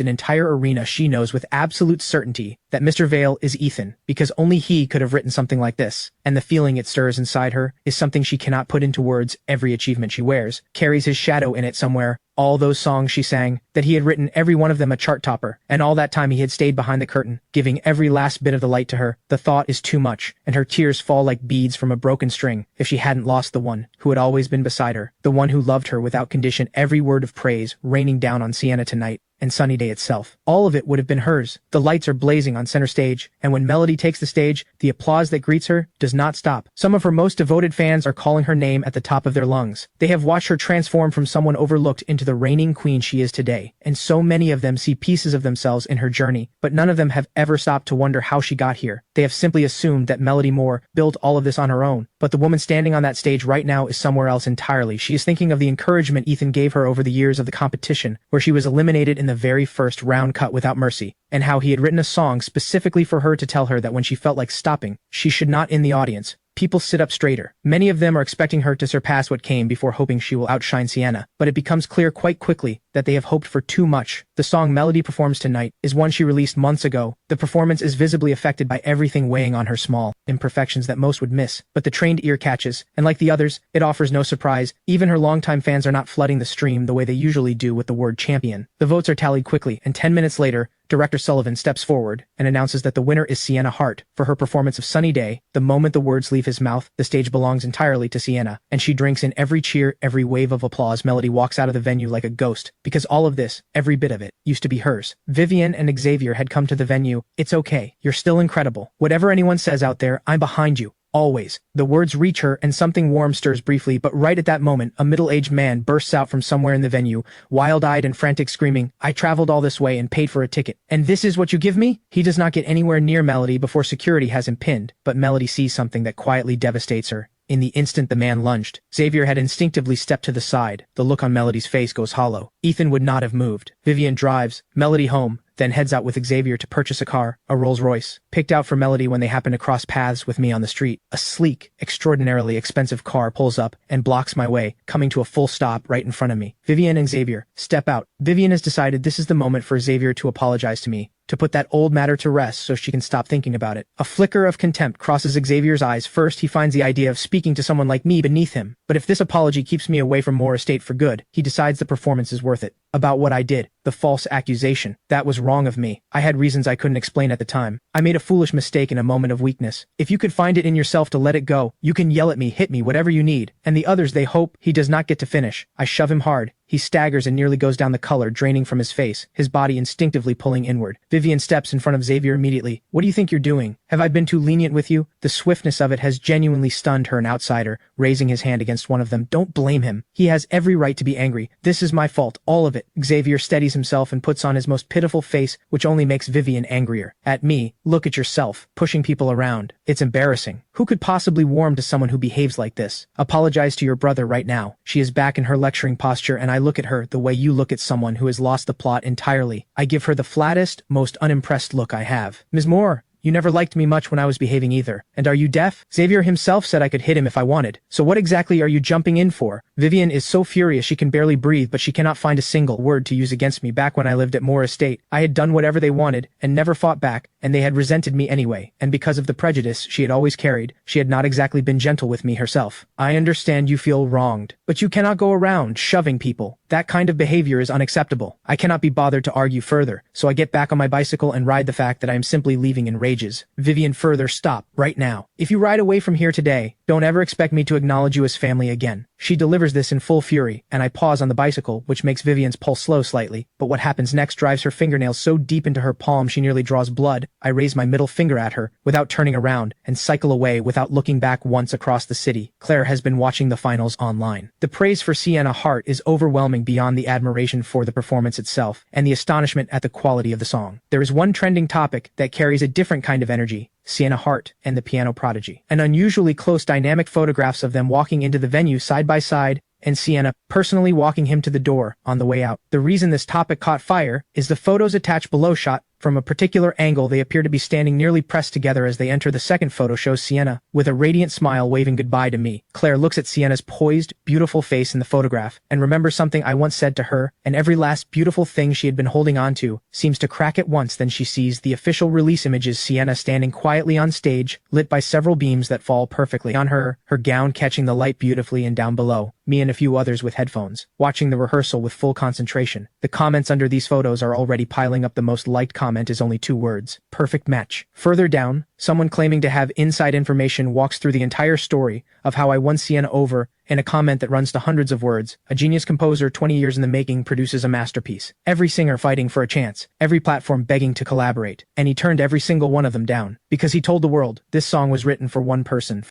an entire arena. She knows with absolute certainty that Mr. Vale is Ethan, because only he could have written something like this, and the feeling it stirs inside her is something she cannot put into words. Every achievement she wears carries his shadow in it somewhere. All those songs she sang, that he had written, every one of them a chart topper, and all that time he had stayed behind the curtain, giving every last bit of the light to her. The thought is too much, and her tears fall like beads from a broken string. If she hadn't lost the one who had always been beside her, the one who loved her without condition, every word of praise raining down on Sienna tonight. and Sunny Day itself. All of it would have been hers. The lights are blazing on center stage, and when Melody takes the stage, the applause that greets her does not stop. Some of her most devoted fans are calling her name at the top of their lungs. They have watched her transform from someone overlooked into the reigning queen she is today, and so many of them see pieces of themselves in her journey, but none of them have ever stopped to wonder how she got here. They have simply assumed that Melody Moore built all of this on her own, but the woman standing on that stage right now is somewhere else entirely. She is thinking of the encouragement Ethan gave her over the years of the competition, where she was eliminated in the very first round cut without mercy, and how he had written a song specifically for her to tell her that when she felt like stopping, she should not in the audience. People sit up straighter. Many of them are expecting her to surpass what came before hoping she will outshine Sienna, but it becomes clear quite quickly that they have hoped for too much. The song Melody performs tonight is one she released months ago. The performance is visibly affected by everything weighing on her small imperfections that most would miss, but the trained ear catches, and like the others, it offers no surprise. Even her longtime fans are not flooding the stream the way they usually do with the word champion. The votes are tallied quickly, and 10 minutes later, Director Sullivan steps forward and announces that the winner is Sienna Hart for her performance of Sunny Day. The moment the words leave his mouth, the stage belongs entirely to Sienna, and she drinks in every cheer, every wave of applause. Melody walks out of the venue like a ghost, because all of this, every bit of it, used to be hers. Vivienne and Xavier had come to the venue. It's okay. You're still incredible. Whatever anyone says out there, I'm behind you. Always. The words reach her and something warm stirs briefly, but right at that moment, a middle-aged man bursts out from somewhere in the venue, wild-eyed and frantic, screaming, "I traveled all this way and paid for a ticket. And this is what you give me?" He does not get anywhere near Melody before security has him pinned, but Melody sees something that quietly devastates her. In the instant the man lunged, Xavier had instinctively stepped to the side. The look on Melody's face goes hollow. Ethan would not have moved. Vivienne drives Melody home, then heads out with Xavier to purchase a car, a Rolls-Royce, picked out for Melody when they happen to cross paths with me on the street. A sleek, extraordinarily expensive car pulls up and blocks my way, coming to a full stop right in front of me. Vivienne and Xavier step out. Vivienne has decided this is the moment for Xavier to apologize to me, to put that old matter to rest so she can stop thinking about it. A flicker of contempt crosses Xavier's eyes. First, he finds the idea of speaking to someone like me beneath him, but if this apology keeps me away from Moore Estate for good, he decides the performance is worth it. About what I did, the false accusation, that was wrong of me. I had reasons I couldn't explain at the time. I made a foolish mistake in a moment of weakness. If you could find it in yourself to let it go, you can yell at me, hit me, whatever you need. And the others, they hope. He does not get to finish. I shove him hard. He staggers and nearly goes down, the color draining from his face, his body instinctively pulling inward. Vivienne steps in front of Xavier immediately. "What do you think you're doing? Have I been too lenient with you?" The swiftness of it has genuinely stunned her, an outsider, raising his hand against one of them. Don't blame him. He has every right to be angry. This is my fault, all of it. Xavier steadies himself and puts on his most pitiful face, which only makes Vivienne angrier. At me, look at yourself, pushing people around. It's embarrassing. Who could possibly warm to someone who behaves like this? Apologize to your brother right now. She is back in her lecturing posture, and I look at her the way you look at someone who has lost the plot entirely. I give her the flattest, most unimpressed look I have. "Ms. Moore, you never liked me much when I was behaving either. And are you deaf? Xavier himself said I could hit him if I wanted. So what exactly are you jumping in for?" Vivienne is so furious she can barely breathe, but she cannot find a single word to use against me. Back when I lived at Moore Estate, I had done whatever they wanted and never fought back, and they had resented me anyway. And because of the prejudice she had always carried, she had not exactly been gentle with me herself. I understand you feel wronged, but you cannot go around shoving people. That kind of behavior is unacceptable. I cannot be bothered to argue further, so I get back on my bicycle and ride the fact that I am simply leaving in rages. Vivienne, further, stop, right now. If you ride away from here today, don't ever expect me to acknowledge you as family again. She delivers this in full fury, and I pause on the bicycle, which makes Vivienne's pulse slow slightly, but what happens next drives her fingernails so deep into her palm she nearly draws blood. I raise my middle finger at her, without turning around, and cycle away without looking back once across the city. Claire has been watching the finals online. The praise for Sienna Hart is overwhelming beyond the admiration for the performance itself, and the astonishment at the quality of the song. There is one trending topic that carries a different kind of energy: Sienna Hart and the piano prodigy. An unusually close dynamic photographs of them walking into the venue side by side, and Sienna personally walking him to the door on the way out. The reason this topic caught fire is the photos attached below shot from a particular angle. They appear to be standing nearly pressed together as they enter. The second photo shows Sienna with a radiant smile waving goodbye to me. Claire looks at Sienna's poised, beautiful face in the photograph and remembers something I once said to her, and every last beautiful thing she had been holding on to seems to crack at once. Then she sees the official release images: Sienna standing quietly on stage, lit by several beams that fall perfectly on her, her gown catching the light beautifully, and down below, me and a few others with headphones, watching the rehearsal with full concentration. The comments under these photos are already piling up. The most liked comment is only 2 words: perfect match. Further down, someone claiming to have inside information walks through the entire story of how I won Sienna over In a comment that runs to hundreds of words, a genius composer 20 years in the making produces a masterpiece. Every singer fighting for a chance, every platform begging to collaborate, and he turned every single one of them down. Because he told the world, this song was written for one person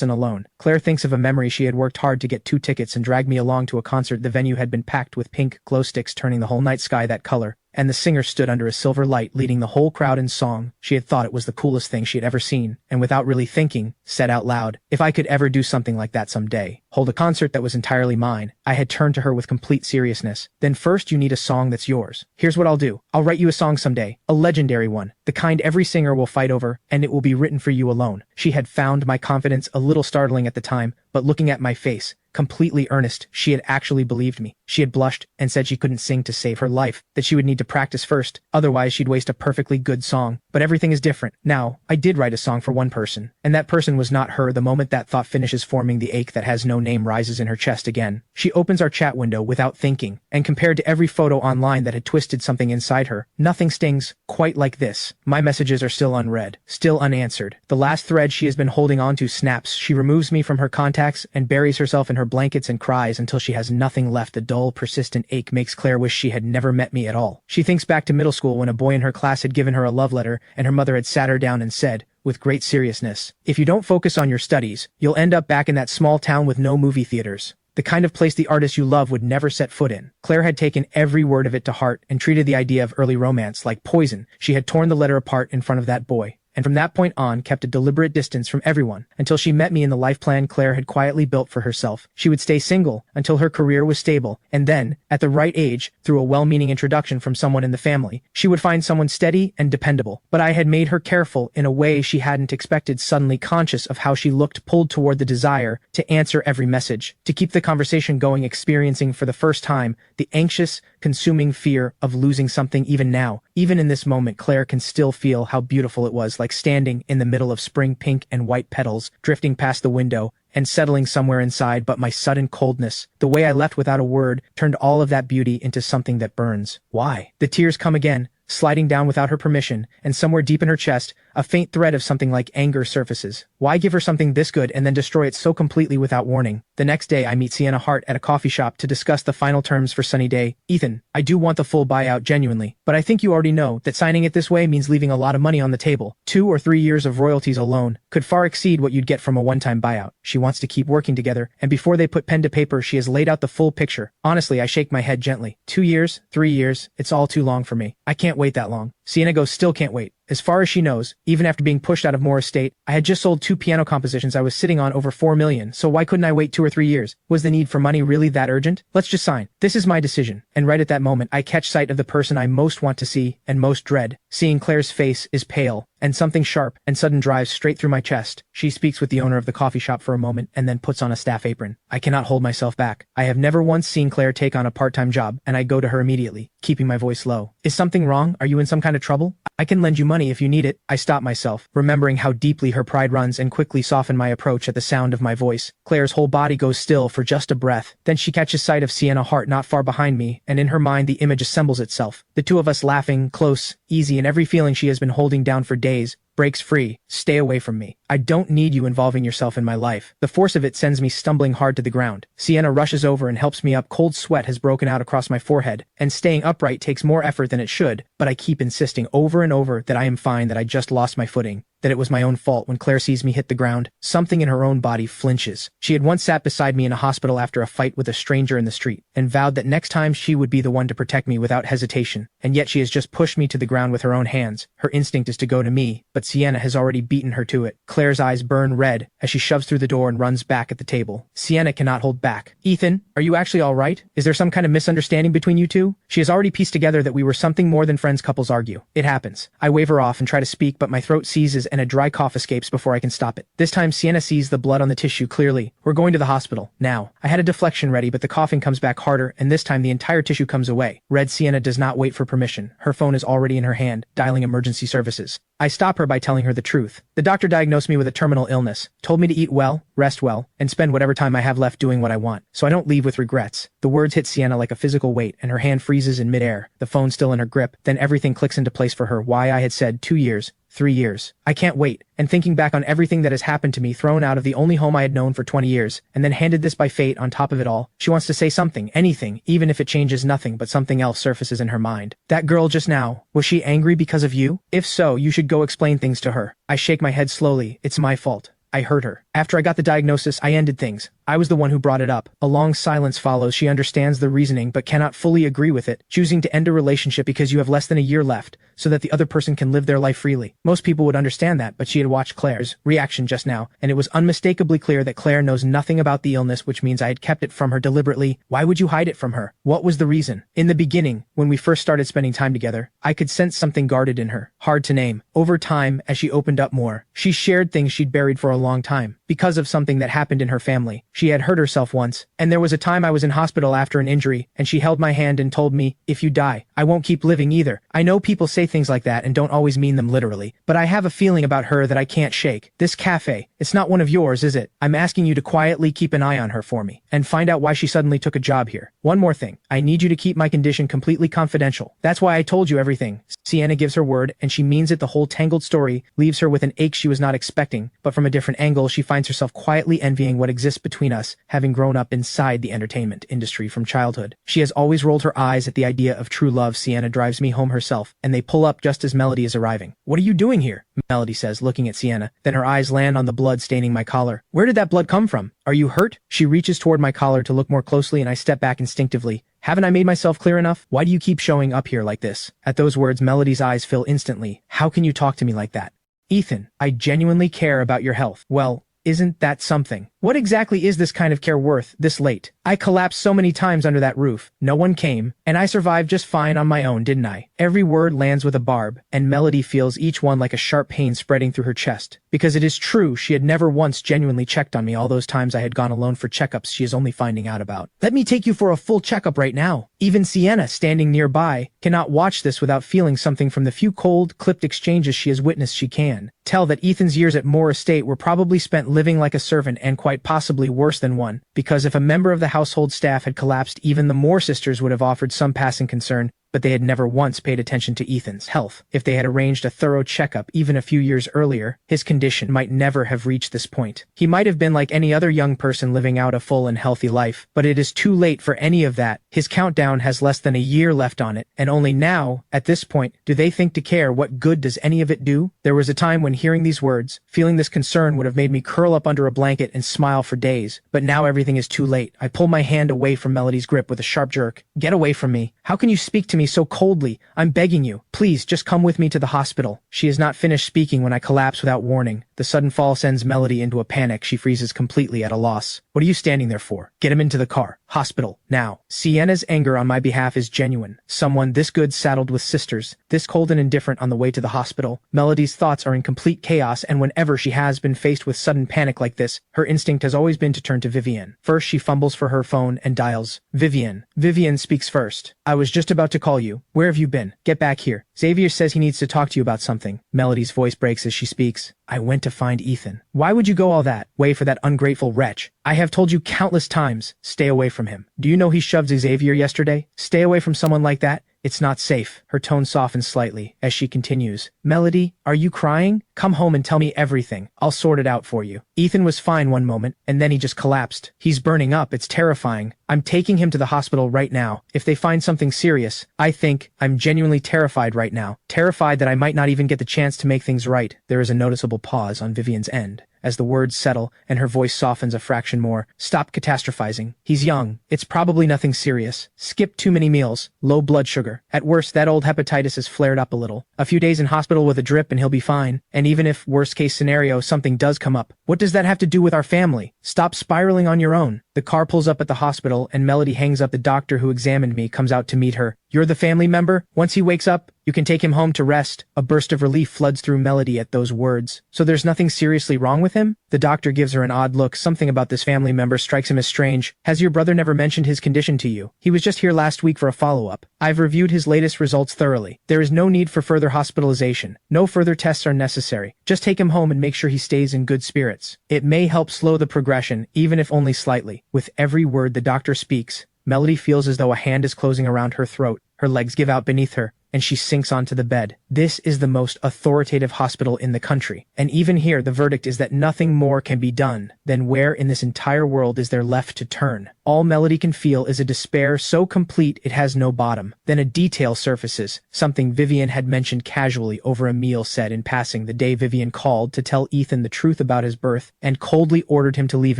alone. Claire thinks of a memory she had worked hard to get 2 tickets and dragged me along to a concert. The venue had been packed with pink glow sticks turning the whole night sky that color, and the singer stood under a silver light leading the whole crowd in song. She had thought it was the coolest thing she had ever seen, and without really thinking, said out loud, if I could ever do something like that someday, hold a concert that was entirely mine. I had turned to her with complete seriousness. Then first you need a song that's yours. Here's what I'll do. I'll write you a song someday, a legendary one, the kind every singer will fight over, and it will be written for you alone. She had found my confidence a little startling at the time, but looking at my face, completely earnest, she had actually believed me. She had blushed and said she couldn't sing to save her life, that she would need to practice first, otherwise she'd waste a perfectly good song. But everything is different. Now, I did write a song for one person, and that person was not her. The moment that thought finishes forming, the ache that has no name rises in her chest again. She opens our chat window without thinking, and compared to every photo online that had twisted something inside her, nothing stings quite like this. My messages are still unread, still unanswered. The last thread she has been holding onto snaps. She removes me from her contacts and buries herself in her blankets and cries until she has nothing left. The dull, persistent ache makes Claire wish she had never met me at all. She thinks back to middle school when a boy in her class had given her a love letter and her mother had sat her down and said, with great seriousness, if you don't focus on your studies, you'll end up back in that small town with no movie theaters. The kind of place the artist you love would never set foot in. Claire had taken every word of it to heart and treated the idea of early romance like poison. She had torn the letter apart in front of that boy, and from that point on kept a deliberate distance from everyone until she met me in the life plan Claire had quietly built for herself. She would stay single until her career was stable, and then, at the right age, through a well-meaning introduction from someone in the family, she would find someone steady and dependable. But I had made her careful in a way she hadn't expected, suddenly conscious of how she looked, pulled toward the desire to answer every message, to keep the conversation going, experiencing for the first time the anxious, consuming fear of losing something. Even now, even in this moment, Claire can still feel how beautiful it was, like standing in the middle of spring, pink and white petals drifting past the window and settling somewhere inside. But my sudden coldness, the way I left without a word, turned all of that beauty into something that burns. Why? The tears come again, sliding down without her permission, and somewhere deep in her chest, a faint thread of something like anger surfaces. Why give her something this good and then destroy it so completely without warning? The next day I meet Sienna Hart at a coffee shop to discuss the final terms for Sunny Day. Ethan, I do want the full buyout genuinely, but I think you already know that signing it this way means leaving a lot of money on the table. 2 or 3 years of royalties alone could far exceed what you'd get from a one-time buyout. She wants to keep working together, and before they put pen to paper she has laid out the full picture. Honestly, I shake my head gently. 2 years, 3 years, it's all too long for me. I can't wait that long. Sienna goes, still can't wait. As far as she knows, even after being pushed out of Moore Estate, I had just sold 2 piano compositions I was sitting on over $4 million, so why couldn't I wait 2 or 3 years? Was the need for money really that urgent? Let's just sign. This is my decision. And right at that moment, I catch sight of the person I most want to see and most dread. Seeing Claire's face is pale, and something sharp and sudden drives straight through my chest. She speaks with the owner of the coffee shop for a moment and then puts on a staff apron. I cannot hold myself back. I have never once seen Claire take on a part-time job, and I go to her immediately, keeping my voice low. Is something wrong? Are you in some kind of trouble? I can lend you money if you need it. I stop myself, remembering how deeply her pride runs, and quickly soften my approach at the sound of my voice. Claire's whole body goes still for just a breath. Then she catches sight of Sienna Hart not far behind me, and in her mind the image assembles itself. The two of us laughing, close, easy, and every feeling she has been holding down for days breaks free. Stay away from me. I don't need you involving yourself in my life. The force of it sends me stumbling hard to the ground. Sienna rushes over and helps me up. Cold sweat has broken out across my forehead, and staying upright takes more effort than it should, but I keep insisting over and over that I am fine, that I just lost my footing, that it was my own fault. When Claire sees me hit the ground, something in her own body flinches. She had once sat beside me in a hospital after a fight with a stranger in the street, and vowed that next time she would be the one to protect me without hesitation, and yet she has just pushed me to the ground with her own hands. Her instinct is to go to me, but Sienna has already beaten her to it. Claire's eyes burn red as she shoves through the door and runs back at the table. Sienna cannot hold back. Ethan, are you actually all right? Is there some kind of misunderstanding between you two? She has already pieced together that we were something more than friends couples argue. It happens. I wave her off and try to speak, but my throat seizes and a dry cough escapes before I can stop it. This time Sienna sees the blood on the tissue clearly. We're going to the hospital. Now. I had a deflection ready, but the coughing comes back harder, and this time the entire tissue comes away. Red Sienna does not wait for permission. Her phone is already in her hand, dialing emergency services. I stop her by telling her the truth. The doctor diagnosed me with a terminal illness, told me to eat well, rest well, and spend whatever time I have left doing what I want, so I don't leave with regrets. The words hit Sienna like a physical weight, and her hand freezes in midair, the phone still in her grip. Then everything clicks into place for her. Why I had said 2 years, 3 years. I can't wait. And thinking back on everything that has happened to me, thrown out of the only home I had known for 20 years, and then handed this by fate on top of it all, she wants to say something, anything, even if it changes nothing but something else surfaces in her mind. That girl just now, was she angry because of you? If so, you should go explain things to her. I shake my head slowly. It's my fault. I hurt her. After I got the diagnosis, I ended things. I was the one who brought it up. A long silence follows. She understands the reasoning but cannot fully agree with it, choosing to end a relationship because you have less than a year left, so that the other person can live their life freely. Most people would understand that, but she had watched Claire's reaction just now, and it was unmistakably clear that Claire knows nothing about the illness, which means I had kept it from her deliberately. Why would you hide it from her? What was the reason? In the beginning, when we first started spending time together, I could sense something guarded in her. Hard to name. Over time, as she opened up more, she shared things she'd buried for a long time. Because of something that happened in her family. She had hurt herself once, and there was a time I was in hospital after an injury, and she held my hand and told me, if you die, I won't keep living either. I know people say things like that and don't always mean them literally, but I have a feeling about her that I can't shake. This cafe, it's not one of yours, is it? I'm asking you to quietly keep an eye on her for me, and find out why she suddenly took a job here. One more thing, I need you to keep my condition completely confidential. That's why I told you everything. Sienna gives her word, and she means it. The whole tangled story leaves her with an ache she was not expecting, but from a different angle she finds herself quietly envying what exists between us, having grown up inside the entertainment industry from childhood. She has always rolled her eyes at the idea of true love. Sienna drives me home herself, and they pull up just as Melody is arriving. What are you doing here? Melody says, looking at Sienna. Then her eyes land on the blood staining my collar. Where did that blood come from? Are you hurt? She reaches toward my collar to look more closely, and I step back instinctively. Haven't I made myself clear enough? Why do you keep showing up here like this? At those words, Melody's eyes fill instantly. How can you talk to me like that? Ethan, I genuinely care about your health. Well, isn't that something? What exactly is this kind of care worth, this late? I collapsed so many times under that roof. No one came, and I survived just fine on my own, didn't I? Every word lands with a barb, and Melody feels each one like a sharp pain spreading through her chest. Because it is true, she had never once genuinely checked on me. All those times I had gone alone for checkups she is only finding out about. Let me take you for a full checkup right now. Even Sienna, standing nearby, cannot watch this without feeling something from the few cold, clipped exchanges she has witnessed. She can tell that Ethan's years at Moore Estate were probably spent living like a servant, and quite possibly worse than one, because if a member of the household staff had collapsed, even the Moore sisters would have offered some passing concern, but they had never once paid attention to Ethan's health. If they had arranged a thorough checkup even a few years earlier, his condition might never have reached this point. He might have been like any other young person living out a full and healthy life, but it is too late for any of that. His countdown has less than a year left on it, and only now, at this point, do they think to care. What good does any of it do? There was a time when hearing these words, feeling this concern would have made me curl up under a blanket and smile for days, but now everything is too late. I pull my hand away from Melody's grip with a sharp jerk. Get away from me. How can you speak to me so coldly? I'm begging you. Please, just come with me to the hospital. She has not finished speaking when I collapse without warning. The sudden fall sends Melody into a panic. She freezes completely at a loss. What are you standing there for? Get him into the car. Hospital. Now. Sienna's anger on my behalf is genuine. Someone this good saddled with sisters, this cold and indifferent on the way to the hospital. Melody's thoughts are in complete chaos, and whenever she has been faced with sudden panic like this, her instinct has always been to turn to Vivienne. First, she fumbles for her phone and dials Vivienne. Vivienne speaks first. I was just about to call you. Where have you been? Get back here. Xavier says he needs to talk to you about something. Melody's voice breaks as she speaks. I went to find Ethan. Why would you go all that way for that ungrateful wretch? I have told you countless times, stay away from him. Do you know he shoved Xavier yesterday? Stay away from someone like that. It's not safe. Her tone softens slightly as she continues. Melody, are you crying? Come home and tell me everything. I'll sort it out for you. Ethan was fine one moment, and then he just collapsed. He's burning up. It's terrifying. I'm taking him to the hospital right now. If they find something serious, I'm genuinely terrified right now. Terrified that I might not even get the chance to make things right. There is a noticeable pause on Vivienne's end. As the words settle and her voice softens a fraction more. Stop catastrophizing. He's young. It's probably nothing serious. Skip too many meals. Low blood sugar. At worst, that old hepatitis has flared up a little. A few days in hospital with a drip and he'll be fine. And even if, worst case scenario, something does come up, what does that have to do with our family? Stop spiraling on your own. The car pulls up at the hospital and Melody hangs up. The doctor who examined me comes out to meet her. You're the family member? Once he wakes up, you can take him home to rest. A burst of relief floods through Melody at those words. So there's nothing seriously wrong with him? The doctor gives her an odd look. Something about this family member strikes him as strange. Has your brother never mentioned his condition to you? He was just here last week for a follow-up. I've reviewed his latest results thoroughly. There is no need for further hospitalization. No further tests are necessary. Just take him home and make sure he stays in good spirits. It may help slow the progression, even if only slightly. With every word the doctor speaks, Melody feels as though a hand is closing around her throat. Her legs give out beneath her, and she sinks onto the bed. This is the most authoritative hospital in the country. And even here, the verdict is that nothing more can be done. Then where in this entire world is there left to turn? All Melody can feel is a despair so complete it has no bottom. Then a detail surfaces, something Vivienne had mentioned casually over a meal said in passing the day Vivienne called to tell Ethan the truth about his birth and coldly ordered him to leave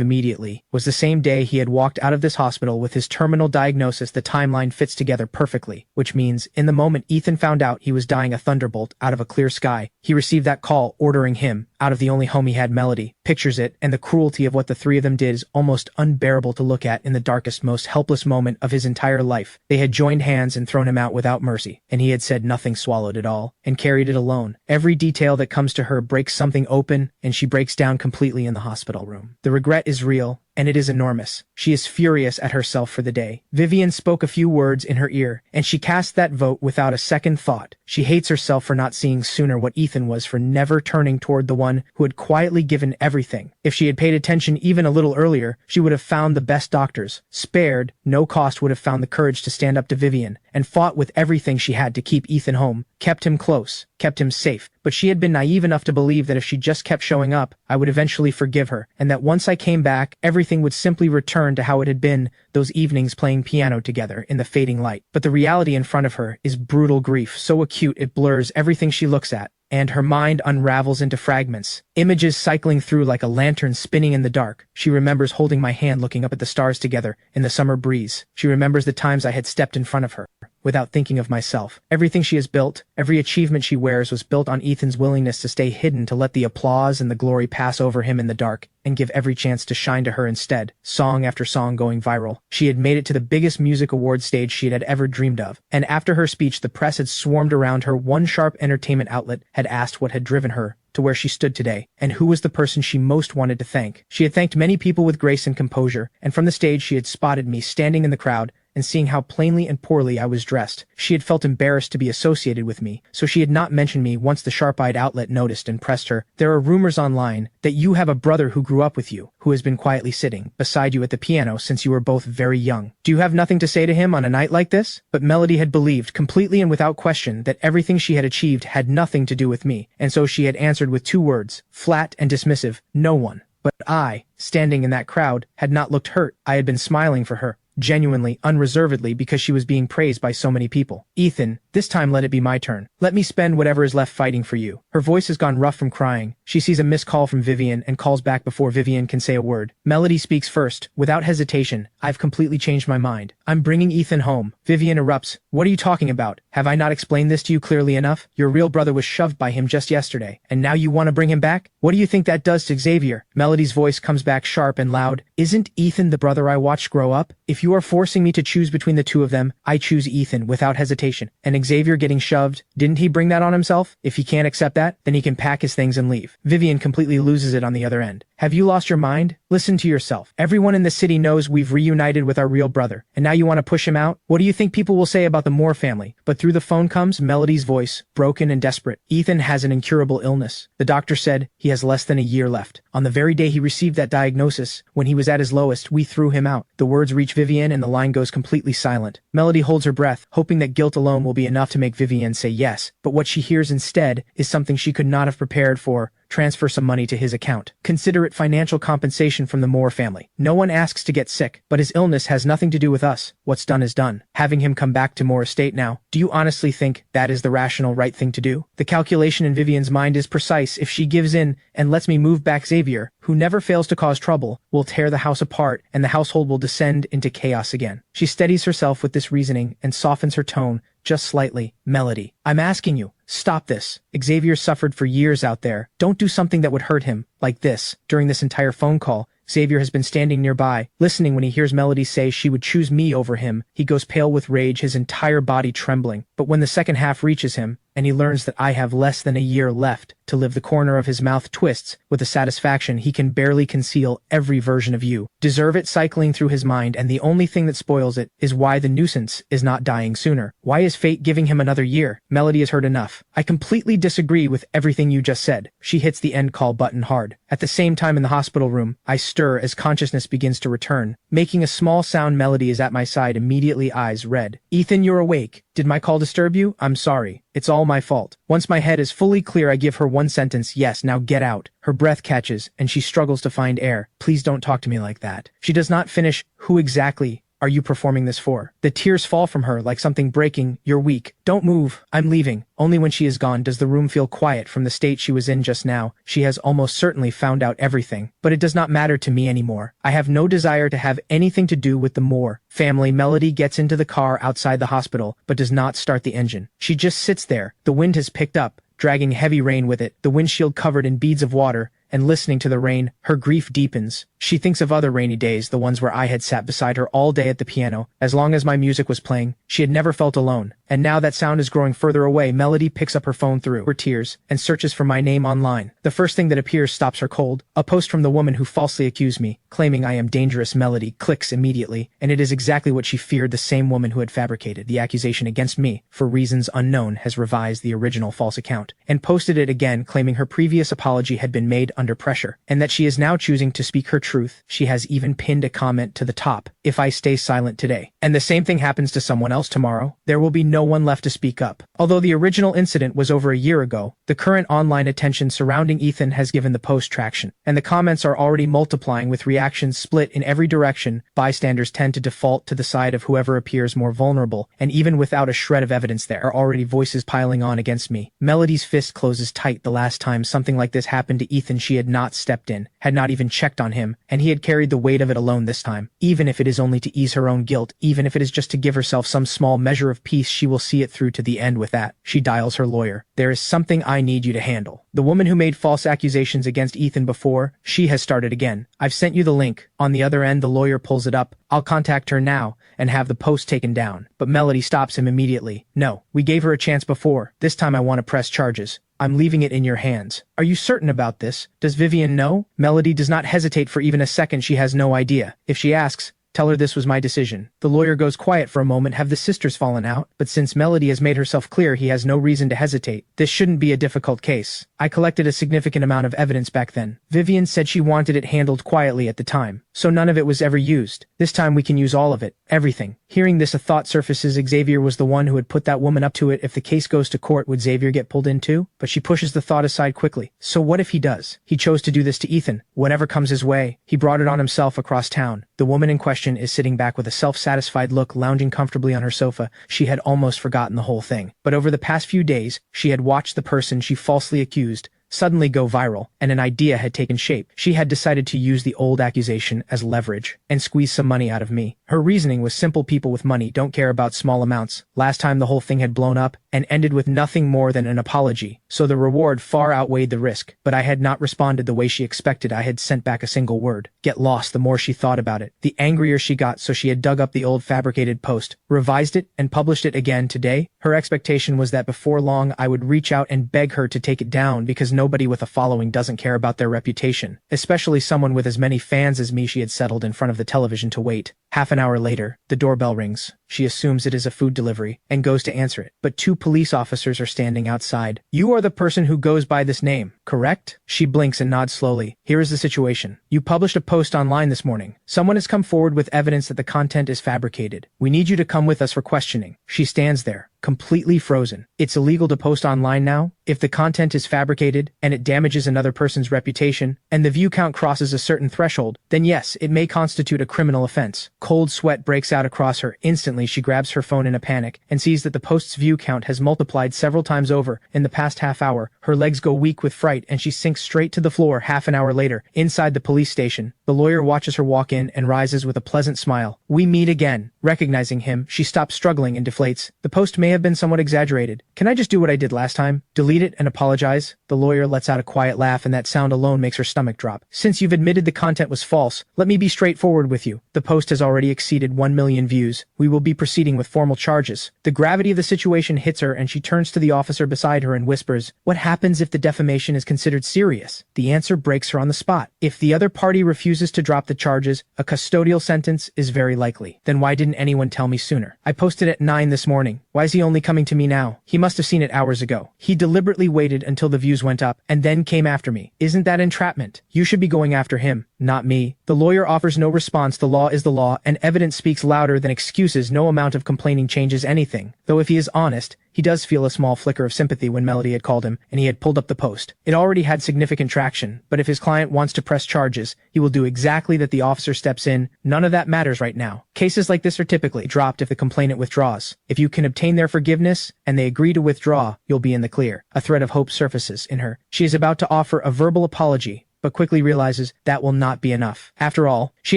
immediately, was the same day he had walked out of this hospital with his terminal diagnosis. The timeline fits together perfectly, which means in the moment Ethan found out he was dying a thunderbolt out of a clear sky, he received that call ordering him out of the only home he had. Melody pictures it, and the cruelty of what the three of them did is almost unbearable to look at. In the darkest, most helpless moment of his entire life, they had joined hands and thrown him out without mercy, and he had said nothing, swallowed it all, and carried it alone. Every detail that comes to her breaks something open, and she breaks down completely in the hospital room. The regret is real, and it is enormous. She is furious at herself for the day. Vivienne spoke a few words in her ear, and she cast that vote without a second thought. She hates herself for not seeing sooner what Ethan was, for never turning toward the one who had quietly given everything. If she had paid attention even a little earlier, she would have found the best doctors, spared no cost, would have found the courage to stand up to Vivienne, and fought with everything she had to keep Ethan home, kept him close, kept him safe. But she had been naive enough to believe that if she just kept showing up, I would eventually forgive her, and that once I came back, everything would simply return to how it had been, those evenings playing piano together in the fading light. But the reality in front of her is brutal grief, so acute it blurs everything she looks at, and her mind unravels into fragments, images cycling through like a lantern spinning in the dark. She remembers holding my hand, looking up at the stars together in the summer breeze. She remembers the times I had stepped in front of her without thinking of myself. Everything she has built, every achievement she wears, was built on Ethan's willingness to stay hidden, to let the applause and the glory pass over him in the dark, and give every chance to shine to her instead. Song after song going viral. She had made it to the biggest music award stage she had ever dreamed of. And after her speech, the press had swarmed around her. One sharp entertainment outlet had asked what had driven her to where she stood today, and who was the person she most wanted to thank. She had thanked many people with grace and composure, and from the stage she had spotted me standing in the crowd, and seeing how plainly and poorly I was dressed, she had felt embarrassed to be associated with me, so she had not mentioned me. Once the sharp-eyed outlet noticed and pressed her, "There are rumors online that you have a brother who grew up with you, who has been quietly sitting beside you at the piano since you were both very young. Do you have nothing to say to him on a night like this?" But Melody had believed, completely and without question, that everything she had achieved had nothing to do with me, and so she had answered with two words, flat and dismissive, "No one." But I, standing in that crowd, had not looked hurt. I had been smiling for her, genuinely, unreservedly, because she was being praised by so many people. "Ethan, this time let it be my turn. Let me spend whatever is left fighting for you." Her voice has gone rough from crying. She sees a missed call from Vivienne and calls back before Vivienne can say a word. Melody speaks first, without hesitation. "I've completely changed my mind. I'm bringing Ethan home." Vivienne erupts. "What are you talking about? Have I not explained this to you clearly enough? Your real brother was shoved by him just yesterday, and now you want to bring him back? What do you think that does to Xavier?" Melody's voice comes back sharp and loud. "Isn't Ethan the brother I watched grow up? If you are forcing me to choose between the two of them, I choose Ethan without hesitation. And Xavier getting shoved, didn't he bring that on himself? If he can't accept that, then he can pack his things and leave." Vivienne completely loses it on the other end. "Have you lost your mind? Listen to yourself. Everyone in the city knows we've reunited with our real brother, and now you want to push him out? What do you think people will say about the Moore family?" But through the phone comes Melody's voice, broken and desperate. "Ethan has an incurable illness. The doctor said he has less than a year left. On the very day he received that diagnosis, when he was at his lowest, we threw him out." The words reach Vivienne and the line goes completely silent. Melody holds her breath, hoping that guilt alone will be enough to make Vivienne say yes, but what she hears instead is something she could not have prepared for. "Transfer some money to his account. Consider it financial compensation from the Moore family. No one asks to get sick, but his illness has nothing to do with us. What's done is done. Having him come back to Moore Estate now, do you honestly think that is the rational, right thing to do?" The calculation in Vivienne's mind is precise. If she gives in and lets me move back Xavier, who never fails to cause trouble, will tear the house apart, and the household will descend into chaos again. She steadies herself with this reasoning and softens her tone just slightly. "Melody, I'm asking you, stop this. Xavier suffered for years out there. Don't do something that would hurt him, like this." During this entire phone call, Xavier has been standing nearby, listening when he hears Melody say she would choose me over him. He goes pale with rage, his entire body trembling. But when the second half reaches him, and he learns that I have less than a year left, to live. The corner of his mouth twists with a satisfaction he can barely conceal. Every version of you deserve it cycling through his mind, and the only thing that spoils it is why the nuisance is not dying sooner. Why is fate giving him another year? Melody has heard enough. I completely disagree with everything you just said. She hits the end call button hard. At the same time in the hospital room, I stir as consciousness begins to return. Making a small sound, Melody is at my side, immediately eyes red. Ethan, you're awake. Did my call disturb you? I'm sorry. It's all my fault. Once my head is fully clear, I give her one sentence. Yes, now get out. Her breath catches, and she struggles to find air. Please don't talk to me like that. She does not finish. Who exactly are you performing this for? The tears fall from her like something breaking. You're weak. Don't move. I'm leaving. Only when she is gone does the room feel quiet. From the state she was in just now, she has almost certainly found out everything. But it does not matter to me anymore. I have no desire to have anything to do with the Moore family. Melody gets into the car outside the hospital, but does not start the engine. She just sits there. The wind has picked up, dragging heavy rain with it, the windshield covered in beads of water, and listening to the rain, her grief deepens. She thinks of other rainy days, the ones where I had sat beside her all day at the piano. As long as my music was playing, she had never felt alone. And now that sound is growing further away. Melody picks up her phone through her tears and searches for my name online. The first thing that appears stops her cold. A post from the woman who falsely accused me, claiming I am dangerous. Melody clicks immediately, and it is exactly what she feared. The same woman who had fabricated the accusation against me, for reasons unknown, has revised the original false account and posted it again, claiming her previous apology had been made under pressure, and that she is now choosing to speak her truth. She has even pinned a comment to the top: if I stay silent today, and the same thing happens to someone else tomorrow, there will be no one left to speak up. Although the original incident was over a year ago, the current online attention surrounding Ethan has given the post traction, and the comments are already multiplying with reactions split in every direction. Bystanders tend to default to the side of whoever appears more vulnerable, and even without a shred of evidence, there are already voices piling on against me. Melody's fist closes tight. The last time something like this happened to Ethan, she had not stepped in, had not even checked on him, and he had carried the weight of it alone this time. Even if it is only to ease her own guilt, even if it is just to give herself some small measure of peace, she will see it through to the end. With that, she dials her lawyer. There is something I need you to handle. The woman who made false accusations against Ethan before, she has started again. I've sent you the link. On the other end, the lawyer pulls it up. I'll contact her now and have the post taken down. But Melody stops him immediately. No, we gave her a chance before. This time I want to press charges. I'm leaving it in your hands. Are you certain about this? Does Vivienne know? Melody does not hesitate for even a second. She has no idea. If she asks, tell her this was my decision. The lawyer goes quiet for a moment. Have the sisters fallen out? But since Melody has made herself clear, he has no reason to hesitate. This shouldn't be a difficult case. I collected a significant amount of evidence back then. Vivienne said she wanted it handled quietly at the time, so none of it was ever used. This time we can use all of it. Everything. Hearing this, a thought surfaces. Xavier was the one who had put that woman up to it. If the case goes to court, would Xavier get pulled in too? But she pushes the thought aside quickly. So what if he does? He chose to do this to Ethan. Whatever comes his way, he brought it on himself across town. The woman in question is sitting back with a self-satisfied look, lounging comfortably on her sofa. She had almost forgotten the whole thing. But over the past few days, she had watched the person she falsely accused suddenly go viral, and an idea had taken shape. She had decided to use the old accusation as leverage and squeeze some money out of me. Her reasoning was simple: people with money don't care about small amounts. Last time the whole thing had blown up and ended with nothing more than an apology, so the reward far outweighed the risk. But I had not responded the way she expected. I had sent back a single word: get lost. The more she thought about it, the angrier she got, so she had dug up the old fabricated post, revised it, and published it again today. Her expectation was that before long I would reach out and beg her to take it down, because nobody with a following doesn't care about their reputation, especially someone with as many fans as me. She had settled in front of the television to wait. Half an hour later, the doorbell rings. She assumes it is a food delivery and goes to answer it, but two police officers are standing outside. You are the person who goes by this name, correct? She blinks and nods slowly. Here is the situation. You published a post online this morning. Someone has come forward with evidence that the content is fabricated. We need you to come with us for questioning. She stands there, completely frozen. It's illegal to post online now? If the content is fabricated and it damages another person's reputation and the view count crosses a certain threshold, then yes, it may constitute a criminal offense. Cold sweat breaks out across her. Instantly, she grabs her phone in a panic and sees that the post's view count has multiplied several times over in the past half hour. Her legs go weak with fright and she sinks straight to the floor. Half an hour later, inside the police station, the lawyer watches her walk in and rises with a pleasant smile. We meet again. Recognizing him, she stops struggling and deflates. The post may have been somewhat exaggerated. Can I just do what I did last time? Delete it and apologize? The lawyer lets out a quiet laugh, and that sound alone makes her stomach drop. Since you've admitted the content was false, let me be straightforward with you. The post has already exceeded 1 million views. We will be proceeding with formal charges. The gravity of the situation hits her, and she turns to the officer beside her and whispers, "What happens if the defamation is considered serious?" The answer breaks her on the spot. If the other party refuses to drop the charges, a custodial sentence is very likely. Then why didn't anyone tell me sooner? I posted at 9 this morning. Why is he only coming to me now? He must have seen it hours ago. He deliberately waited until the views went up and then came after me. Isn't that entrapment? You should be going after him, not me. The lawyer offers no response. The law is the law, and evidence speaks louder than excuses. No amount of complaining changes anything. Though if he is honest, he does feel a small flicker of sympathy when Melody had called him, and he had pulled up the post. It already had significant traction, but if his client wants to press charges, he will do exactly that. The officer steps in. None of that matters right now. Cases like this are typically dropped if the complainant withdraws. If you can obtain their forgiveness, and they agree to withdraw, you'll be in the clear. A thread of hope surfaces in her. She is about to offer a verbal apology, but quickly realizes that will not be enough. After all, she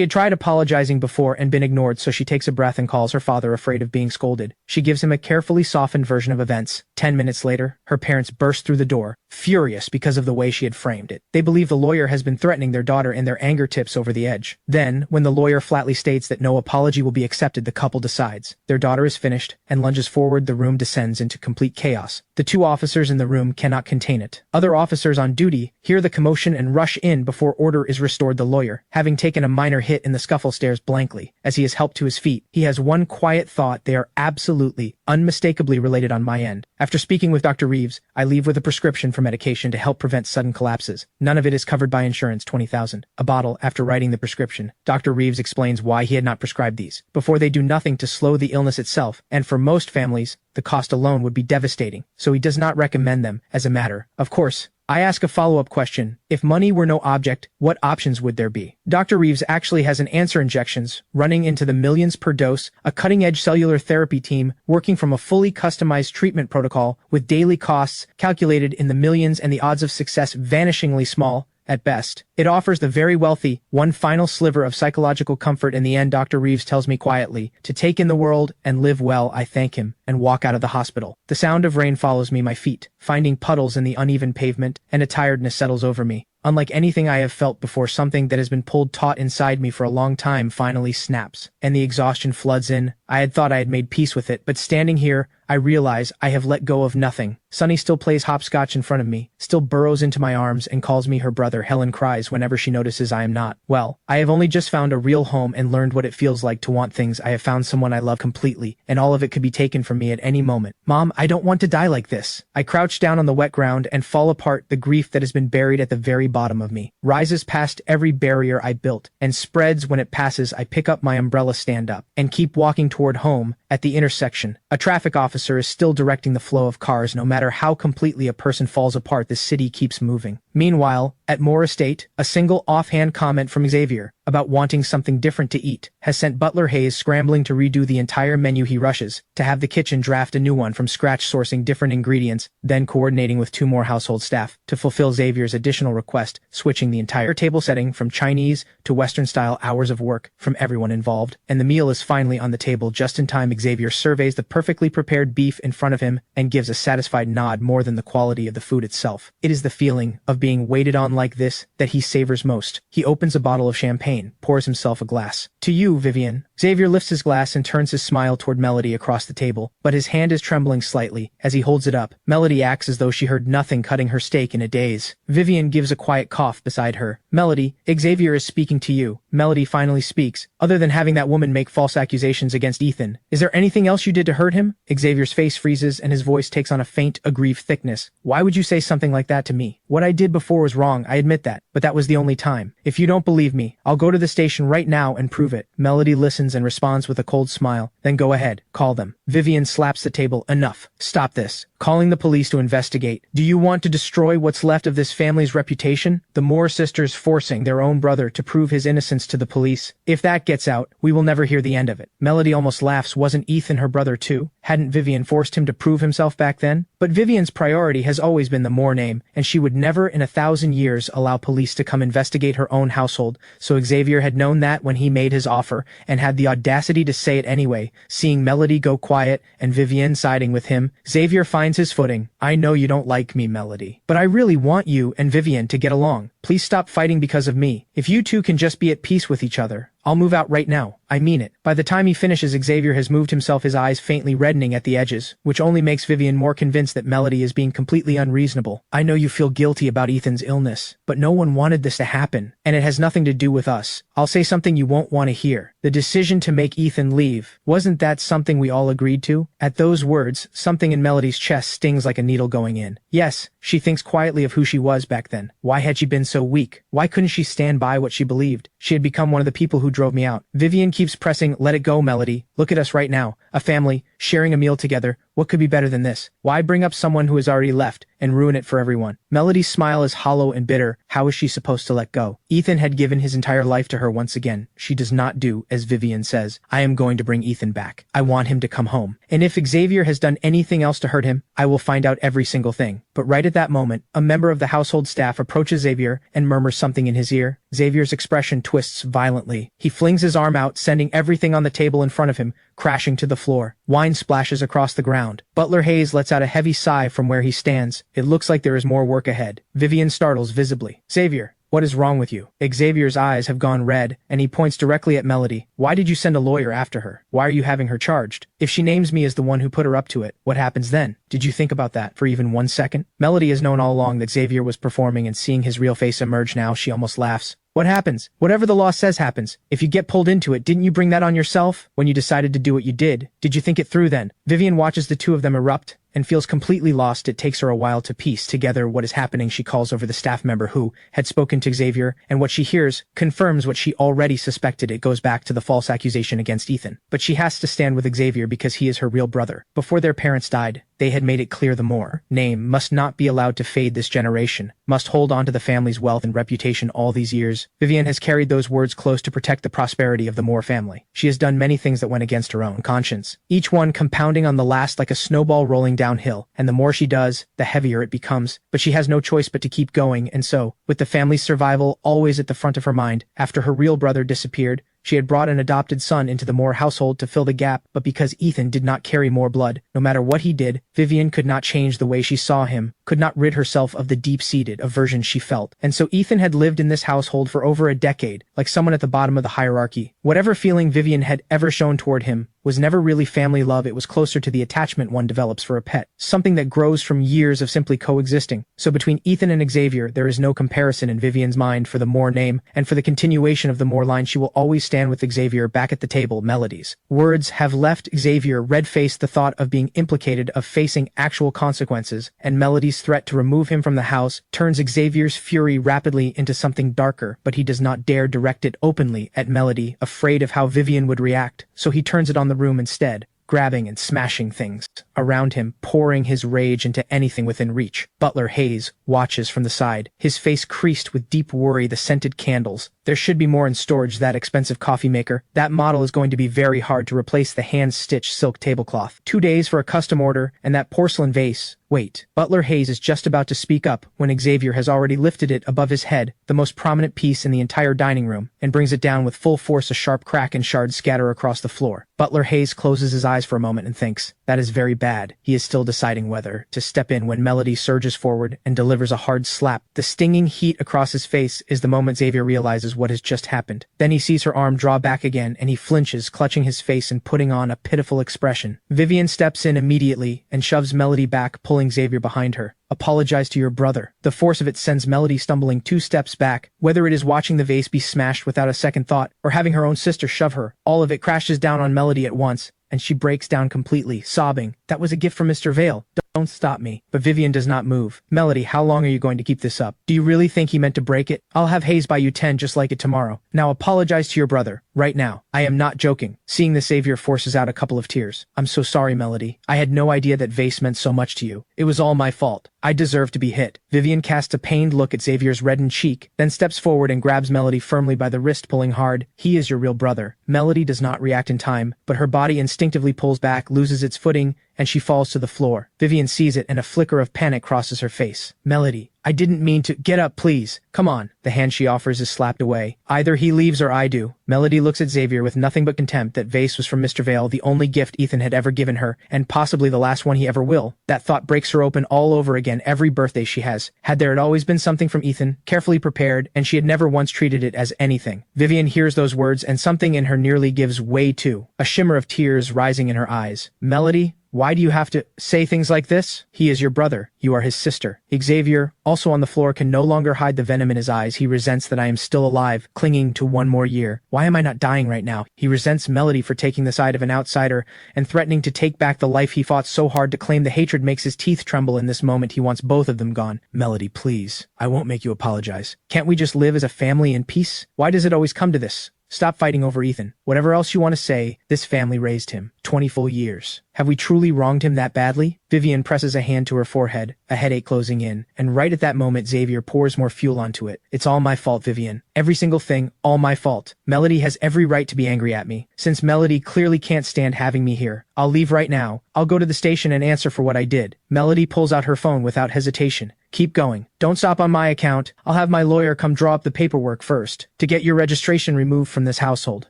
had tried apologizing before and been ignored, so she takes a breath and calls her father, afraid of being scolded. She gives him a carefully softened version of events. 10 minutes later, her parents burst through the door, furious because of the way she had framed it. They believe the lawyer has been threatening their daughter, and their anger tips over the edge. Then, when the lawyer flatly states that no apology will be accepted, the couple decides. Their daughter is finished and lunges forward. The room descends into complete chaos. The two officers in the room cannot contain it. Other officers on duty hear the commotion and rush in before order is restored. The lawyer, having taken a minor hit in the scuffle, stares blankly as he is helped to his feet. He has one quiet thought: they are absolutely, unmistakably related on my end. After speaking with Dr. Reeves, I leave with a prescription for medication to help prevent sudden collapses. None of it is covered by insurance. $20,000. A bottle. After writing the prescription, Dr. Reeves explains why he had not prescribed these before. They do nothing to slow the illness itself, and for most families, the cost alone would be devastating, so he does not recommend them as a matter of course. I ask a follow-up question. If money were no object, what options would there be? Dr. Reeves actually has an answer: injections, running into the millions per dose, a cutting-edge cellular therapy team working from a fully customized treatment protocol with daily costs calculated in the millions and the odds of success vanishingly small. At best, it offers the very wealthy one final sliver of psychological comfort. In the end, Dr. Reeves tells me quietly to take in the world and live well. I thank him and walk out of the hospital. The sound of rain follows me, my feet finding puddles in the uneven pavement, and a tiredness settles over me. Unlike anything I have felt before, something that has been pulled taut inside me for a long time finally snaps, and the exhaustion floods in. I had thought I had made peace with it, but standing here, I realize I have let go of nothing. Sunny still plays hopscotch in front of me, still burrows into my arms and calls me her brother. Helen cries whenever she notices I am not. Well, I have only just found a real home and learned what it feels like to want things. I have found someone I love completely, and all of it could be taken from me at any moment. Mom, I don't want to die like this. I crouch down on the wet ground and fall apart. The grief that has been buried at the very bottom of me rises past every barrier I built and spreads when it passes. I pick up my umbrella, stand up, and keep walking toward home. At the intersection, a traffic officer is still directing the flow of cars. No matter how completely a person falls apart, the city keeps moving. Meanwhile, at Moore Estate, a single offhand comment from Xavier about wanting something different to eat has sent Butler Hayes scrambling to redo the entire menu. He rushes to have the kitchen draft a new one from scratch, sourcing different ingredients, then coordinating with 2 more household staff to fulfill Xavier's additional request, switching the entire table setting from Chinese to Western style. Hours of work from everyone involved, and the meal is finally on the table just in time. Xavier surveys the perfectly prepared beef in front of him and gives a satisfied nod. More than the quality of the food itself, it is the feeling of being waited on like this that he savors most. He opens a bottle of champagne, pours himself a glass. To you, Vivienne. Xavier lifts his glass and turns his smile toward Melody across the table, but his hand is trembling slightly as he holds it up. Melody acts as though she heard nothing, cutting her steak in a daze. Vivienne gives a quiet cough beside her. Melody, Xavier is speaking to you. Melody finally speaks. Other than having that woman make false accusations against Ethan, is there anything else you did to hurt him? Xavier's face freezes and his voice takes on a faint, aggrieved thickness. Why would you say something like that to me? What I did before was wrong, I admit that, but that was the only time. If you don't believe me, I'll go to the station right now and prove it. Melody listens and responds with a cold smile. Then go ahead, call them. Vivienne slaps the table. Enough. Stop this. Calling the police to investigate. Do you want to destroy what's left of this family's reputation? The Moore sisters forcing their own brother to prove his innocence to the police. If that gets out, we will never hear the end of it. Melody almost laughs. Wasn't Ethan her brother too? Hadn't Vivienne forced him to prove himself back then? But Vivienne's priority has always been the Moore name, and she would never in 1,000 years allow police to come investigate her own household, so Xavier had known that when he made his offer, and had the audacity to say it anyway. Seeing Melody go quiet, and Vivienne siding with him, Xavier finds his footing. I know you don't like me, Melody, but I really want you and Vivienne to get along. Please stop fighting because of me. If you two can just be at peace with each other, I'll move out right now. I mean it. By the time he finishes, Xavier has moved himself, his eyes faintly reddening at the edges, which only makes Vivienne more convinced that Melody is being completely unreasonable. I know you feel guilty about Ethan's illness, but no one wanted this to happen, and it has nothing to do with us. I'll say something you won't want to hear. The decision to make Ethan leave, wasn't that something we all agreed to? At those words, something in Melody's chest stings like a needle going in. Yes, she thinks quietly of who she was back then. Why had she been so weak? Why couldn't she stand by what she believed? She had become one of the people who drove me out. Vivienne keeps pressing, let it go, Melody. Look at us right now. A family, sharing a meal together. What could be better than this? Why bring up someone who has already left and ruin it for everyone? Melody's smile is hollow and bitter. How is she supposed to let go? Ethan had given his entire life to her once again. She does not do as Vivienne says. I am going to bring Ethan back. I want him to come home. And if Xavier has done anything else to hurt him, I will find out every single thing. But right at that moment, a member of the household staff approaches Xavier and murmurs something in his ear. Xavier's expression twists violently. He flings his arm out, sending everything on the table in front of him crashing to the floor. Wine splashes across the ground. Butler Hayes lets out a heavy sigh from where he stands. It looks like there is more work ahead. Vivienne startles visibly. Xavier, what is wrong with you? Xavier's eyes have gone red, and he points directly at Melody. Why did you send a lawyer after her? Why are you having her charged? If she names me as the one who put her up to it, what happens then? Did you think about that for even 1 second? Melody has known all along that Xavier was performing, and seeing his real face emerge now, she almost laughs. What happens? Whatever the law says happens. If you get pulled into it, didn't you bring that on yourself? When you decided to do what you did, did you think it through then? Vivienne watches the two of them erupt and feels completely lost. It takes her a while to piece together what is happening. She calls over the staff member who had spoken to Xavier, and what she hears confirms what she already suspected. It goes back to the false accusation against Ethan. But she has to stand with Xavier because he is her real brother. Before their parents died, they had made it clear the Moore name must not be allowed to fade this generation, must hold on to the family's wealth and reputation all these years. Vivienne has carried those words close to protect the prosperity of the Moore family. She has done many things that went against her own conscience, each one compounding on the last like a snowball rolling downhill, and the more she does, the heavier it becomes. But she has no choice but to keep going, and so, with the family's survival always at the front of her mind, after her real brother disappeared, she had brought an adopted son into the Moore household to fill the gap, but because Ethan did not carry Moore blood, no matter what he did, Vivienne could not change the way she saw him, could not rid herself of the deep-seated aversion she felt. And so Ethan had lived in this household for over a decade, like someone at the bottom of the hierarchy. Whatever feeling Vivienne had ever shown toward him was never really family love. It was closer to the attachment one develops for a pet, something that grows from years of simply coexisting. So between Ethan and Xavier, there is no comparison in Vivienne's mind for the Moore name, and for the continuation of the Moore line, she will always stand with Xavier back at the table. Melody's words have left Xavier red-faced. The thought of being implicated, of facing actual consequences, and Melody's threat to remove him from the house turns Xavier's fury rapidly into something darker, but he does not dare direct it openly at Melody, afraid of how Vivienne would react, so he turns it on the room instead, grabbing and smashing things around him, pouring his rage into anything within reach. Butler Hayes watches from the side, his face creased with deep worry. The scented candles. There should be more in storage. That expensive coffee maker. That model is going to be very hard to replace. The hand-stitched silk tablecloth. 2 days for a custom order, and that porcelain vase. Wait. Butler Hayes is just about to speak up when Xavier has already lifted it above his head, the most prominent piece in the entire dining room, and brings it down with full force. A sharp crack and shards scatter across the floor. Butler Hayes closes his eyes for a moment and thinks, that is very bad. He is still deciding whether to step in when Melody surges forward and delivers a hard slap. The stinging heat across his face is the moment Xavier realizes what has just happened. Then he sees her arm draw back again, and he flinches, clutching his face and putting on a pitiful expression. Vivienne steps in immediately and shoves Melody back, pulling Xavier behind her. Apologize to your brother. The force of it sends Melody stumbling 2 steps back. Whether it is watching the vase be smashed without a second thought, or having her own sister shove her, all of it crashes down on Melody at once, and she breaks down completely, sobbing. That was a gift from Mr. Vale. Don't stop me. But Vivienne does not move. Melody, how long are you going to keep this up? Do you really think he meant to break it? I'll have Hayes buy you 10 just like it tomorrow. Now apologize to your brother. Right now. I am not joking. Seeing the savior forces out a couple of tears. I'm so sorry, Melody. I had no idea that vase meant so much to you. It was all my fault. I deserve to be hit. Vivienne casts a pained look at Xavier's reddened cheek, then steps forward and grabs Melody firmly by the wrist, pulling hard. He is your real brother. Melody does not react in time, but her body instinctively pulls back, loses its footing, and she falls to the floor. Vivienne sees it and a flicker of panic crosses her face. Melody, I didn't mean to. Get up, please. Come on. The hand she offers is slapped away. Either he leaves or I do. Melody looks at Xavier with nothing but contempt. That vase was from Mr. Vale, the only gift Ethan had ever given her, and possibly the last one he ever will. That thought breaks her open all over again every birthday she has. Had there always been something from Ethan, carefully prepared, and she had never once treated it as anything. Vivienne hears those words and something in her nearly gives way too. A shimmer of tears rising in her eyes. Melody, why do you have to say things like this? He is your brother. You are his sister. Xavier, also on the floor, can no longer hide the venom in his eyes. He resents that I am still alive, clinging to one more year. Why am I not dying right now? He resents Melody for taking the side of an outsider and threatening to take back the life he fought so hard to claim. The hatred makes his teeth tremble in this moment. He wants both of them gone. Melody, please. I won't make you apologize. Can't we just live as a family in peace? Why does it always come to this? Stop fighting over Ethan. Whatever else you want to say, this family raised him. 20 full years. Have we truly wronged him that badly? Vivienne presses a hand to her forehead, a headache closing in, and right at that moment Xavier pours more fuel onto it. It's all my fault, Vivienne. Every single thing, all my fault. Melody has every right to be angry at me. Since Melody clearly can't stand having me here, I'll leave right now. I'll go to the station and answer for what I did. Melody pulls out her phone without hesitation. Keep going. Don't stop on my account. I'll have my lawyer come draw up the paperwork first, to get your registration removed from this household.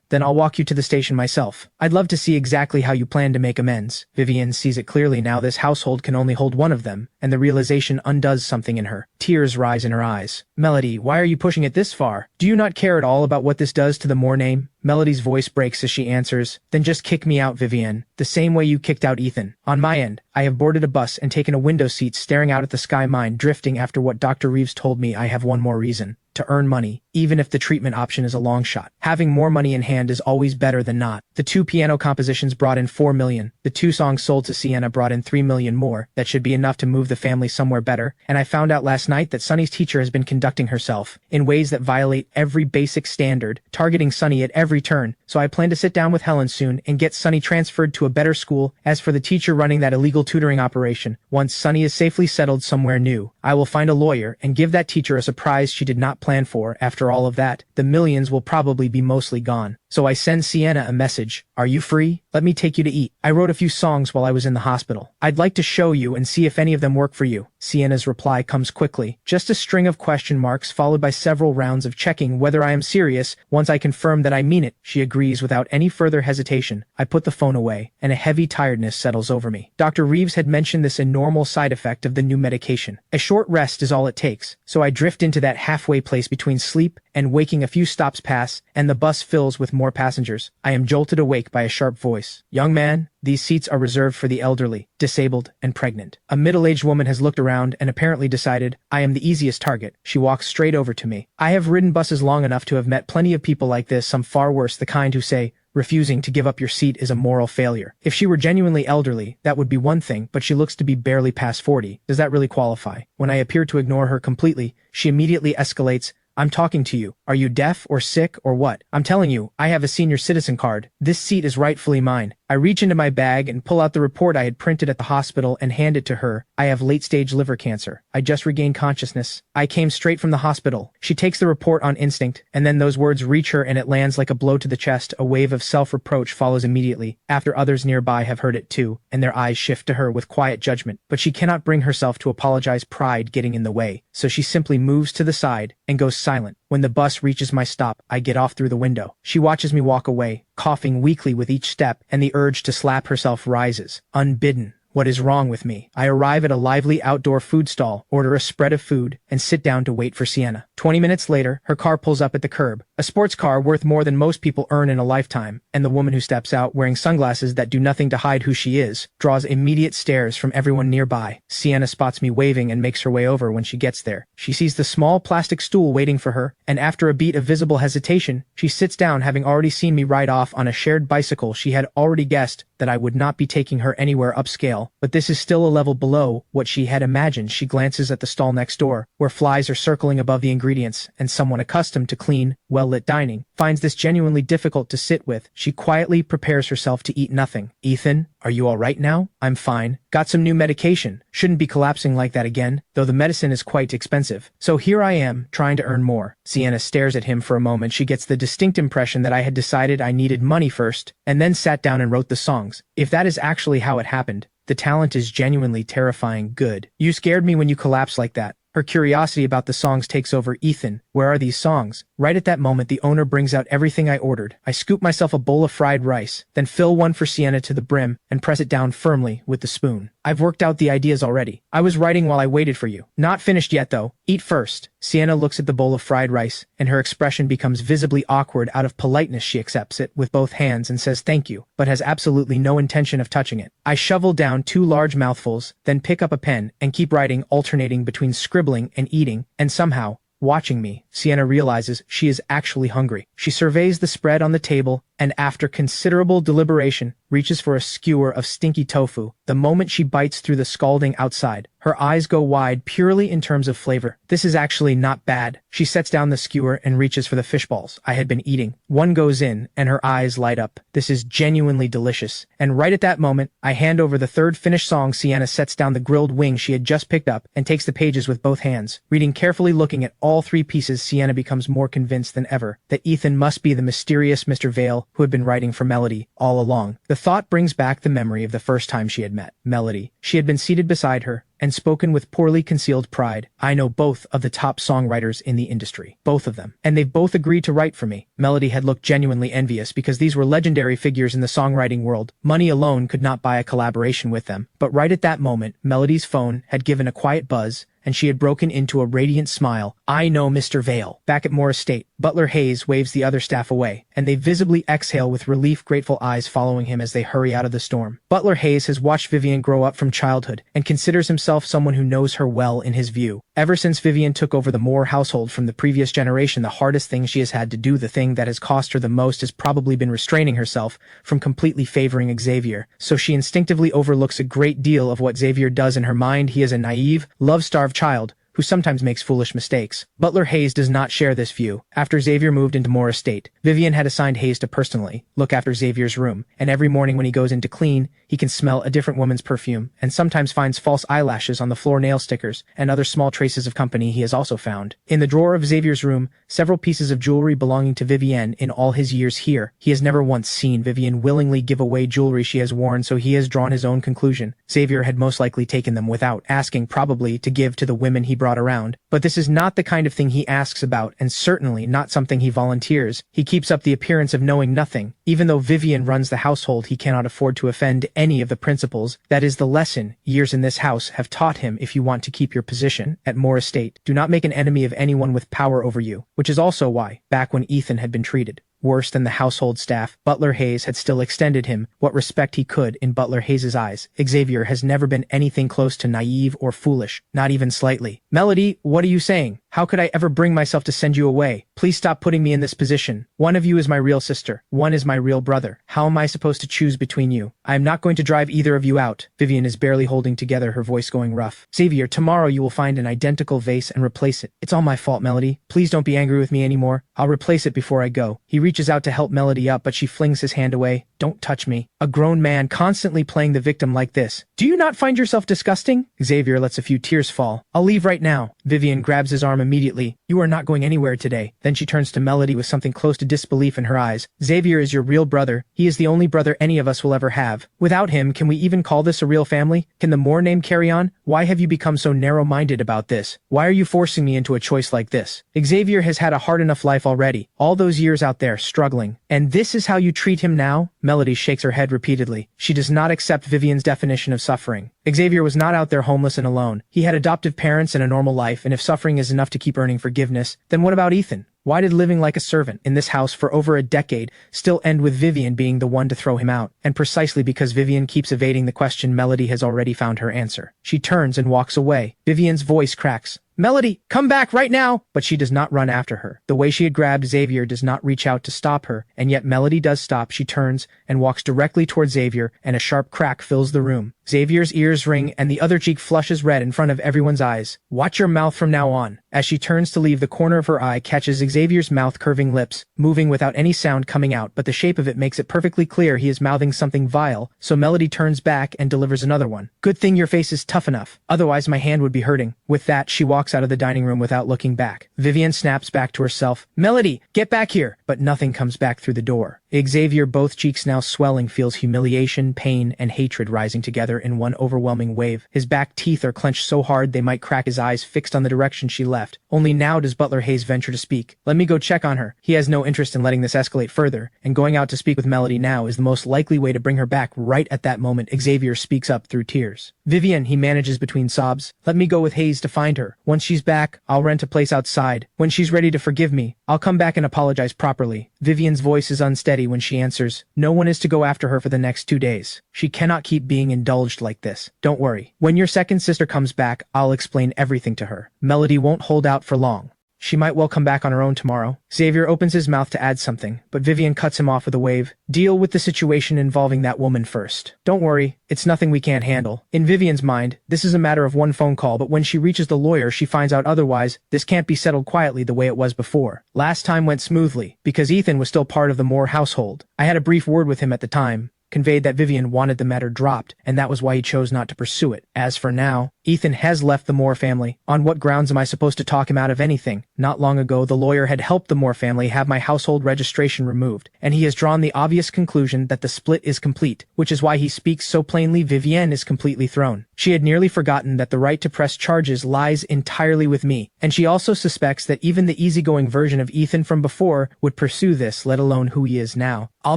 Then I'll walk you to the station myself. I'd love to see exactly how you plan to make amends. Vivienne sees it clearly now. This household can only hold one of them, and the realization undoes something in her. Tears rise in her eyes. Melody, why are you pushing it this far? Do you not care at all about what this does to the Moore name? Melody's voice breaks as she answers, then just kick me out, Vivienne. The same way you kicked out Ethan. On my end, I have boarded a bus and taken a window seat staring out at the sky, mind drifting after what Dr. Reeves told me. I have one more reason. To earn money, even if the treatment option is a long shot. Having more money in hand is always better than not. The 2 piano compositions brought in $4 million. The 2 songs sold to Sienna brought in $3 million more. That should be enough to move the family somewhere better. And I found out last night that Sunny's teacher has been conducting herself in ways that violate every basic standard, targeting Sunny at every turn. So I plan to sit down with Helen soon and get Sunny transferred to a better school. As for the teacher running that illegal tutoring operation, once Sunny is safely settled somewhere new, I will find a lawyer and give that teacher a surprise she did not plan for. After all of that, the millions will probably be mostly gone. So I send Sienna a message. Are you free? Let me take you to eat. I wrote a few songs while I was in the hospital. I'd like to show you and see if any of them work for you. Sienna's reply comes quickly. Just a string of question marks followed by several rounds of checking whether I am serious. Once I confirm that I mean it, she agrees without any further hesitation. I put the phone away, and a heavy tiredness settles over me. Dr. Reeves had mentioned this enormous side effect of the new medication. A short rest is all it takes, so I drift into that halfway place between sleep and waking. A few stops pass, and the bus fills with more passengers. I am jolted awake by a sharp voice. Young man, these seats are reserved for the elderly, disabled, and pregnant. A middle-aged woman has looked around and apparently decided I am the easiest target. She walks straight over to me. I have ridden buses long enough to have met plenty of people like this, some far worse, the kind who say, refusing to give up your seat is a moral failure. If she were genuinely elderly, that would be one thing, but she looks to be barely past 40. Does that really qualify? When I appear to ignore her completely, she immediately escalates. I'm talking to you. Are you deaf or sick or what? I'm telling you, I have a senior citizen card. This seat is rightfully mine. I reach into my bag and pull out the report I had printed at the hospital and hand it to her. I have late-stage liver cancer. I just regained consciousness. I came straight from the hospital. She takes the report on instinct, and then those words reach her and it lands like a blow to the chest. A wave of self-reproach follows immediately, after others nearby have heard it too, and their eyes shift to her with quiet judgment. But she cannot bring herself to apologize, pride getting in the way, so she simply moves to the side and goes silent. When the bus reaches my stop, I get off through the window. She watches me walk away, coughing weakly with each step, and the urge to slap herself rises. Unbidden. What is wrong with me? I arrive at a lively outdoor food stall, order a spread of food, and sit down to wait for Sienna. 20 minutes later, her car pulls up at the curb. A sports car worth more than most people earn in a lifetime, and the woman who steps out wearing sunglasses that do nothing to hide who she is, draws immediate stares from everyone nearby. Sienna spots me waving and makes her way over. When she gets there, she sees the small plastic stool waiting for her, and after a beat of visible hesitation, she sits down, having already seen me ride off on a shared bicycle. She had already guessed that I would not be taking her anywhere upscale, but this is still a level below what she had imagined. She glances at the stall next door, where flies are circling above the ingredients, and someone accustomed to clean, well-lit dining finds this genuinely difficult to sit with. She quietly prepares herself to eat nothing. Ethan, are you all right now? I'm fine. Got some new medication. Shouldn't be collapsing like that again, though the medicine is quite expensive. So here I am, trying to earn more. Sienna stares at him for a moment. She gets the distinct impression that I had decided I needed money first, and then sat down and wrote the songs. If that is actually how it happened, the talent is genuinely terrifying good. You scared me when you collapsed like that. Her curiosity about the songs takes over. Ethan, where are these songs? Right at that moment, the owner brings out everything I ordered. I scoop myself a bowl of fried rice, then fill one for Sienna to the brim and press it down firmly with the spoon. I've worked out the ideas already. I was writing while I waited for you. Not finished yet though. Eat first. Sienna looks at the bowl of fried rice, and her expression becomes visibly awkward. Out of politeness, she accepts it with both hands and says thank you, but has absolutely no intention of touching it. I shovel down 2 large mouthfuls, then pick up a pen and keep writing, alternating between scribbling and eating, and somehow, watching me, Sienna realizes she is actually hungry. She surveys the spread on the table, and after considerable deliberation, reaches for a skewer of stinky tofu. The moment she bites through the scalding outside, her eyes go wide purely in terms of flavor. This is actually not bad. She sets down the skewer and reaches for the fish balls I had been eating. One goes in, and her eyes light up. This is genuinely delicious. And right at that moment, I hand over the third finished song. Sienna sets down the grilled wing she had just picked up and takes the pages with both hands. Reading carefully, looking at all 3 pieces, Sienna becomes more convinced than ever that Ethan must be the mysterious Mr. Vale who had been writing for Melody all along. The thought brings back the memory of the first time she had met Melody. She had been seated beside her and spoken with poorly concealed pride. I know both of the top songwriters in the industry. Both of them. And they've both agreed to write for me. Melody had looked genuinely envious because these were legendary figures in the songwriting world. Money alone could not buy a collaboration with them. But right at that moment, Melody's phone had given a quiet buzz, and she had broken into a radiant smile. I know Mr. Vale. Back at Moore Estate, Butler Hayes waves the other staff away, and they visibly exhale with relief, grateful eyes following him as they hurry out of the storm. Butler Hayes has watched Vivienne grow up from childhood and considers himself someone who knows her well. In his view, ever since Vivienne took over the Moore household from the previous generation, the hardest thing she has had to do, the thing that has cost her the most, has probably been restraining herself from completely favoring Xavier. So she instinctively overlooks a great deal of what Xavier does. In her mind, he is a naive, love-starved child who sometimes makes foolish mistakes. Butler Hayes does not share this view. After Xavier moved into Moore Estate, Vivienne had assigned Hayes to personally look after Xavier's room, and every morning when he goes in to clean, he can smell a different woman's perfume, and sometimes finds false eyelashes on the floor, nail stickers, and other small traces of company. He has also found, in the drawer of Xavier's room, several pieces of jewelry belonging to Vivienne. In all his years here, he has never once seen Vivienne willingly give away jewelry she has worn, so he has drawn his own conclusion. Xavier had most likely taken them without asking, probably to give to the women he brought around. But this is not the kind of thing he asks about, and certainly not something he volunteers. He keeps up the appearance of knowing nothing. Even though Vivienne runs the household, he cannot afford to offend any of the principals. That is the lesson years in this house have taught him. If you want to keep your position at Moore Estate, do not make an enemy of anyone with power over you. Which is also why, back when Ethan had been treated worse than the household staff, Butler Hayes had still extended him what respect he could. In Butler Hayes's eyes, Xavier has never been anything close to naive or foolish, not even slightly. Melody, what are you saying? How could I ever bring myself to send you away? Please stop putting me in this position. One of you is my real sister. One is my real brother. How am I supposed to choose between you? I am not going to drive either of you out. Vivienne is barely holding together, her voice going rough. Xavier, tomorrow you will find an identical vase and replace it. It's all my fault, Melody. Please don't be angry with me anymore. I'll replace it before I go. He reaches out to help Melody up, but she flings his hand away. Don't touch me. A grown man constantly playing the victim like this. Do you not find yourself disgusting? Xavier lets a few tears fall. I'll leave right now. Vivienne grabs his arm immediately. You are not going anywhere today. Then she turns to Melody with something close to disbelief in her eyes. Xavier is your real brother. He is the only brother any of us will ever have. Without him, can we even call this a real family? Can the Moore name carry on? Why have you become so narrow-minded about this? Why are you forcing me into a choice like this? Xavier has had a hard enough life already. All those years out there, struggling. And this is how you treat him now? Melody shakes her head repeatedly. She does not accept Vivienne's definition of suffering. Xavier was not out there homeless and alone. He had adoptive parents and a normal life, and if suffering is enough to keep earning forgiveness, then what about Ethan? Why did living like a servant in this house for over a decade still end with Vivienne being the one to throw him out? And precisely because Vivienne keeps evading the question, Melody has already found her answer. She turns and walks away. Vivienne's voice cracks. Melody, come back right now! But she does not run after her. The way she had grabbed Xavier does not reach out to stop her, and yet Melody does stop. She turns and walks directly towards Xavier, and a sharp crack fills the room. Xavier's ears ring, and the other cheek flushes red in front of everyone's eyes. Watch your mouth from now on. As she turns to leave, the corner of her eye catches Xavier's mouth curving lips, moving without any sound coming out, but the shape of it makes it perfectly clear he is mouthing something vile, so Melody turns back and delivers another one. Good thing your face is tough enough, otherwise my hand would be hurting. With that, she walks out of the dining room without looking back. Vivienne snaps back to herself. Melody, get back here! But nothing comes back through the door. Xavier, both cheeks now swelling, feels humiliation, pain, and hatred rising together in one overwhelming wave. His back teeth are clenched so hard they might crack, his eyes fixed on the direction she left. Only now does Butler Hayes venture to speak. Let me go check on her. He has no interest in letting this escalate further, and going out to speak with Melody now is the most likely way to bring her back. Right at that moment, Xavier speaks up through tears. Vivienne, he manages between sobs. Let me go with Hayes to find her. Once she's back, I'll rent a place outside. When she's ready to forgive me, I'll come back and apologize properly. Vivienne's voice is unsteady when she answers. No one is to go after her for the next 2 days. She cannot keep being indulged like this. Don't worry. When your second sister comes back, I'll explain everything to her. Melody won't hold out for long. She might well come back on her own tomorrow. Xavier opens his mouth to add something, but Vivienne cuts him off with a wave. Deal with the situation involving that woman first. Don't worry, it's nothing we can't handle. In Vivienne's mind, this is a matter of one phone call, but when she reaches the lawyer, she finds out otherwise. This can't be settled quietly the way it was before. Last time went smoothly, because Ethan was still part of the Moore household. I had a brief word with him at the time, conveyed that Vivienne wanted the matter dropped, and that was why he chose not to pursue it. As for now, Ethan has left the Moore family. On what grounds am I supposed to talk him out of anything? Not long ago, the lawyer had helped the Moore family have my household registration removed, and he has drawn the obvious conclusion that the split is complete, which is why he speaks so plainly. Vivienne is completely thrown. She had nearly forgotten that the right to press charges lies entirely with me, and she also suspects that even the easygoing version of Ethan from before would pursue this, let alone who he is now. I'll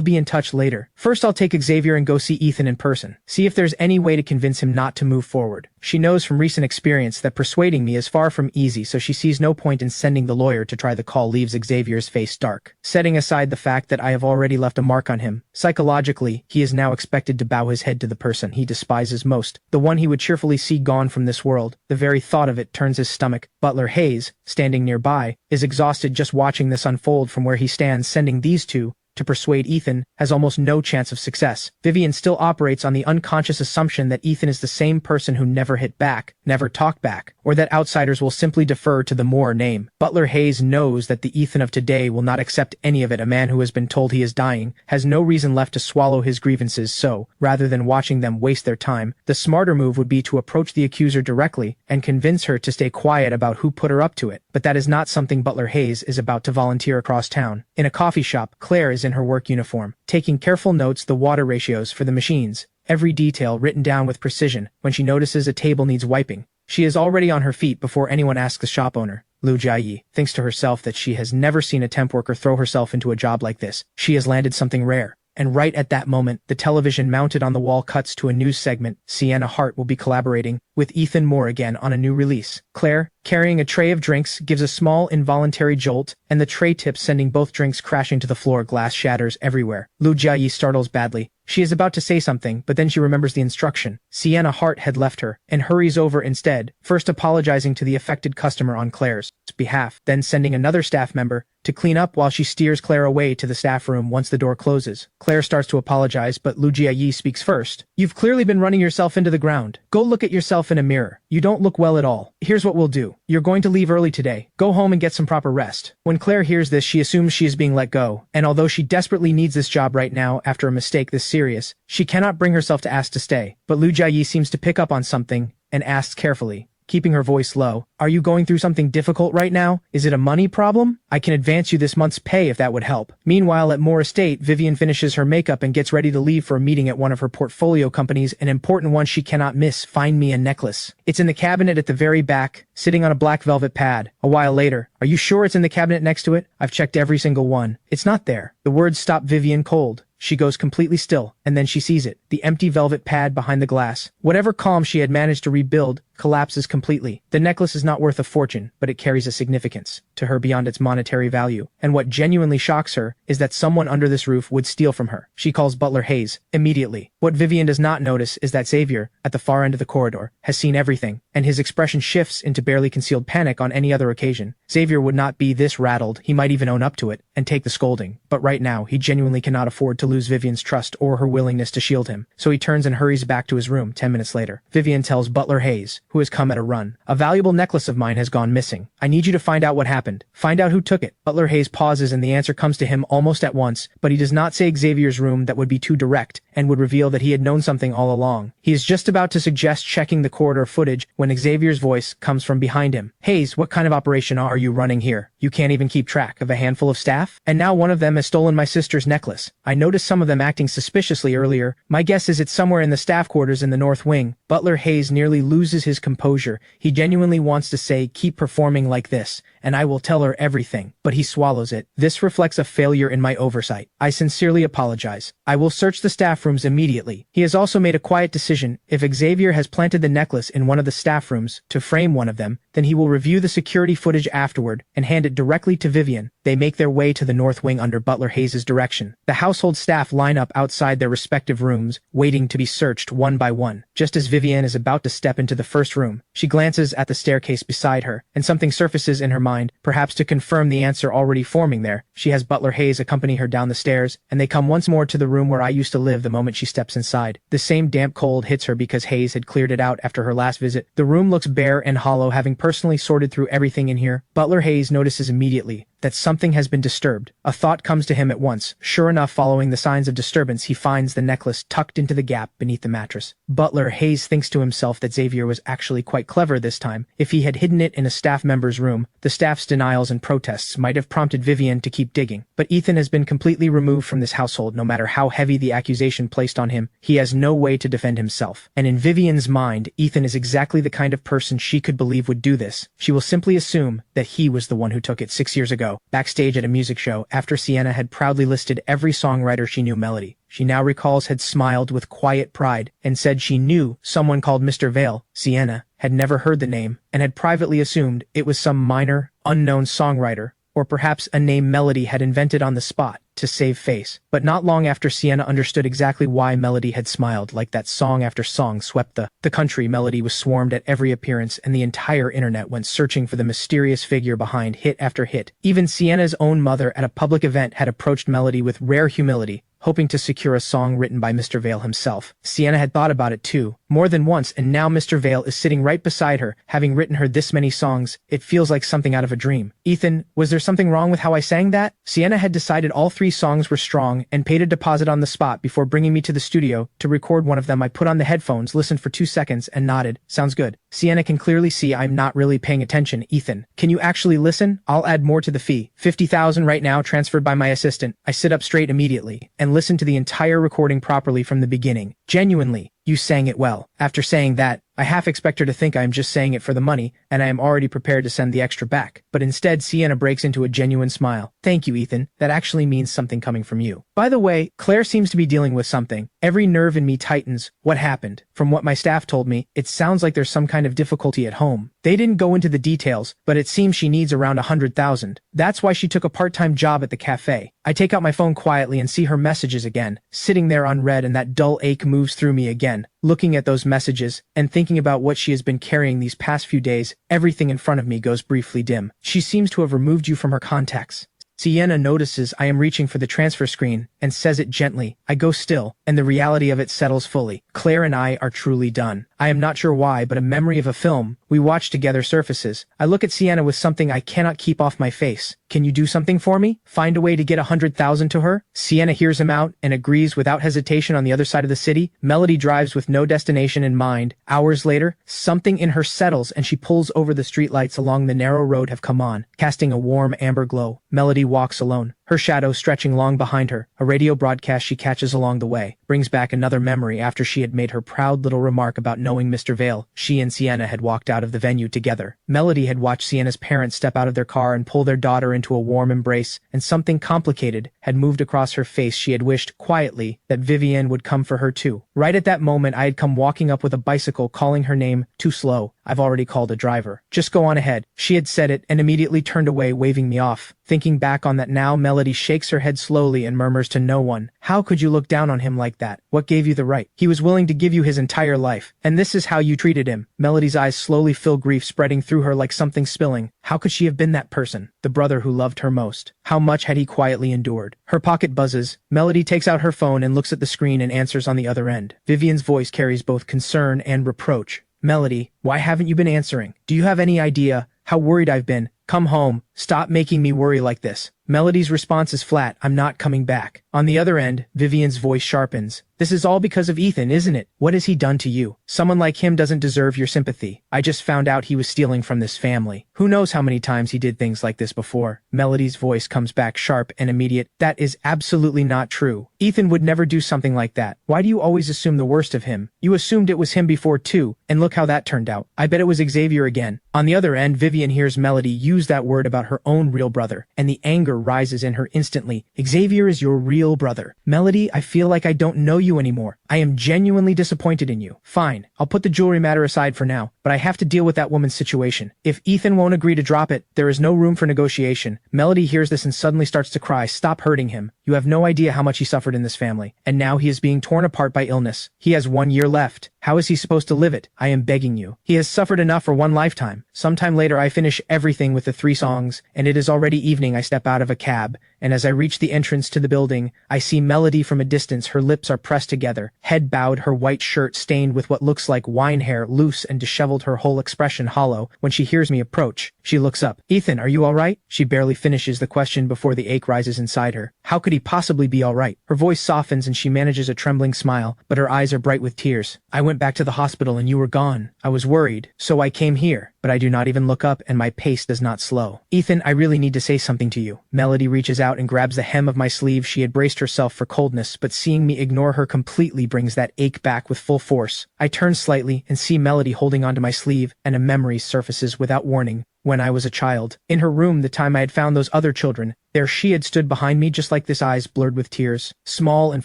be in touch later. First, I'll take Xavier and go see Ethan in person. See if there's any way to convince him not to move forward. She knows from recent experience that persuading me is far from easy, so she sees no point in sending the lawyer to try the call. Leaves Xavier's face dark. Setting aside the fact that I have already left a mark on him, psychologically, he is now expected to bow his head to the person he despises most, the one he would cheerfully see gone from this world. The very thought of it turns his stomach. Butler Hayes, standing nearby, is exhausted just watching this unfold from where he stands. Sending these two to persuade Ethan has almost no chance of success. Vivienne still operates on the unconscious assumption that Ethan is the same person who never hit back, never talked back, or that outsiders will simply defer to the Moore name. Butler Hayes knows that the Ethan of today will not accept any of it. A man who has been told he is dying has no reason left to swallow his grievances, so, rather than watching them waste their time, the smarter move would be to approach the accuser directly and convince her to stay quiet about who put her up to it. But that is not something Butler Hayes is about to volunteer across town. In a coffee shop, Claire is in her work uniform, taking careful notes the water ratios for the machines, every detail written down with precision. When she notices a table needs wiping, she is already on her feet before anyone asks the shop owner. Lu Jiayi thinks to herself that she has never seen a temp worker throw herself into a job like this. She has landed something rare. And right at that moment, the television mounted on the wall cuts to a news segment. Sienna Hart will be collaborating with Ethan Moore again on a new release. Claire, carrying a tray of drinks, gives a small involuntary jolt, and the tray tips, sending both drinks crashing to the floor. Glass shatters everywhere. Lu Jiayi startles badly. She is about to say something, but then she remembers the instruction. Sienna Hart had left her, and hurries over instead, first apologizing to the affected customer on Claire's behalf, then sending another staff member to clean up while she steers Claire away to the staff room once the door closes. Claire starts to apologize, but Lu Jiayi speaks first. You've clearly been running yourself into the ground. Go look at yourself in a mirror. You don't look well at all. Here's what we'll do. You're going to leave early today. Go home and get some proper rest. When Claire hears this, she assumes she is being let go, and although she desperately needs this job right now after a mistake this serious, she cannot bring herself to ask to stay. But Lu Jiayi seems to pick up on something and asks carefully, keeping her voice low. Are you going through something difficult right now? Is it a money problem? I can advance you this month's pay if that would help. Meanwhile, at Moore Estate, Vivienne finishes her makeup and gets ready to leave for a meeting at one of her portfolio companies, an important one she cannot miss. Find me a necklace. It's in the cabinet at the very back, sitting on a black velvet pad. A while later, are you sure it's in the cabinet next to it? I've checked every single one. It's not there. The words stop Vivienne cold. She goes completely still, and then she sees it, the empty velvet pad behind the glass. Whatever calm she had managed to rebuild collapses completely. The necklace is not worth a fortune, but it carries a significance to her beyond its monetary value. And what genuinely shocks her is that someone under this roof would steal from her. She calls Butler Hayes immediately. What Vivienne does not notice is that Xavier, at the far end of the corridor, has seen everything, and his expression shifts into barely concealed panic on any other occasion. Xavier would not be this rattled, he might even own up to it, and take the scolding. But right now, he genuinely cannot afford to lose Vivienne's trust or her willingness to shield him, so he turns and hurries back to his room 10 minutes later. Vivienne tells Butler Hayes, who has come at a run, "A valuable necklace of mine has gone missing. I need you to find out what happened. Find out who took it." Butler Hayes pauses and the answer comes to him almost at once, but he does not say Xavier's room. That would be too direct, and would reveal that he had known something all along. He is just about to suggest checking the corridor footage when Xavier's voice comes from behind him. "Hayes, what kind of operation are you running here? You can't even keep track of a handful of staff? And now one of them has stolen my sister's necklace. I noticed some of them acting suspiciously earlier. My guess is it's somewhere in the staff quarters in the North Wing." Butler Hayes nearly loses his composure. He genuinely wants to say, "Keep performing like this, and I will tell her everything," but he swallows it. "This reflects a failure in my oversight. I sincerely apologize. I will search the staff rooms immediately." He has also made a quiet decision. If Xavier has planted the necklace in one of the staff rooms to frame one of them, then he will review the security footage afterward and hand it directly to Vivienne. They make their way to the North Wing under Butler Hayes' direction. The household staff line up outside their respective rooms, waiting to be searched one by one. Just as Vivienne is about to step into the first room, she glances at the staircase beside her, and something surfaces in her mind, perhaps to confirm the answer already forming there. She has Butler Hayes accompany her down the stairs, and they come once more to the room where I used to live the moment she steps inside. The same damp cold hits her because Hayes had cleared it out after her last visit. The room looks bare and hollow, having personally sorted through everything in here. Butler Hayes notices immediately that something has been disturbed. A thought comes to him at once. Sure enough, following the signs of disturbance, he finds the necklace tucked into the gap beneath the mattress. Butler Hayes thinks to himself that Xavier was actually quite clever this time. If he had hidden it in a staff member's room, the staff's denials and protests might have prompted Vivienne to keep digging. But Ethan has been completely removed from this household. No matter how heavy the accusation placed on him, he has no way to defend himself. And in Vivienne's mind, Ethan is exactly the kind of person she could believe would do this. She will simply assume that he was the one who took it 6 years ago. Backstage at a music show, after Sienna had proudly listed every songwriter she knew, Melody, she now recalls, had smiled with quiet pride and said she knew someone called Mr. Vale. Sienna had never heard the name and had privately assumed it was some minor, unknown songwriter, or perhaps a name Melody had invented on the spot to save face. But not long after Sienna understood exactly why Melody had smiled, like that song after song swept the country, Melody was swarmed at every appearance, and the entire internet went searching for the mysterious figure behind hit after hit. Even Sienna's own mother at a public event had approached Melody with rare humility, hoping to secure a song written by Mr. Vale himself. Sienna had thought about it too, more than once, and now Mr. Vale is sitting right beside her, having written her this many songs. It feels like something out of a dream. "Ethan, was there something wrong with how I sang that?" Sienna had decided all 3 songs were strong and paid a deposit on the spot before bringing me to the studio to record one of them. I put on the headphones, listened for 2 seconds, and nodded. "Sounds good." Sienna can clearly see I'm not really paying attention. "Ethan, can you actually listen? I'll add more to the fee. 50,000 right now, transferred by my assistant." I sit up straight immediately and listen to the entire recording properly from the beginning. Genuinely, you sang it well. After saying that, I half expect her to think I am just saying it for the money, and I am already prepared to send the extra back. But instead, Sienna breaks into a genuine smile. "Thank you, Ethan. That actually means something coming from you. By the way, Claire seems to be dealing with something." Every nerve in me tightens. What happened? From what my staff told me, it sounds like there's some kind of difficulty at home. They didn't go into the details, but it seems she needs around 100,000. That's why she took a part-time job at the cafe. I take out my phone quietly and see her messages again, sitting there unread, and that dull ache moves through me again. Looking at those messages and thinking about what she has been carrying these past few days, everything in front of me goes briefly dim. She seems to have removed you from her contacts. Sienna notices I am reaching for the transfer screen and says it gently. I go still, and the reality of it settles fully. Claire and I are truly done. I am not sure why, but a memory of a film we watched together surfaces. I look at Sienna with something I cannot keep off my face. "Can you do something for me? Find a way to get 100,000 to her?" Sienna hears him out and agrees without hesitation. On the other side of the city, Melody drives with no destination in mind. Hours later, something in her settles and she pulls over. The streetlights along the narrow road have come on, casting a warm amber glow. Melody walks alone, her shadow stretching long behind her. A radio broadcast she catches along the way brings back another memory. After she she had made her proud little remark about knowing Mr. Vale, she and Sienna had walked out of the venue together. Melody had watched Sienna's parents step out of their car and pull their daughter into a warm embrace, and something complicated had moved across her face. She had wished, quietly, that Vivienne would come for her too. Right at that moment I had come walking up with a bicycle calling her name. Too slow. I've already called a driver. Just go on ahead. She had said it and immediately turned away, waving me off. Thinking back on that now, Melody shakes her head slowly and murmurs to no one, "How could you look down on him like that? What gave you the right? He was willing to give you his entire life, and this is how you treated him." Melody's eyes slowly fill, grief spreading through her like something spilling. How could she have been that person? The brother who loved her most. How much had he quietly endured? Her pocket buzzes. Melody takes out her phone and looks at the screen and answers on the other end. Vivienne's voice carries both concern and reproach. "Melody, why haven't you been answering? Do you have any idea how worried I've been? Come home. Stop making me worry like this." Melody's response is flat. "I'm not coming back." On the other end, Vivienne's voice sharpens. "This is all because of Ethan, isn't it? What has he done to you? Someone like him doesn't deserve your sympathy. I just found out he was stealing from this family. Who knows how many times he did things like this before?" Melody's voice comes back sharp and immediate. "That is absolutely not true. Ethan would never do something like that. Why do you always assume the worst of him? You assumed it was him before too, and look how that turned out. I bet it was Xavier again." On the other end, Vivienne hears Melody use that word about her own real brother, and the anger rises in her instantly. "Xavier is your real brother. Melody, I feel like I don't know you anymore. I am genuinely disappointed in you. Fine, I'll put the jewelry matter aside for now, but I have to deal with that woman's situation. If Ethan won't agree to drop it, there is no room for negotiation." Melody hears this and suddenly starts to cry. "Stop hurting him. You have no idea how much he suffered in this family, and now he is being torn apart by illness. He has 1 year left. How is he supposed to live it? I am begging you. He has suffered enough for one lifetime." Sometime later I finish everything with the 3 songs, and it is already evening. I step out of a cab, and as I reach the entrance to the building, I see Melody from a distance. Her lips are pressed together, head bowed, her white shirt stained with what looks like wine hair, loose and disheveled, her whole expression hollow. When she hears me approach, she looks up. "Ethan, are you all right?" She barely finishes the question before the ache rises inside her. How could he possibly be all right? Her voice softens and she manages a trembling smile, but her eyes are bright with tears. "I went back to the hospital and you were gone. I was worried, so I came here." But I do not even look up, and my pace does not slow. "Ethan, I really need to say something to you." Melody reaches out and grabs the hem of my sleeve. She had braced herself for coldness, but seeing me ignore her completely brings that ache back with full force. I turn slightly and see Melody holding onto my sleeve, and a memory surfaces without warning. When I was a child, in her room the time I had found those other children, there she had stood behind me just like this, eyes blurred with tears, small and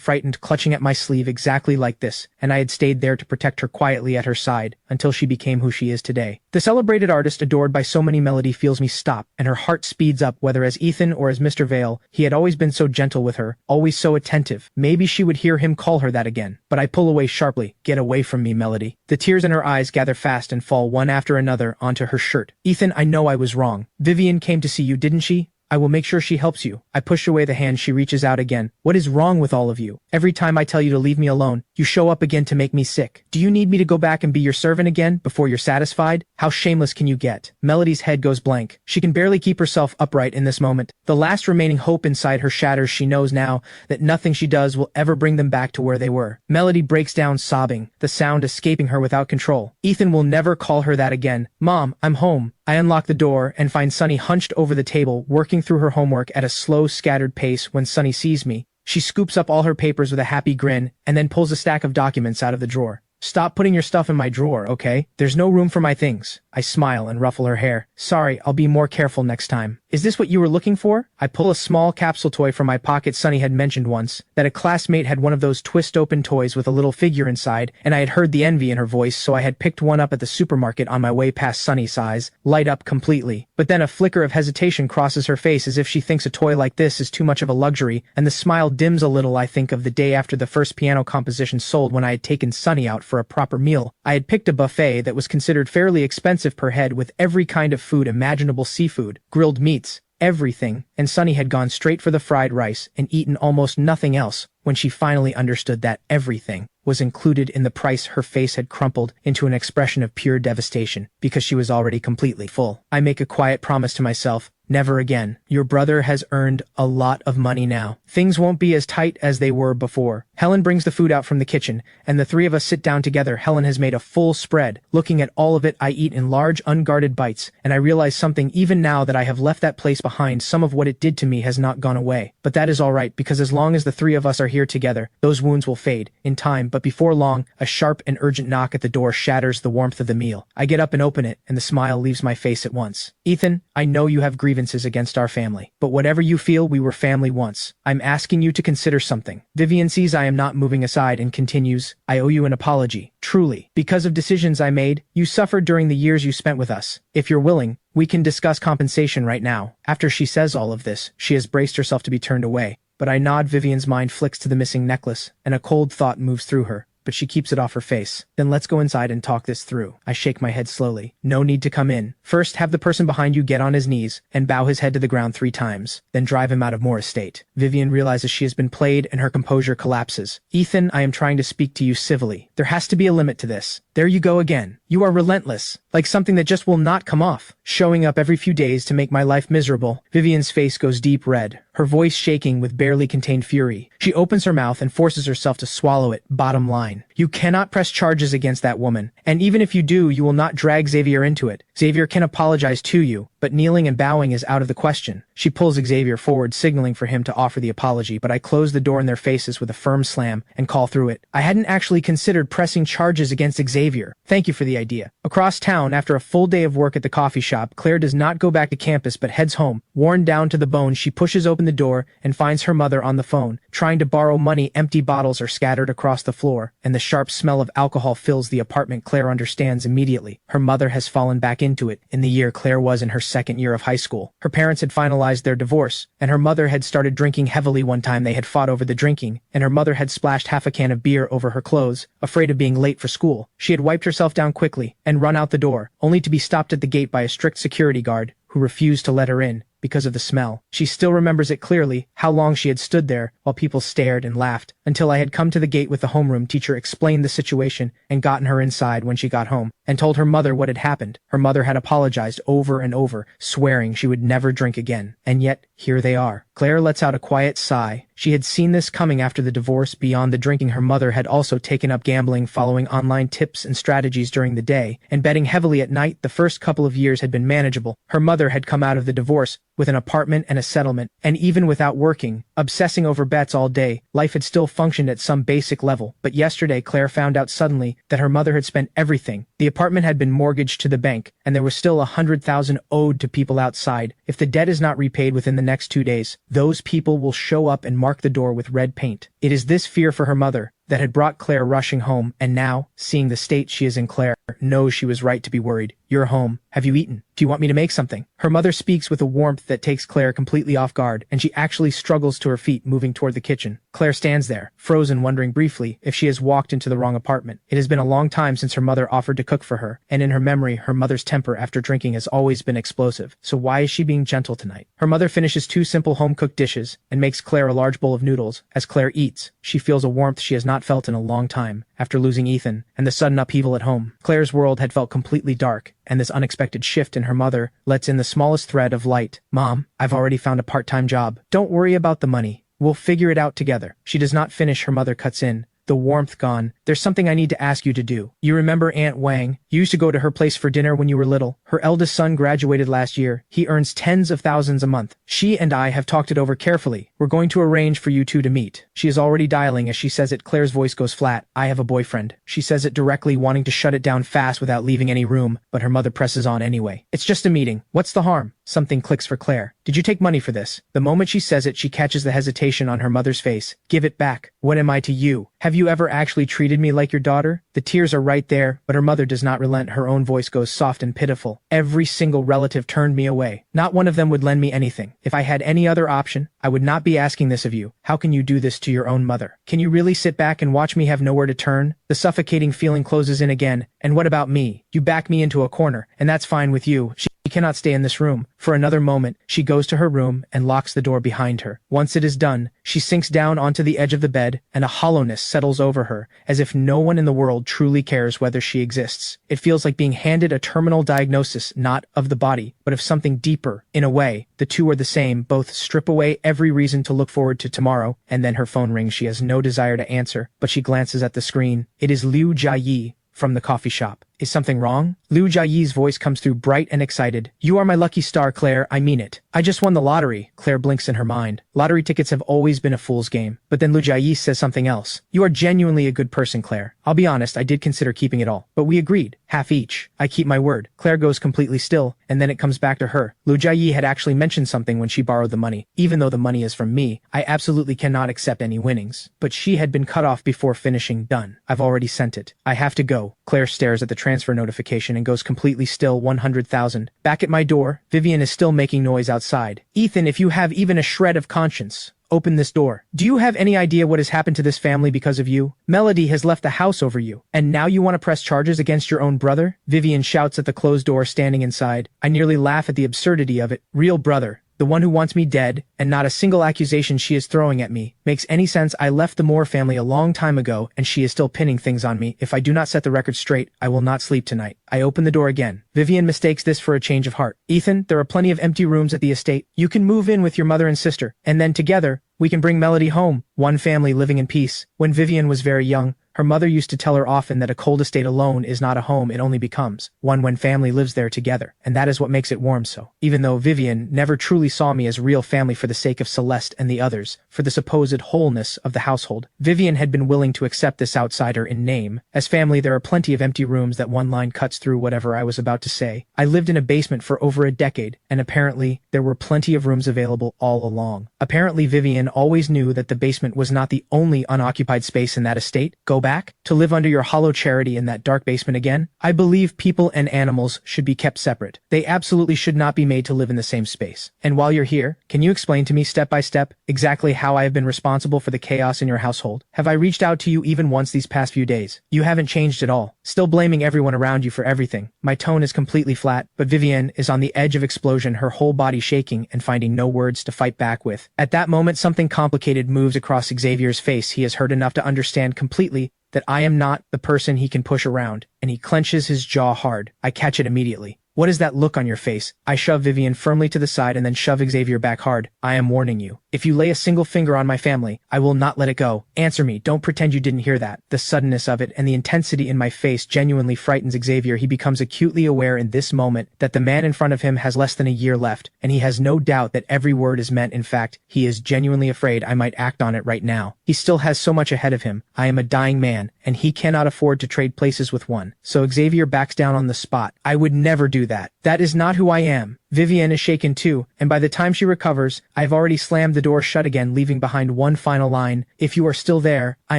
frightened, clutching at my sleeve exactly like this, and I had stayed there to protect her quietly at her side until she became who she is today. The celebrated artist adored by so many, Melody feels me stop, and her heart speeds up. Whether as Ethan or as Mr. Vale, he had always been so gentle with her, always so attentive. Maybe she would hear him call her that again. But I pull away sharply. "Get away from me, Melody." The tears in her eyes gather fast and fall one after another onto her shirt. "Ethan, I know I was wrong. Vivienne came to see you, didn't she? I will make sure she helps you." I push away the hand. She reaches out again. "What is wrong with all of you? Every time I tell you to leave me alone, you show up again to make me sick. Do you need me to go back and be your servant again before you're satisfied? How shameless can you get?" Melody's head goes blank. She can barely keep herself upright in this moment. The last remaining hope inside her shatters. She knows now that nothing she does will ever bring them back to where they were. Melody breaks down sobbing, the sound escaping her without control. Ethan will never call her that again. "Mom, I'm home." I unlock the door and find Sunny hunched over the table, working through her homework at a slow, scattered pace. When Sunny sees me, she scoops up all her papers with a happy grin and then pulls a stack of documents out of the drawer. "Stop putting your stuff in my drawer, okay? There's no room for my things." I smile and ruffle her hair. "Sorry, I'll be more careful next time." "Is this what you were looking for?" I pull a small capsule toy from my pocket. Sunny had mentioned once that a classmate had one of those twist-open toys with a little figure inside, and I had heard the envy in her voice, so I had picked one up at the supermarket on my way past Sunny's eyes light up completely. But then a flicker of hesitation crosses her face, as if she thinks a toy like this is too much of a luxury, and the smile dims a little. I think of the day after the first piano composition sold, when I had taken Sunny out for a proper meal. I had picked a buffet that was considered fairly expensive per head, with every kind of food imaginable: seafood, grilled meats, everything, and Sunny had gone straight for the fried rice and eaten almost nothing else. When she finally understood that everything was included in the price, her face had crumpled into an expression of pure devastation, because she was already completely full. I make a quiet promise to myself Never again. Your brother has earned a lot of money now. Things won't be as tight as they were before. Helen brings the food out from the kitchen, and the three of us sit down together. Helen has made a full spread. Looking at all of it, I eat in large, unguarded bites, and I realize something. Even now that I have left that place behind, some of what it did to me has not gone away. But that is alright, because as long as the three of us are here together, those wounds will fade, in time. But before long, a sharp and urgent knock at the door shatters the warmth of the meal. I get up and open it, and the smile leaves my face at once. Ethan, I know you have grievances against our family, but whatever you feel, we were family once. I'm asking you to consider something. Vivienne sees I am not moving aside and continues, I owe you an apology. Truly. Because of decisions I made, you suffered during the years you spent with us. If you're willing, we can discuss compensation right now. After she says all of this, she has braced herself to be turned away, but I nod. Vivienne's mind flicks to the missing necklace, and a cold thought moves through her. But she keeps it off her face. Then let's go inside and talk this through. I shake my head slowly. No need to come in. First, have the person behind you get on his knees and bow his head to the ground 3 times. Then drive him out of Moore Estate. Vivienne realizes she has been played and her composure collapses. Ethan, I am trying to speak to you civilly. There has to be a limit to this. There you go again. You are relentless. Like something that just will not come off. Showing up every few days to make my life miserable. Vivienne's face goes deep red, her voice shaking with barely contained fury. She opens her mouth and forces herself to swallow it. Bottom line. You cannot press charges against that woman. And even if you do, you will not drag Xavier into it. Xavier can apologize to you, but kneeling and bowing is out of the question. She pulls Xavier forward, signaling for him to offer the apology, but I close the door in their faces with a firm slam and call through it. I hadn't actually considered pressing charges against Xavier. Thank you for the idea. Across town, after a full day of work at the coffee shop, Claire does not go back to campus but heads home. Worn down to the bone, she pushes open the door and finds her mother on the phone, trying to borrow money. Empty bottles are scattered across the floor, and the sharp smell of alcohol fills the apartment. Claire understands immediately. Her mother has fallen back into it. In the year Claire was in her second year of high school, her parents had finalized their divorce, and her mother had started drinking heavily. One time they had fought over the drinking, and her mother had splashed half a can of beer over her clothes. Afraid of being late for school, she had wiped herself down quickly and run out the door, only to be stopped at the gate by a strict security guard who refused to let her in because of the smell. She still remembers it clearly, how long she had stood there while people stared and laughed, until I had come to the gate with the homeroom teacher, explained the situation, and gotten her inside when she got home, and told her mother what had happened. Her mother had apologized over and over, swearing she would never drink again. And yet, here they are. Claire lets out a quiet sigh. She had seen this coming after the divorce. Beyond the drinking, her mother had also taken up gambling, following online tips and strategies during the day, and betting heavily at night. The first couple of years had been manageable. Her mother had come out of the divorce with an apartment and a settlement, and even without working, obsessing over bets all day, life had still functioned at some basic level. But yesterday, Claire found out suddenly that her mother had spent everything. The apartment had been mortgaged to the bank, and there was still $100,000 owed to people outside. If the debt is not repaid within the next 2 days, those people will show up and mark the door with red paint. It is this fear for her mother that had brought Claire rushing home, and now, seeing the state she is in, Claire knows she was right to be worried. You're home. Have you eaten? Do you want me to make something? Her mother speaks with a warmth that takes Claire completely off guard, and she actually struggles to her feet, moving toward the kitchen. Claire stands there, frozen, wondering briefly if she has walked into the wrong apartment. It has been a long time since her mother offered to cook for her, and in her memory, her mother's temper after drinking has always been explosive. So why is she being gentle tonight? Her mother finishes 2 simple home-cooked dishes and makes Claire a large bowl of noodles. As Claire eats, she feels a warmth she has not felt in a long time. After losing Ethan and the sudden upheaval at home, Claire's world had felt completely dark, and this unexpected shift in her mother lets in the smallest thread of light. Mom, I've already found a part-time job. Don't worry about the money. We'll figure it out together. She does not finish. Her mother cuts in, the warmth gone. There's something I need to ask you to do. You remember Aunt Wang? You used to go to her place for dinner when you were little. Her eldest son graduated last year. He earns tens of thousands a month. She and I have talked it over carefully. We're going to arrange for you two to meet. She is already dialing as she says it. Claire's voice goes flat. I have a boyfriend. She says it directly, wanting to shut it down fast without leaving any room, but her mother presses on anyway. It's just a meeting. What's the harm? Something clicks for Claire. Did you take money for this? The moment she says it, she catches the hesitation on her mother's face. Give it back. What am I to you? Have you ever actually treated me like your daughter? The tears are right there, but her mother does not relent. Her own voice goes soft and pitiful. Every single relative turned me away. Not one of them would lend me anything. If I had any other option, I would not be asking this of you. How can you do this to your own mother? Can you really sit back and watch me have nowhere to turn? The suffocating feeling closes in again. And what about me? You back me into a corner, and that's fine with you. She She cannot stay in this room. For another moment, she goes to her room and locks the door behind her. Once it is done, she sinks down onto the edge of the bed, and a hollowness settles over her, as if no one in the world truly cares whether she exists. It feels like being handed a terminal diagnosis, not of the body, but of something deeper. In a way, the two are the same. Both strip away every reason to look forward to tomorrow, and then her phone rings. She has no desire to answer, but she glances at the screen. It is Liu Jiayi from the coffee shop. Is something wrong? Liu Jiayi's voice comes through bright and excited. You are my lucky star, Claire, I mean it. I just won the lottery. Claire blinks in her mind. Lottery tickets have always been a fool's game. But then Liu Jiayi says something else. You are genuinely a good person, Claire. I'll be honest, I did consider keeping it all. But we agreed. Half each. I keep my word. Claire goes completely still, and then it comes back to her. Liu Jiayi had actually mentioned something when she borrowed the money. Even though the money is from me, I absolutely cannot accept any winnings. But she had been cut off before finishing. Done. I've already sent it. I have to go. Claire stares at the transfer notification and goes completely still. 100,000. Back at my door, Vivienne is still making noise outside. Ethan, if you have even a shred of conscience, open this door. Do you have any idea what has happened to this family because of you? Melody has left the house over you, and now you want to press charges against your own brother? Vivienne shouts at the closed door standing inside. I nearly laugh at the absurdity of it. Real brother. The one who wants me dead, and not a single accusation she is throwing at me, makes any sense. I left the Moore family a long time ago, and she is still pinning things on me. If I do not set the record straight, I will not sleep tonight. I open the door again. Vivienne mistakes this for a change of heart. Ethan, there are plenty of empty rooms at the estate. You can move in with your mother and sister, and then together, we can bring Melody home. One family living in peace. When Vivienne was very young, her mother used to tell her often that a cold estate alone is not a home, it only becomes one when family lives there together, and that is what makes it warm. So, even though Vivienne never truly saw me as real family for the sake of Celeste and the others, for the supposed wholeness of the household, Vivienne had been willing to accept this outsider in name. As family, there are plenty of empty rooms. That one line cuts through whatever I was about to say. I lived in a basement for over a decade, and apparently, there were plenty of rooms available all along. Apparently, Vivienne always knew that the basement was not the only unoccupied space in that estate. Go back to live under your hollow charity in that dark basement again? I believe people and animals should be kept separate. They absolutely should not be made to live in the same space. And while you're here, can you explain to me step by step exactly how I have been responsible for the chaos in your household? Have I reached out to you even once these past few days? You haven't changed at all. Still blaming everyone around you for everything. My tone is completely flat, but Vivienne is on the edge of explosion, her whole body shaking and finding no words to fight back with. At that moment, something complicated moves across Xavier's face. He has heard enough to understand completely that I am not the person he can push around, and he clenches his jaw hard. I catch it immediately. What is that look on your face? I shove Vivienne firmly to the side and then shove Xavier back hard. I am warning you. If you lay a single finger on my family, I will not let it go. Answer me. Don't pretend you didn't hear that. The suddenness of it and the intensity in my face genuinely frightens Xavier. He becomes acutely aware in this moment that the man in front of him has less than a year left, and he has no doubt that every word is meant. In fact, he is genuinely afraid I might act on it right now. He still has so much ahead of him. I am a dying man, and he cannot afford to trade places with one. So Xavier backs down on the spot. I would never do that. That is not who I am. Vivienne is shaken too, and by the time she recovers, I've already slammed the door shut again, leaving behind one final line. If you are still there, I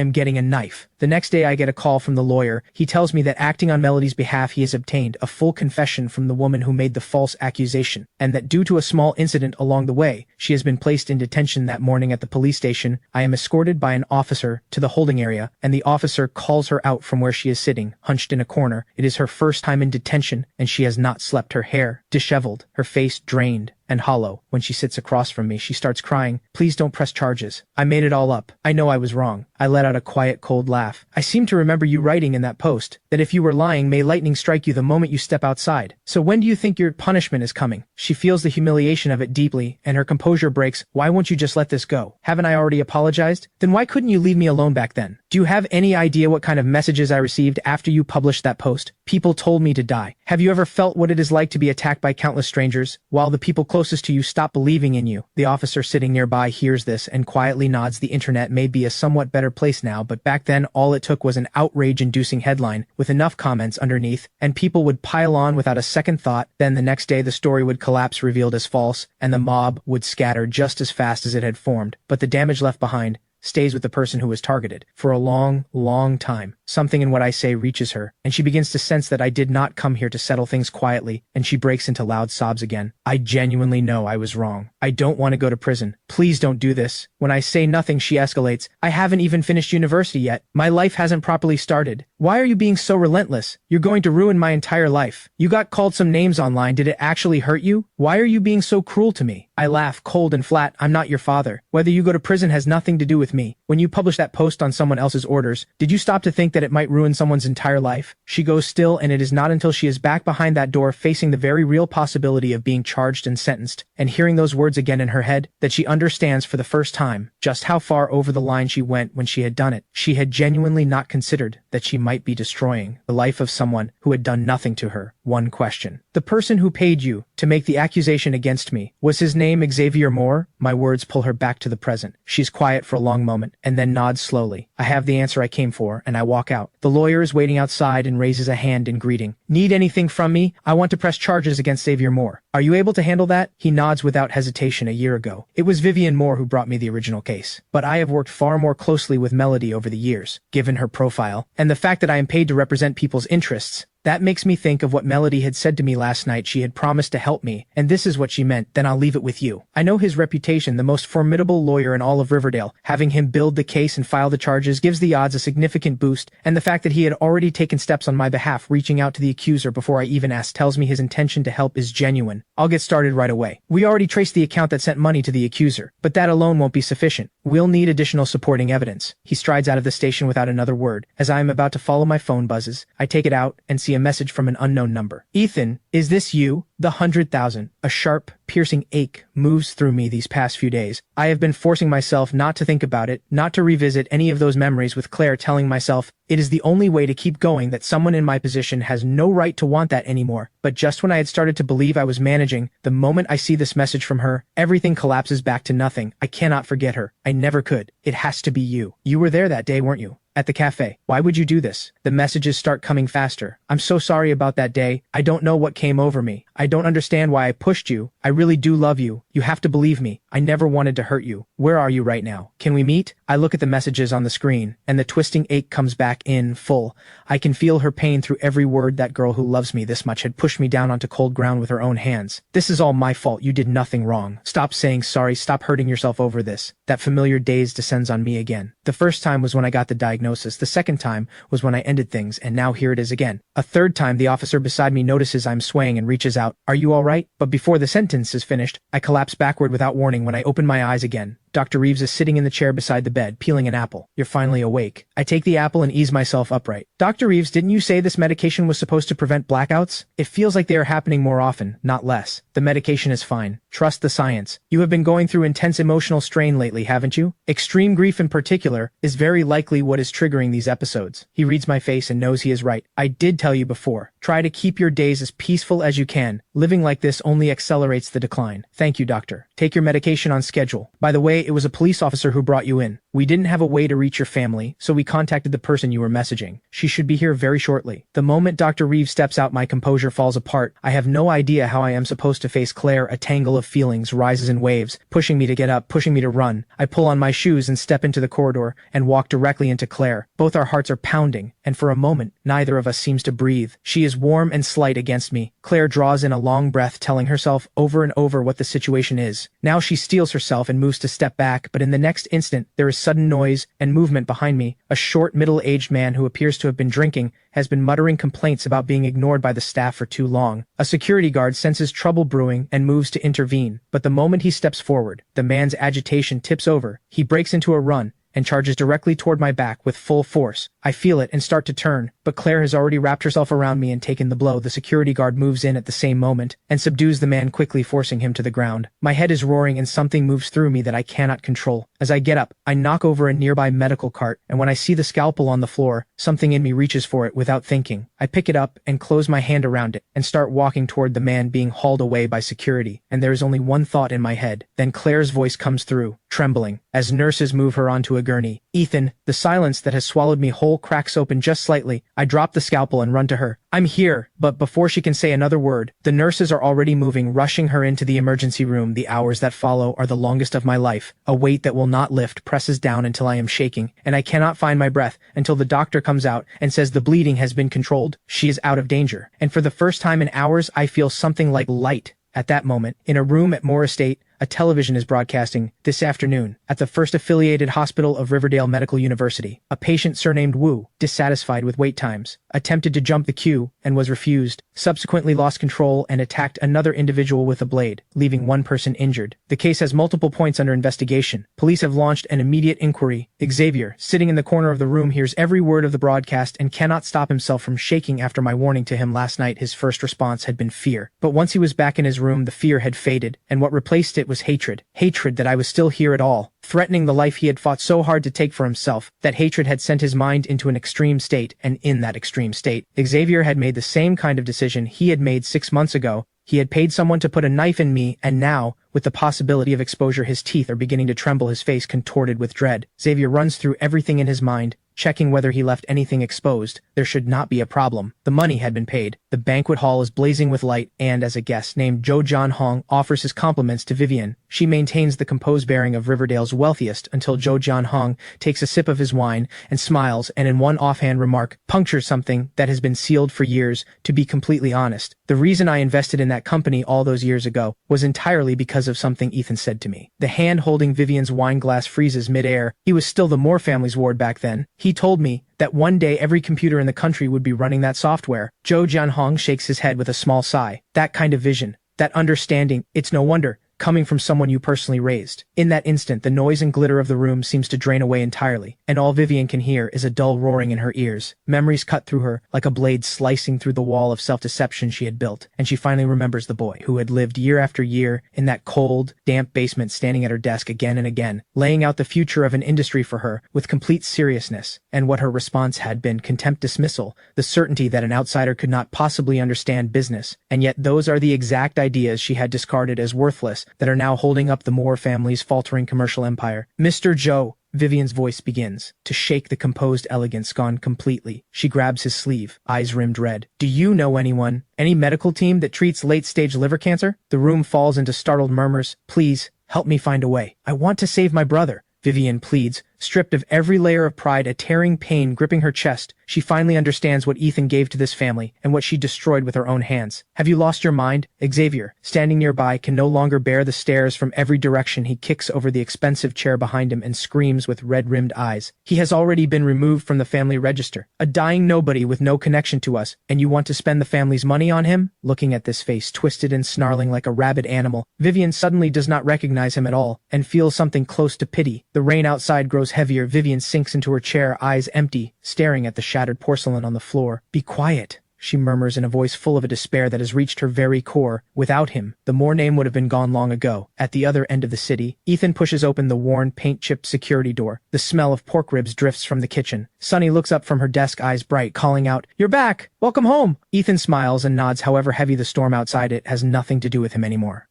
am getting a knife. The next day I get a call from the lawyer. He tells me that acting on Melody's behalf he has obtained a full confession from the woman who made the false accusation, and that due to a small incident along the way, she has been placed in detention that morning at the police station. I am escorted by an officer to the holding area, and the officer calls her out from where she is sitting, hunched in a corner. It is her first time in detention, and she has not slept. Her hair disheveled, her face drained and hollow. When she sits across from me, she starts crying. Please don't press charges. I made it all up. I know I was wrong. I let out a quiet, cold laugh. I seem to remember you writing in that post that if you were lying, may lightning strike you the moment you step outside. So when do you think your punishment is coming? She feels the humiliation of it deeply, and her composure breaks. Why won't you just let this go? Haven't I already apologized? Then why couldn't you leave me alone back then? Do you have any idea what kind of messages I received after you published that post? People told me to die. Have you ever felt what it is like to be attacked by countless strangers, while the people closest to you stop believing in you? The officer sitting nearby hears this and quietly nods. The internet may be a somewhat better place now, but back then all it took was an outrage-inducing headline with enough comments underneath, and people would pile on without a second thought. Then the next day the story would collapse, revealed as false, and the mob would scatter just as fast as it had formed. But the damage left behind stays with the person who was targeted. For a long, long time, something in what I say reaches her, and she begins to sense that I did not come here to settle things quietly, and she breaks into loud sobs again. I genuinely know I was wrong. I don't want to go to prison. Please don't do this. When I say nothing, she escalates. I haven't even finished university yet. My life hasn't properly started. Why are you being so relentless? You're going to ruin my entire life. You got called some names online. Did it actually hurt you? Why are you being so cruel to me? I laugh, cold and flat. I'm not your father. Whether you go to prison has nothing to do with me. When you published that post on someone else's orders, did you stop to think that it might ruin someone's entire life? She goes still, and it is not until she is back behind that door facing the very real possibility of being charged and sentenced, and hearing those words again in her head, that she understands for the first time just how far over the line she went when she had done it. She had genuinely not considered that she might be destroying the life of someone who had done nothing to her. One question. The person who paid you to make the accusation against me, was his name Xavier Moore? My words pull her back to the present. She's quiet for a long moment, and then nods slowly. I have the answer I came for, and I walk out. The lawyer is waiting outside and raises a hand in greeting. Need anything from me? I want to press charges against Xavier Moore. Are you able to handle that? He nods without hesitation. A year ago, it was Vivienne Moore who brought me the original case. But I have worked far more closely with Melody over the years, given her profile, and the fact that I am paid to represent people's interests. That makes me think of what Melody had said to me last night. She had promised to help me, and this is what she meant. Then I'll leave it with you. I know his reputation, the most formidable lawyer in all of Riverdale. Having him build the case and file the charges gives the odds a significant boost, and the fact that he had already taken steps on my behalf, reaching out to the accuser before I even asked, tells me his intention to help is genuine. I'll get started right away. We already traced the account that sent money to the accuser, but that alone won't be sufficient. We'll need additional supporting evidence. He strides out of the station without another word. As I am about to follow, my phone buzzes. I take it out and see a message from an unknown number. Ethan, is this you? The 100,000. A sharp, piercing ache moves through me these past few days. I have been forcing myself not to think about it, not to revisit any of those memories, with Claire telling myself it is the only way to keep going, that someone in my position has no right to want that anymore. But just when I had started to believe I was managing, the moment I see this message from her, everything collapses back to nothing. I cannot forget her. I never could. It has to be you. You were there that day, weren't you? At the cafe. Why would you do this? The messages start coming faster. I'm so sorry about that day. I don't know what came over me. I don't understand why I pushed you. I really do love you. You have to believe me. I never wanted to hurt you. Where are you right now? Can we meet? I look at the messages on the screen, and the twisting ache comes back in full. I can feel her pain through every word. That girl who loves me this much had pushed me down onto cold ground with her own hands. This is all my fault. You did nothing wrong. Stop saying sorry. Stop hurting yourself over this. That familiar daze descends on me again. The first time was when I got the diagnosis. The second time was when I ended things, and now here it is again. A third time, the officer beside me notices I'm swaying and reaches out. Are you all right? But before the sentence is finished, I collapse backward without warning. When I open my eyes again, Dr. Reeves is sitting in the chair beside the bed, peeling an apple. You're finally awake. I take the apple and ease myself upright. Dr. Reeves, didn't you say this medication was supposed to prevent blackouts? It feels like they are happening more often, not less. The medication is fine. Trust the science. You have been going through intense emotional strain lately, haven't you? Extreme grief in particular is very likely what is triggering these episodes. He reads my face and knows he is right. I did tell you before. Try to keep your days as peaceful as you can. Living like this only accelerates the decline. Thank you, doctor. Take your medication on schedule. By the way, it was a police officer who brought you in. We didn't have a way to reach your family, so we contacted the person you were messaging. She should be here very shortly. The moment Dr. Reeves steps out, my composure falls apart. I have no idea how I am supposed to face Claire. A tangle of feelings rises in waves, pushing me to get up, pushing me to run. I pull on my shoes and step into the corridor and walk directly into Claire. Both our hearts are pounding, and for a moment, neither of us seems to breathe. She is warm and slight against me. Claire draws in a long breath, telling herself over and over what the situation is. Now she steels herself and moves to step back, but in the next instant, there is sudden noise and movement behind me. A short, middle-aged man who appears to have been drinking has been muttering complaints about being ignored by the staff for too long. A security guard senses trouble brewing and moves to intervene, but the moment he steps forward, the man's agitation tips over. He breaks into a run and charges directly toward my back with full force. I feel it and start to turn, but Claire has already wrapped herself around me and taken the blow. The security guard moves in at the same moment and subdues the man, quickly forcing him to the ground. My head is roaring and something moves through me that I cannot control. As I get up, I knock over a nearby medical cart, and when I see the scalpel on the floor, something in me reaches for it without thinking. I pick it up and close my hand around it and start walking toward the man being hauled away by security, and there is only one thought in my head. Then Claire's voice comes through. trembling, as nurses move her onto a gurney. Ethan, the silence that has swallowed me whole cracks open just slightly. I drop the scalpel and run to her. I'm here, but before she can say another word, the nurses are already moving, rushing her into the emergency room. The hours that follow are the longest of my life. A weight that will not lift presses down until I am shaking, and I cannot find my breath until the doctor comes out and says the bleeding has been controlled. She is out of danger, and for the first time in hours, I feel something like light. At that moment, in a room at Moore Estate, a television is broadcasting, "This afternoon, at the First Affiliated Hospital of Riverdale Medical University, a patient surnamed Wu, dissatisfied with wait times, attempted to jump the queue and was refused, subsequently lost control and attacked another individual with a blade, leaving one person injured. The case has multiple points under investigation. Police have launched an immediate inquiry." Xavier, sitting in the corner of the room, hears every word of the broadcast and cannot stop himself from shaking after my warning to him last night. His first response had been fear. But once he was back in his room, the fear had faded, and what replaced it was hatred. Hatred that I was still here at all, threatening the life he had fought so hard to take for himself. That hatred had sent his mind into an extreme state, and in that extreme state, Xavier had made the same kind of decision he had made 6 months ago. He had paid someone to put a knife in me, and now, with the possibility of exposure, his teeth are beginning to tremble, his face contorted with dread. Xavier runs through everything in his mind, checking whether he left anything exposed. There should not be a problem. The money had been paid. The banquet hall is blazing with light, and as a guest named Jo John Hong offers his compliments to Vivienne, she maintains the composed bearing of Riverdale's wealthiest until Jo John Hong takes a sip of his wine and smiles, and in one offhand remark, punctures something that has been sealed for years. To be completely honest, the reason I invested in that company all those years ago was entirely because of something Ethan said to me. The hand holding Vivienne's wine glass freezes mid-air. He was still the Moore family's ward back then. He told me that one day every computer in the country would be running that software. Jo John Hong shakes his head with a small sigh. That kind of vision, that understanding, it's no wonder, coming from someone you personally raised. In that instant, the noise and glitter of the room seems to drain away entirely, and all Vivienne can hear is a dull roaring in her ears. Memories cut through her like a blade slicing through the wall of self-deception she had built, and she finally remembers the boy who had lived year after year in that cold, damp basement, standing at her desk again and again, laying out the future of an industry for her with complete seriousness, and what her response had been: contempt, dismissal, the certainty that an outsider could not possibly understand business. And yet those are the exact ideas she had discarded as worthless that are now holding up the Moore family's faltering commercial empire. "Mr. Joe," Vivienne's voice begins to shake, the composed elegance gone completely. She grabs his sleeve, eyes rimmed red. "Do you know anyone, any medical team that treats late-stage liver cancer?" The room falls into startled murmurs. "Please, help me find a way. I want to save my brother," Vivienne pleads, stripped of every layer of pride, a tearing pain gripping her chest. She finally understands what Ethan gave to this family and what she destroyed with her own hands. "Have you lost your mind?" Xavier, standing nearby, can no longer bear the stares from every direction. He kicks over the expensive chair behind him and screams with red-rimmed eyes. "He has already been removed from the family register. A dying nobody with no connection to us, and you want to spend the family's money on him?" Looking at this face, twisted and snarling like a rabid animal, Vivienne suddenly does not recognize him at all and feels something close to pity. The rain outside grows heavier. Vivienne sinks into her chair, eyes empty, staring at the shattered porcelain on the floor. "Be quiet," she murmurs in a voice full of a despair that has reached her very core. Without him, the Moore name would have been gone long ago. At the other end of the city, Ethan pushes open the worn, paint-chipped security door. The smell of pork ribs drifts from the kitchen. Sunny looks up from her desk, eyes bright, calling out, "You're back! Welcome home!" Ethan smiles and nods, however heavy the storm outside it has nothing to do with him anymore.